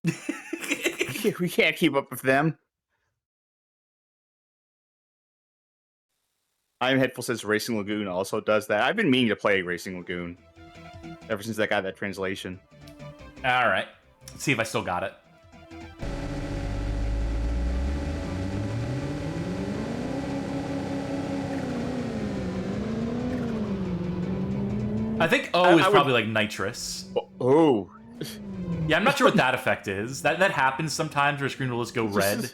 We can't keep up with them. I'm Headful says Racing Lagoon also does that. I've been meaning to play Racing Lagoon ever since I got that translation. Alright. Let's see if I still got it. I think O is probably like nitrous. Oh. Yeah, I'm not sure what that effect is. That happens sometimes where a screen will just go red.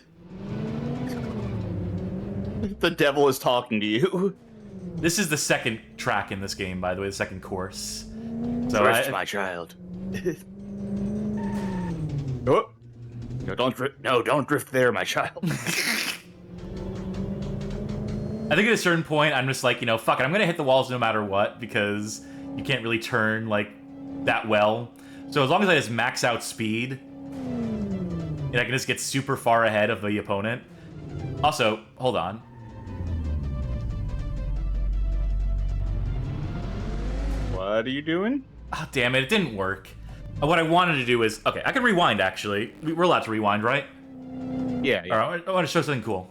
The devil is talking to you. This is the second track in this game, by the way, the second course. So Drift, my child. Oh. No, don't drift. No, don't drift there, my child. I think at a certain point, I'm just like, you know, fuck it. I'm gonna hit the walls no matter what because you can't really turn like that well. So as long as I just max out speed, and I can just get super far ahead of the opponent. Also, hold on. What are you doing? Oh, damn it didn't work. What I wanted to do is... Okay, I can rewind, actually. We're allowed to rewind, right? Yeah. Alright, I want to show something cool.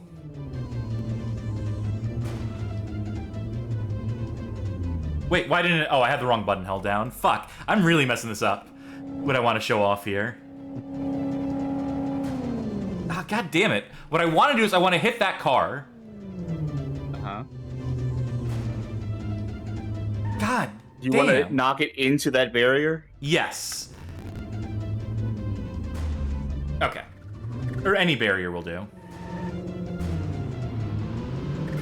Wait, why didn't it... Oh, I had the wrong button held down. Fuck. I'm really messing this up. What I want to show off here. Ah, God damn it. What I want to do is I want to hit that car. Uh-huh. God You damn. want to knock it into that barrier? Yes. Okay. Or any barrier will do.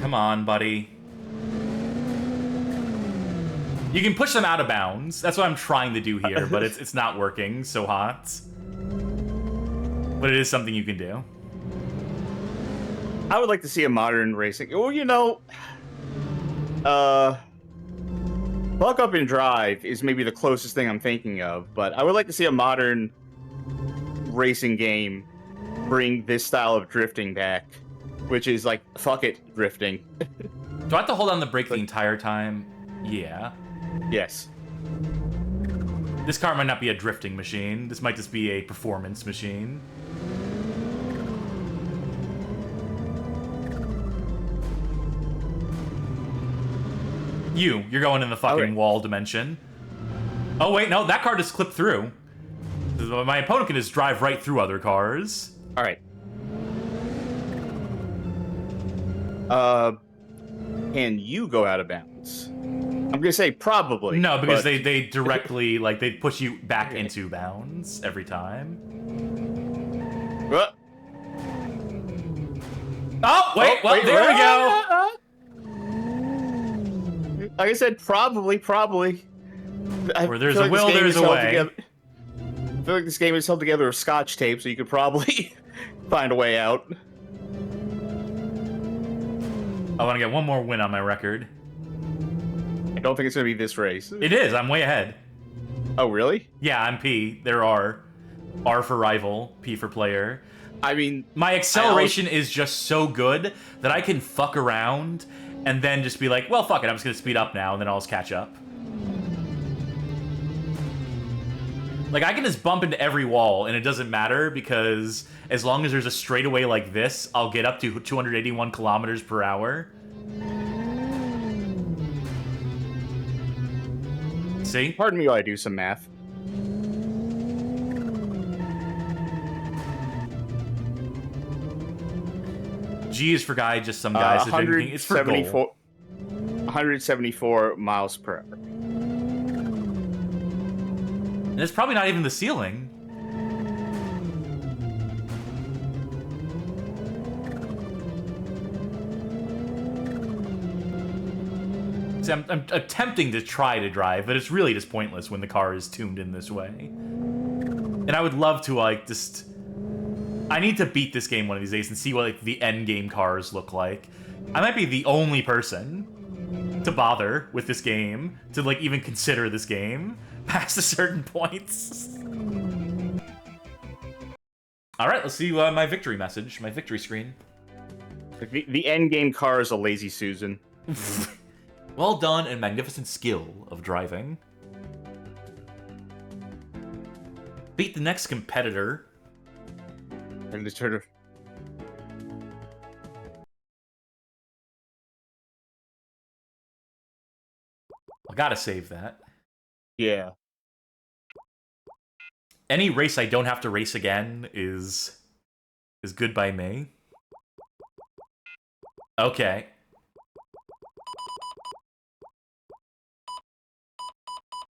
Come on, buddy. You can push them out of bounds. That's what I'm trying to do here, but it's not working so hot. But it is something you can do. I would like to see a modern racing. Well, you know, Buck Up and Drive is maybe the closest thing I'm thinking of, but I would like to see a modern racing game bring this style of drifting back, which is like, fuck it, drifting. Do I have to hold on the brake the entire time? Yeah. Yes. This car might not be a drifting machine. This might just be a performance machine. You're going in the fucking wall dimension. Oh, wait, no, that car just clipped through. My opponent can just drive right through other cars. All right. Can you go out of bounds? I'm gonna say probably. No, because but... they directly, like, they push you back into bounds every time. Oh, wait, well, there we go! Like I said, probably. Where there's a will, there's a way. I feel like this game is held together with scotch tape, so you could probably find a way out. I want to get one more win on my record. I don't think it's going to be this race. It is, I'm way ahead. Oh, really? Yeah, I'm P. There are. R for rival, P for player. I mean... My acceleration is just so good that I can fuck around and then just be like, well, fuck it, I'm just going to speed up now, and then I'll just catch up. Like, I can just bump into every wall, and it doesn't matter, because as long as there's a straightaway like this, I'll get up to 281 kilometers per hour. See? Pardon me while I do some math. G is for guy, just some guys. It's for goal. 174 miles per hour. And it's probably not even the ceiling. See, I'm attempting to try to drive, but it's really just pointless when the car is tuned in this way. And I would love to, like, just... I need to beat this game one of these days and see what, like, the end game cars look like. I might be the only person to bother with this game, to, like, even consider this game past a certain points. Alright, let's see my victory message, my victory screen. The end game car is a lazy Susan. Well done and magnificent skill of driving. Beat the next competitor. And just sort of... I gotta save that. Yeah. Any race I don't have to race again is good by me. Okay.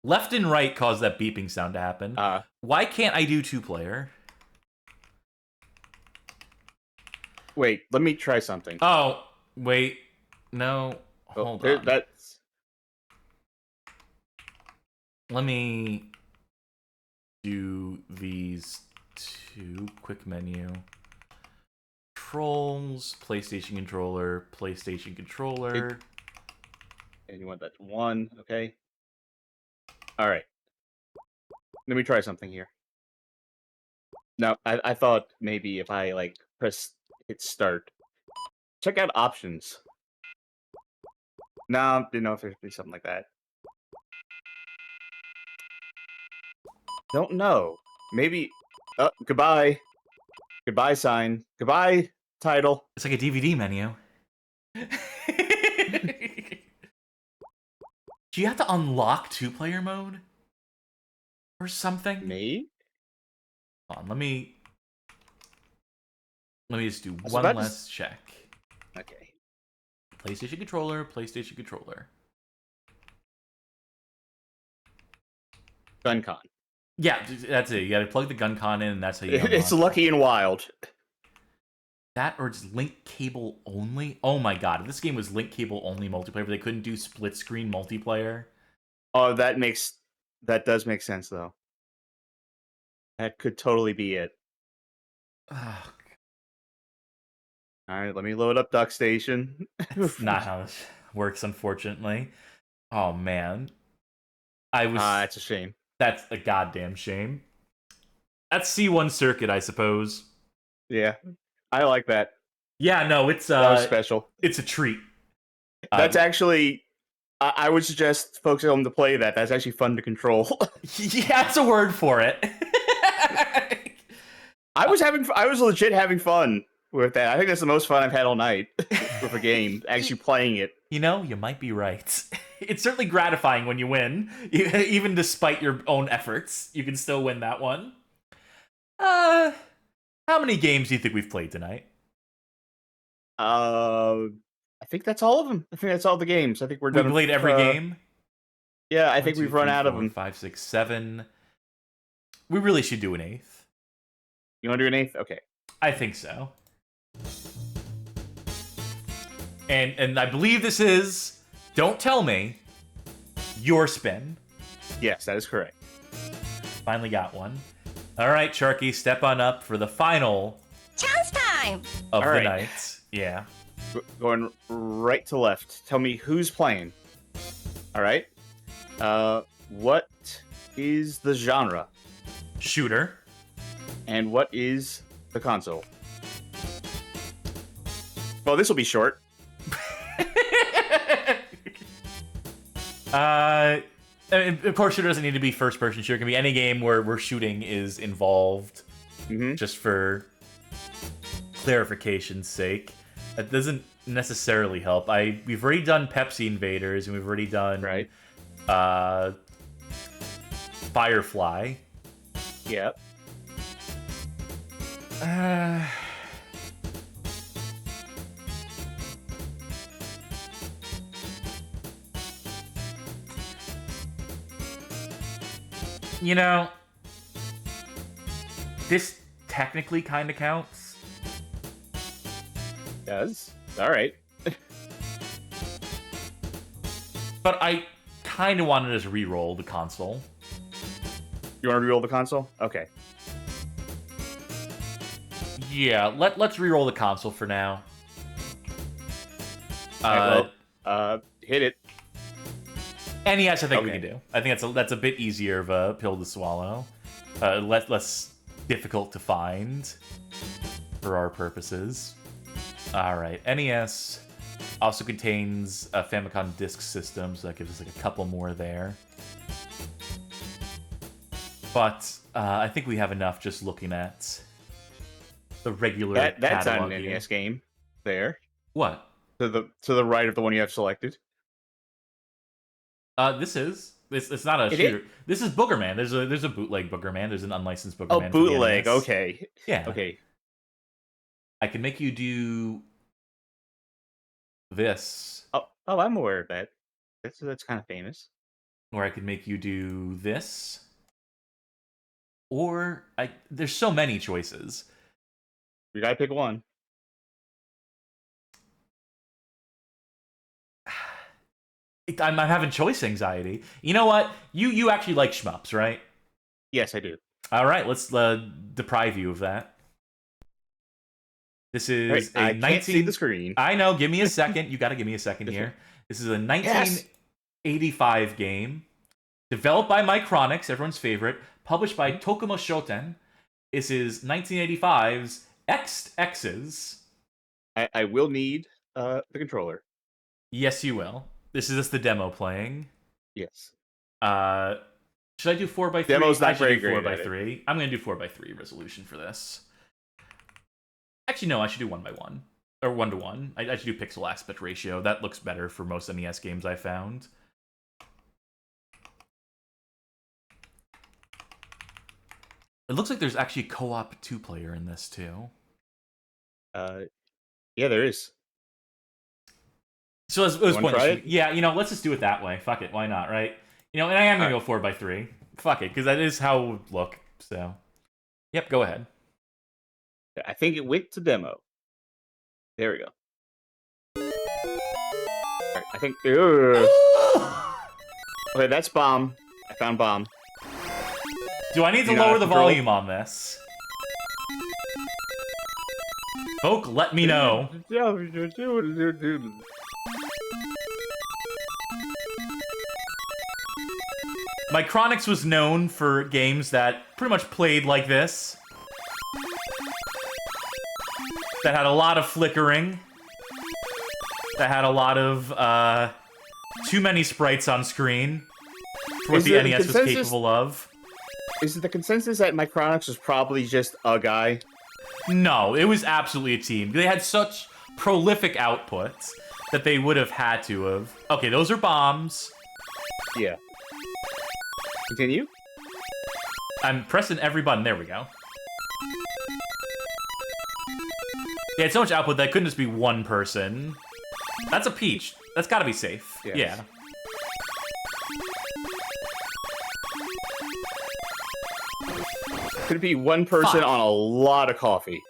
Left and right cause that beeping sound to happen. Why can't I do two-player? Wait, let me try something. Oh, wait. No. Hold on. That's... Let me do these two. Quick menu. Controls, PlayStation controller, PlayStation controller. And you want that one, okay? Alright. Let me try something here. Now, I thought maybe if I, like, hit start. Check out options. No, didn't know if there'd be something like that. Don't know. Maybe... goodbye. Goodbye sign. Goodbye title. It's like a DVD menu. Do you have to unlock 2-player mode? Or something? Me? Hold on, let me just do was one about to last check. Okay. PlayStation controller, PlayStation controller. GunCon. Yeah, that's it. You gotta plug the GunCon in, and that's how you unlock It's it. Lucky and Wild. That or it's link cable only? Oh my god, if this game was link cable only multiplayer, but they couldn't do split screen multiplayer. Oh, that does make sense though. That could totally be it. Oh, All right, let me load up Duck Station. that's not how this works, unfortunately. Oh man. That's a shame. That's a goddamn shame. That's C1 Circuit, I suppose. Yeah, I like that. Yeah, no, it's That was special. It's a treat. That's actually, I would suggest folks at home to play that. That's actually fun to control. Yeah, that's a word for it. I was legit having fun with that. I think that's the most fun I've had all night with a game. Actually playing it. You know, you might be right. It's certainly gratifying when you win, even despite your own efforts. You can still win that one. How many games do you think we've played tonight? I think that's all of them. I think that's all the games. I think we're done. We played every game? Yeah, I think we've run out of them. 5, 6, 7. We really should do an 8th. You want to do an 8th? Okay. I think so. And I believe this is, don't tell me, your spin. Yes, that is correct. Finally got one. All right, Charkie, step on up for the final Chance time! of All the right. night. Yeah. Going right to left. Tell me who's playing. All right. What is the genre? Shooter. And what is the console? Well, this will be short. Of course, shooter doesn't need to be first-person shooter. It can be any game where shooting is involved. Just for clarification's sake, that doesn't necessarily help. We've already done Pepsi Invaders, and we've already done Firefly. Yep. You know, this technically kind of counts. Does? All right. But I kind of wanted us to re-roll the console. You want to re-roll the console? Okay. Yeah, let's re-roll the console for now. Hit it. NES, I think we can do. I think that's a bit easier of a pill to swallow. Less difficult to find for our purposes. All right, NES also contains a Famicom Disk System, so that gives us like a couple more there. But I think we have enough just looking at the regular That's not catalog an here. NES game. There. What? To the right of the one you have selected. This is. It's not a shooter. This is Boogerman. There's a bootleg Boogerman. There's an unlicensed Boogerman. Oh, bootleg. For the NES. Okay. Yeah. Okay. I can make you do this. Oh, I'm aware of that. That's kind of famous. Or I could make you do this. Or there's so many choices. You gotta pick one. I'm having choice anxiety. You know what? You actually like shmups, right? Yes, I do. All right, let's deprive you of that. This is I can't see the screen. I know. Give me a second. You got to give me a second here. This is a 1985 game, developed by Micronics, everyone's favorite, published by Tokumo Shoten. This is 1985's Exes. I will need the controller. Yes, you will. This is just the demo playing. Yes. Should I do 4x3? Demo's not very do great 4x3. I'm going to do 4x3 resolution for this. Actually, no, I should do 1x1. Or 1:1. I should do pixel aspect ratio. That looks better for most NES games I found. It looks like there's actually co-op 2-player in this too. Yeah, there is. So it was pointless. It? Yeah, let's just do it that way. Fuck it, why not, right? And I am gonna go 4x3. Fuck it, because that is how it would look. So, yep, go ahead. I think it went to demo. There we go. Right, I think. Okay, that's bomb. I found bomb. Do I need to lower the volume on this? Folk, let me know. Micronix was known for games that pretty much played like this. That had a lot of flickering. That had a lot of, too many sprites on screen. For what the NES was capable of. Is it the consensus that Micronix was probably just a guy? No, it was absolutely a team. They had such prolific outputs that they would have had to have. Okay, those are bombs. Yeah. Continue? I'm pressing every button. There we go. Yeah, it's so much output that couldn't just be one person. That's a peach. That's gotta be safe. Yes. Yeah. Could it be one person on a lot of coffee?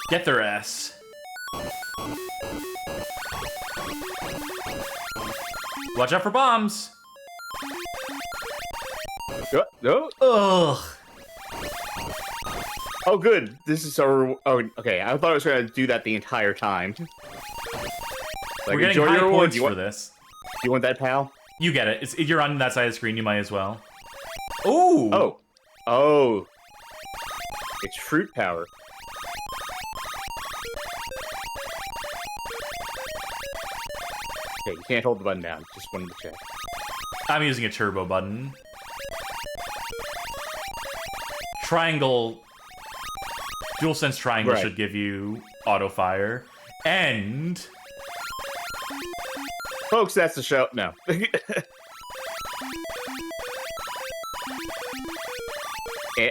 Get their ass. Watch out for bombs. No. Ugh. Oh, good. This is our. Oh, okay. I thought I was going to do that the entire time. We're getting high points for this. You want that, pal? You get it. If you're on that side of the screen, you might as well. Ooh. Oh. It's fruit power. Okay, you can't hold the button down. Just wanted to check. I'm using a turbo button. Triangle. DualSense triangle should give you auto fire. And. Folks, that's the show. No.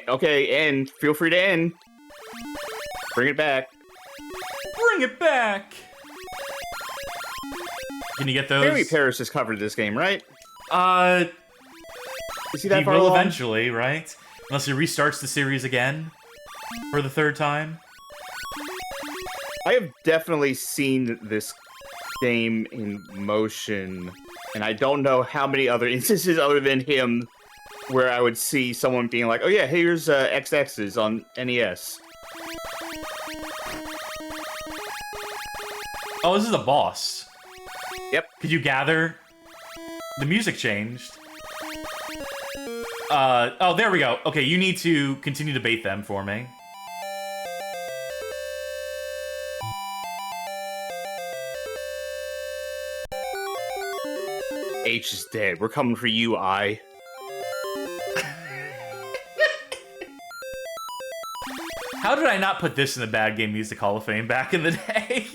Okay, end. Feel free to end. Bring it back. Bring it back! Can you get those? Maybe Paris has covered this game, right? Is he that he far will along? Eventually, right? Unless he restarts the series again for the third time. I have definitely seen this game in motion, and I don't know how many other instances other than him where I would see someone being like, oh yeah, here's Exes on NES. Oh, this is a boss. Yep. Could you gather? The music changed. Oh, there we go. Okay, you need to continue to bait them for me. H is dead. We're coming for you, I. How did I not put this in the Bad Game Music Hall of Fame back in the day?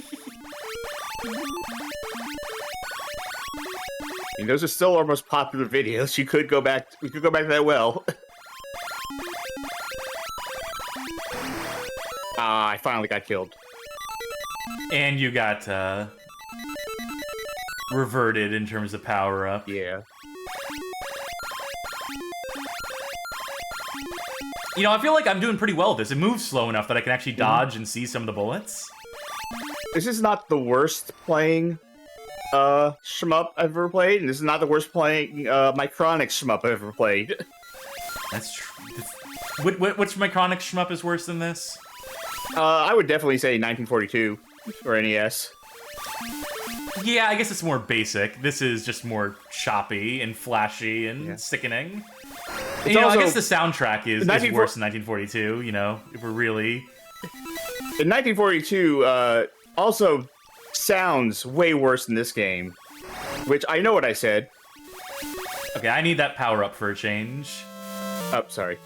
I mean, those are still our most popular videos. You could go back. We could go back to that well. I finally got killed. And you got reverted in terms of power up. Yeah. You know, I feel like I'm doing pretty well with this. It moves slow enough that I can actually dodge and see some of the bullets. This is not the worst playing shmup I've ever played, and this is not the worst playing Micronix shmup I've ever played. That's true. Which Micronix shmup is worse than this? I would definitely say 1942 or NES. Yeah, I guess it's more basic. This is just more choppy and flashy and sickening. And, you know, I guess the soundtrack is worse than 1942, you know, if we're really... In 1942, also sounds way worse than this game. Which, I know what I said. Okay, I need that power up for a change. Oh, sorry.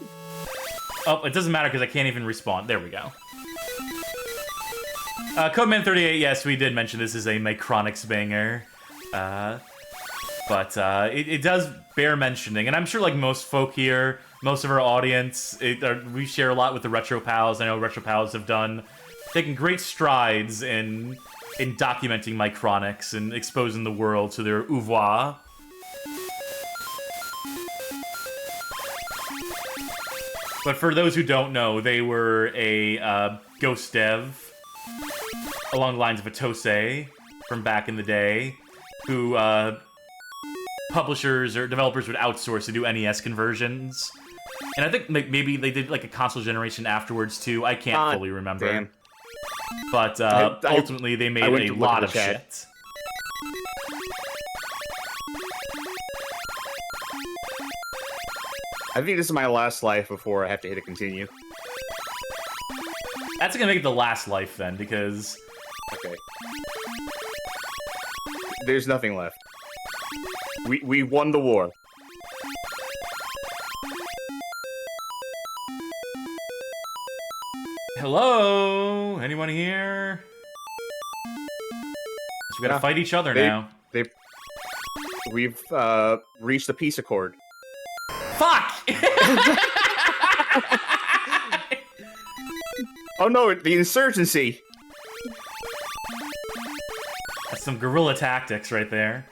Oh, it doesn't matter because I can't even respawn. There we go. Codeman 38, yes, we did mention this is a Micronix banger. But it does bear mentioning, and I'm sure like most folk here, most of our audience, we share a lot with the Retro Pals. I know Retro Pals have taken great strides in documenting Micronics and exposing the world to their oeuvre. But for those who don't know, they were a ghost dev along the lines of a Tosei from back in the day, who publishers or developers would outsource to do NES conversions. And I think maybe they did like a console generation afterwards too. I can't fully remember. Damn. But ultimately, they made a lot of shit. I think this is my last life before I have to hit a continue. That's gonna make it the last life then, because... Okay. There's nothing left. We won the war. Hello? Anyone here? So we gotta fight each other now. We've reached a peace accord. Fuck! Oh no, the insurgency! That's some guerrilla tactics right there.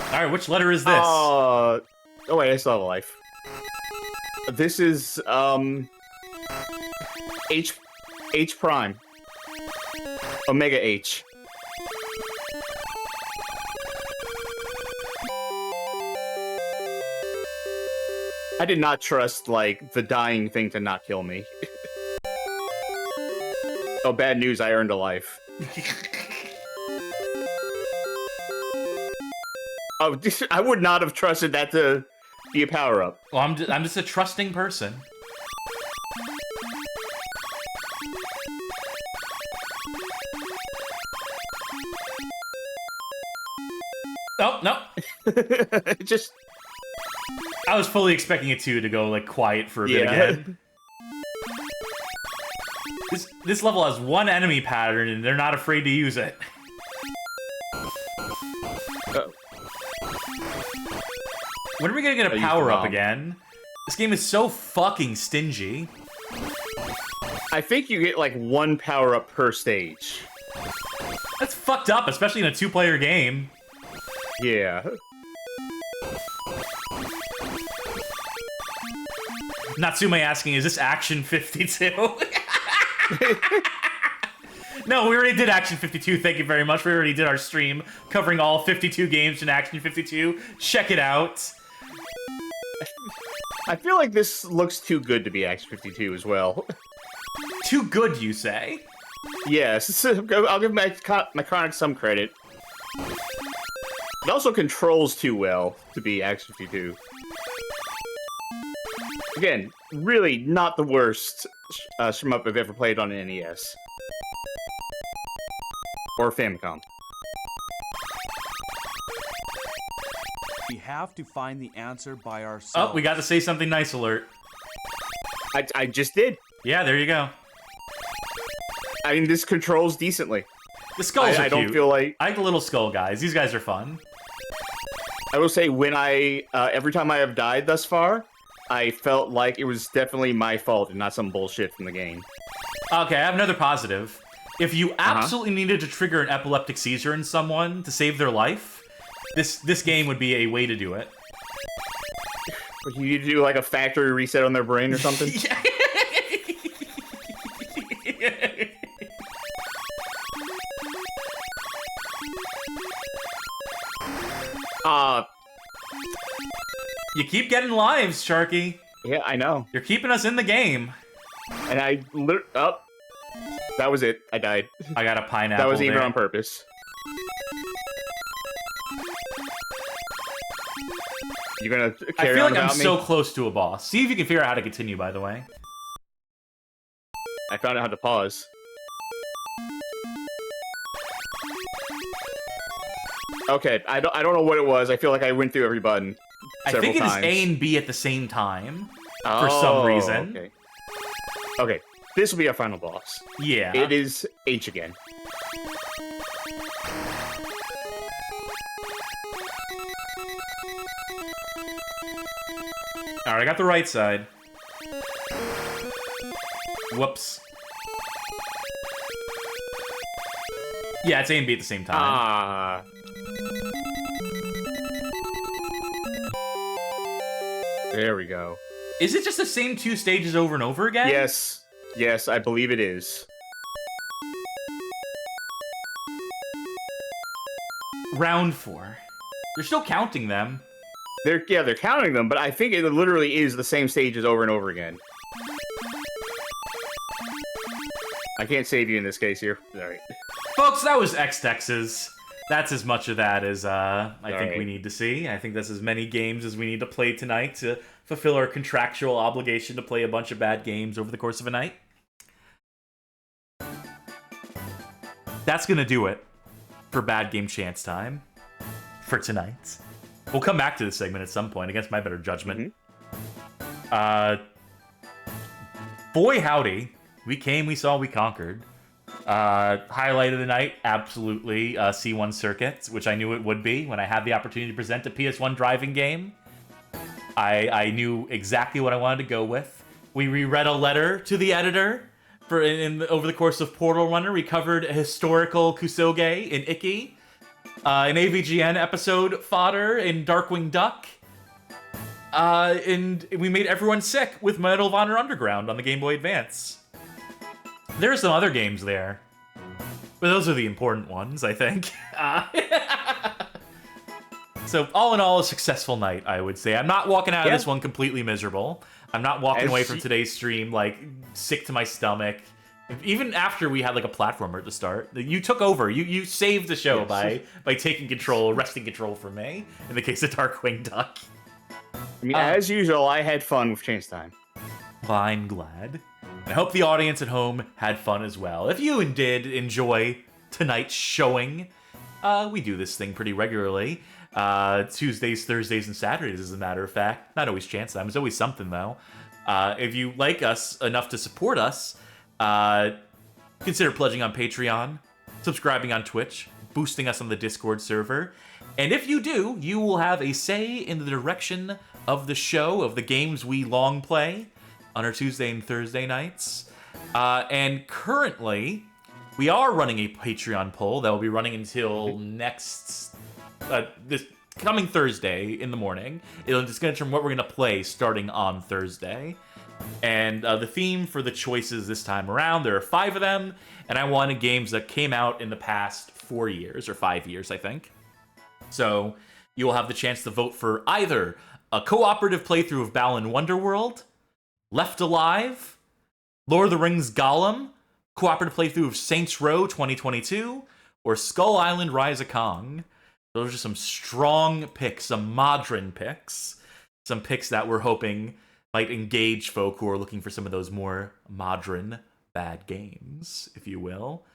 Alright, which letter is this? Oh wait, I still have a life. This is, H prime. Omega H. I did not trust, like, the dying thing to not kill me. Oh, bad news, I earned a life. Oh, I would not have trusted that to be a power-up. Well, I'm just a trusting person. Oh, no. Just... I was fully expecting it to go, like, quiet for a bit again. This level has one enemy pattern, and they're not afraid to use it. When are we gonna get a power-up again? This game is so fucking stingy. I think you get, like, one power-up per stage. That's fucked up, especially in a two-player game. Yeah. Natsume asking, is this Action 52? No, we already did Action 52, thank you very much. We already did our stream covering all 52 games in Action 52. Check it out. I feel like this looks too good to be Action 52 as well. Too good, you say? Yes, I'll give Micronics some credit. It also controls too well to be Action 52. Again, really not the worst shmup I've ever played on an NES. Or Famicom. We have to find the answer by ourselves. Oh, we got to say something nice alert. I just did. Yeah, there you go. I mean, this controls decently. The skulls are cute. I don't feel like... I like the little skull guys. These guys are fun. I will say, when every time I have died thus far, I felt like it was definitely my fault and not some bullshit from the game. Okay, I have another positive. If you absolutely needed to trigger an epileptic seizure in someone to save their life, this game would be a way to do it. You need to do like a factory reset on their brain or something? You keep getting lives, Charkie. Yeah, I know. You're keeping us in the game. And I that was it. I died. I got a pineapple. That was even on purpose. You're gonna carry I feel on like I'm about me? so close to a boss. See if you can figure out how to continue, by the way. I found out how to pause. Okay, I don't know what it was. I feel like I went through every button several I think it times. is A and B at the same time for some reason. Okay. Okay, this will be our final boss. Yeah. It is H again. Alright, I got the right side. Whoops. Yeah, it's A and B at the same time. Ah. There we go. Is it just the same 2 stages over and over again? Yes. Yes, I believe it is. Round 4. You're still counting them. They're counting them, but I think it literally is the same stages over and over again. I can't save you in this case here. Alright. Folks, that was Exes. That's as much of that as I think we right. need to see. I think that's as many games as we need to play tonight to fulfill our contractual obligation to play a bunch of bad games over the course of a night. That's gonna do it for Bad Game Chance time for tonight. We'll come back to this segment at some point, against my better judgment. Boy howdy, we came, we saw, we conquered. Highlight of the night, absolutely, C1 Circuit, which I knew it would be when I had the opportunity to present a PS1 driving game. I knew exactly what I wanted to go with. We reread a letter to the editor over the course of Portal Runner. We covered a historical Kusoge in Ikki, an AVGN episode fodder in Darkwing Duck, and we made everyone sick with Medal of Honor Underground on the Game Boy Advance. There are some other games there, but those are the important ones, I think. So, all in all, a successful night, I would say. I'm not walking out of this one completely miserable. I'm not walking away from today's stream, like, sick to my stomach. Even after we had, like, a platformer at the start. You took over. You saved the show by taking control, wresting control from me, in the case of Darkwing Duck. I mean, as usual, I had fun with Chance Time. Well, I'm glad. I hope the audience at home had fun as well. If you did enjoy tonight's showing, we do this thing pretty regularly. Tuesdays, Thursdays, and Saturdays, as a matter of fact. Not always Chance Time. It's always something, though. If you like us enough to support us, consider pledging on Patreon, subscribing on Twitch, boosting us on the Discord server. And if you do, you will have a say in the direction of the show, of the games we long play on our Tuesday and Thursday nights. And currently, we are running a Patreon poll that will be running until this coming Thursday in the morning. It's going to determine what we're going to play starting on Thursday. And the theme for the choices this time around, there are 5 of them, and I wanted games that came out in the past 4 years, or 5 years, I think. So you will have the chance to vote for either a cooperative playthrough of Balan Wonderworld, Left Alive, Lord of the Rings Gollum, cooperative playthrough of Saints Row 2022, or Skull Island Rise of Kong. Those are some strong picks, some modern picks, some picks that we're hoping might engage folk who are looking for some of those more modern bad games, if you will.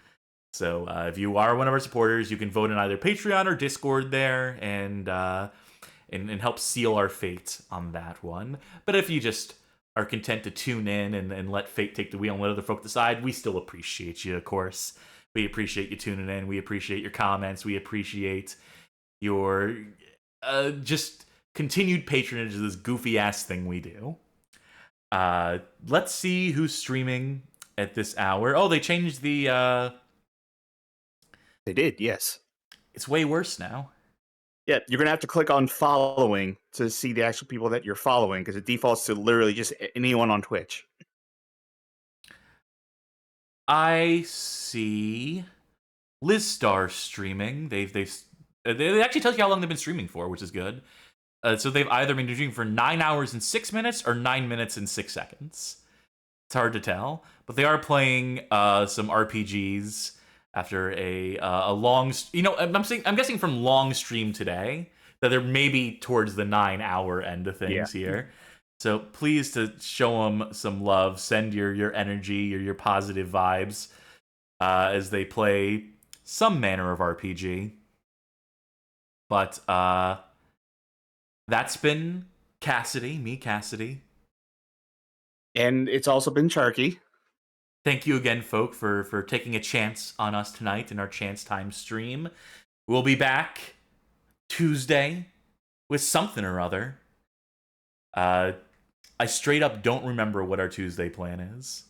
So if you are one of our supporters, you can vote in either Patreon or Discord there and help seal our fate on that one. But if you just are content to tune in and let fate take the wheel and let other folk decide, we still appreciate you, of course. We appreciate you tuning in. We appreciate your comments. We appreciate your just continued patronage of this goofy-ass thing we do. Let's see who's streaming at this hour. Oh, they changed the... They did, yes. It's way worse now. Yeah, you're going to have to click on following to see the actual people that you're following, because it defaults to literally just anyone on Twitch. I see Lizstar streaming. They actually tell you how long they've been streaming for, which is good. So they've either been streaming for 9 hours and 6 minutes or 9 minutes and 6 seconds. It's hard to tell, but they are playing some RPGs after a long. I'm guessing from long stream today that they're maybe towards the 9-hour end of things here. So please to show them some love. Send your energy or your positive vibes as they play some manner of RPG. But that's been Cassidy. And it's also been Charkie. Thank you again, folk, for taking a chance on us tonight in our Chance Time stream. We'll be back Tuesday with something or other. I straight up don't remember what our Tuesday plan is.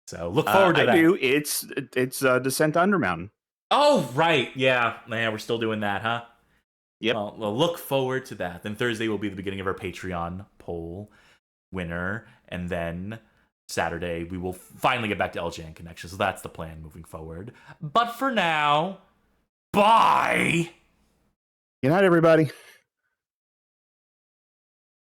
So look forward to that. I do. It's Descent to Undermountain. Oh, right. Yeah, we're still doing that, huh? Yep. Well, look forward to that. Then Thursday will be the beginning of our Patreon poll winner. And then Saturday, we will finally get back to LJN Connection. So that's the plan moving forward. But for now, bye! Good night, everybody.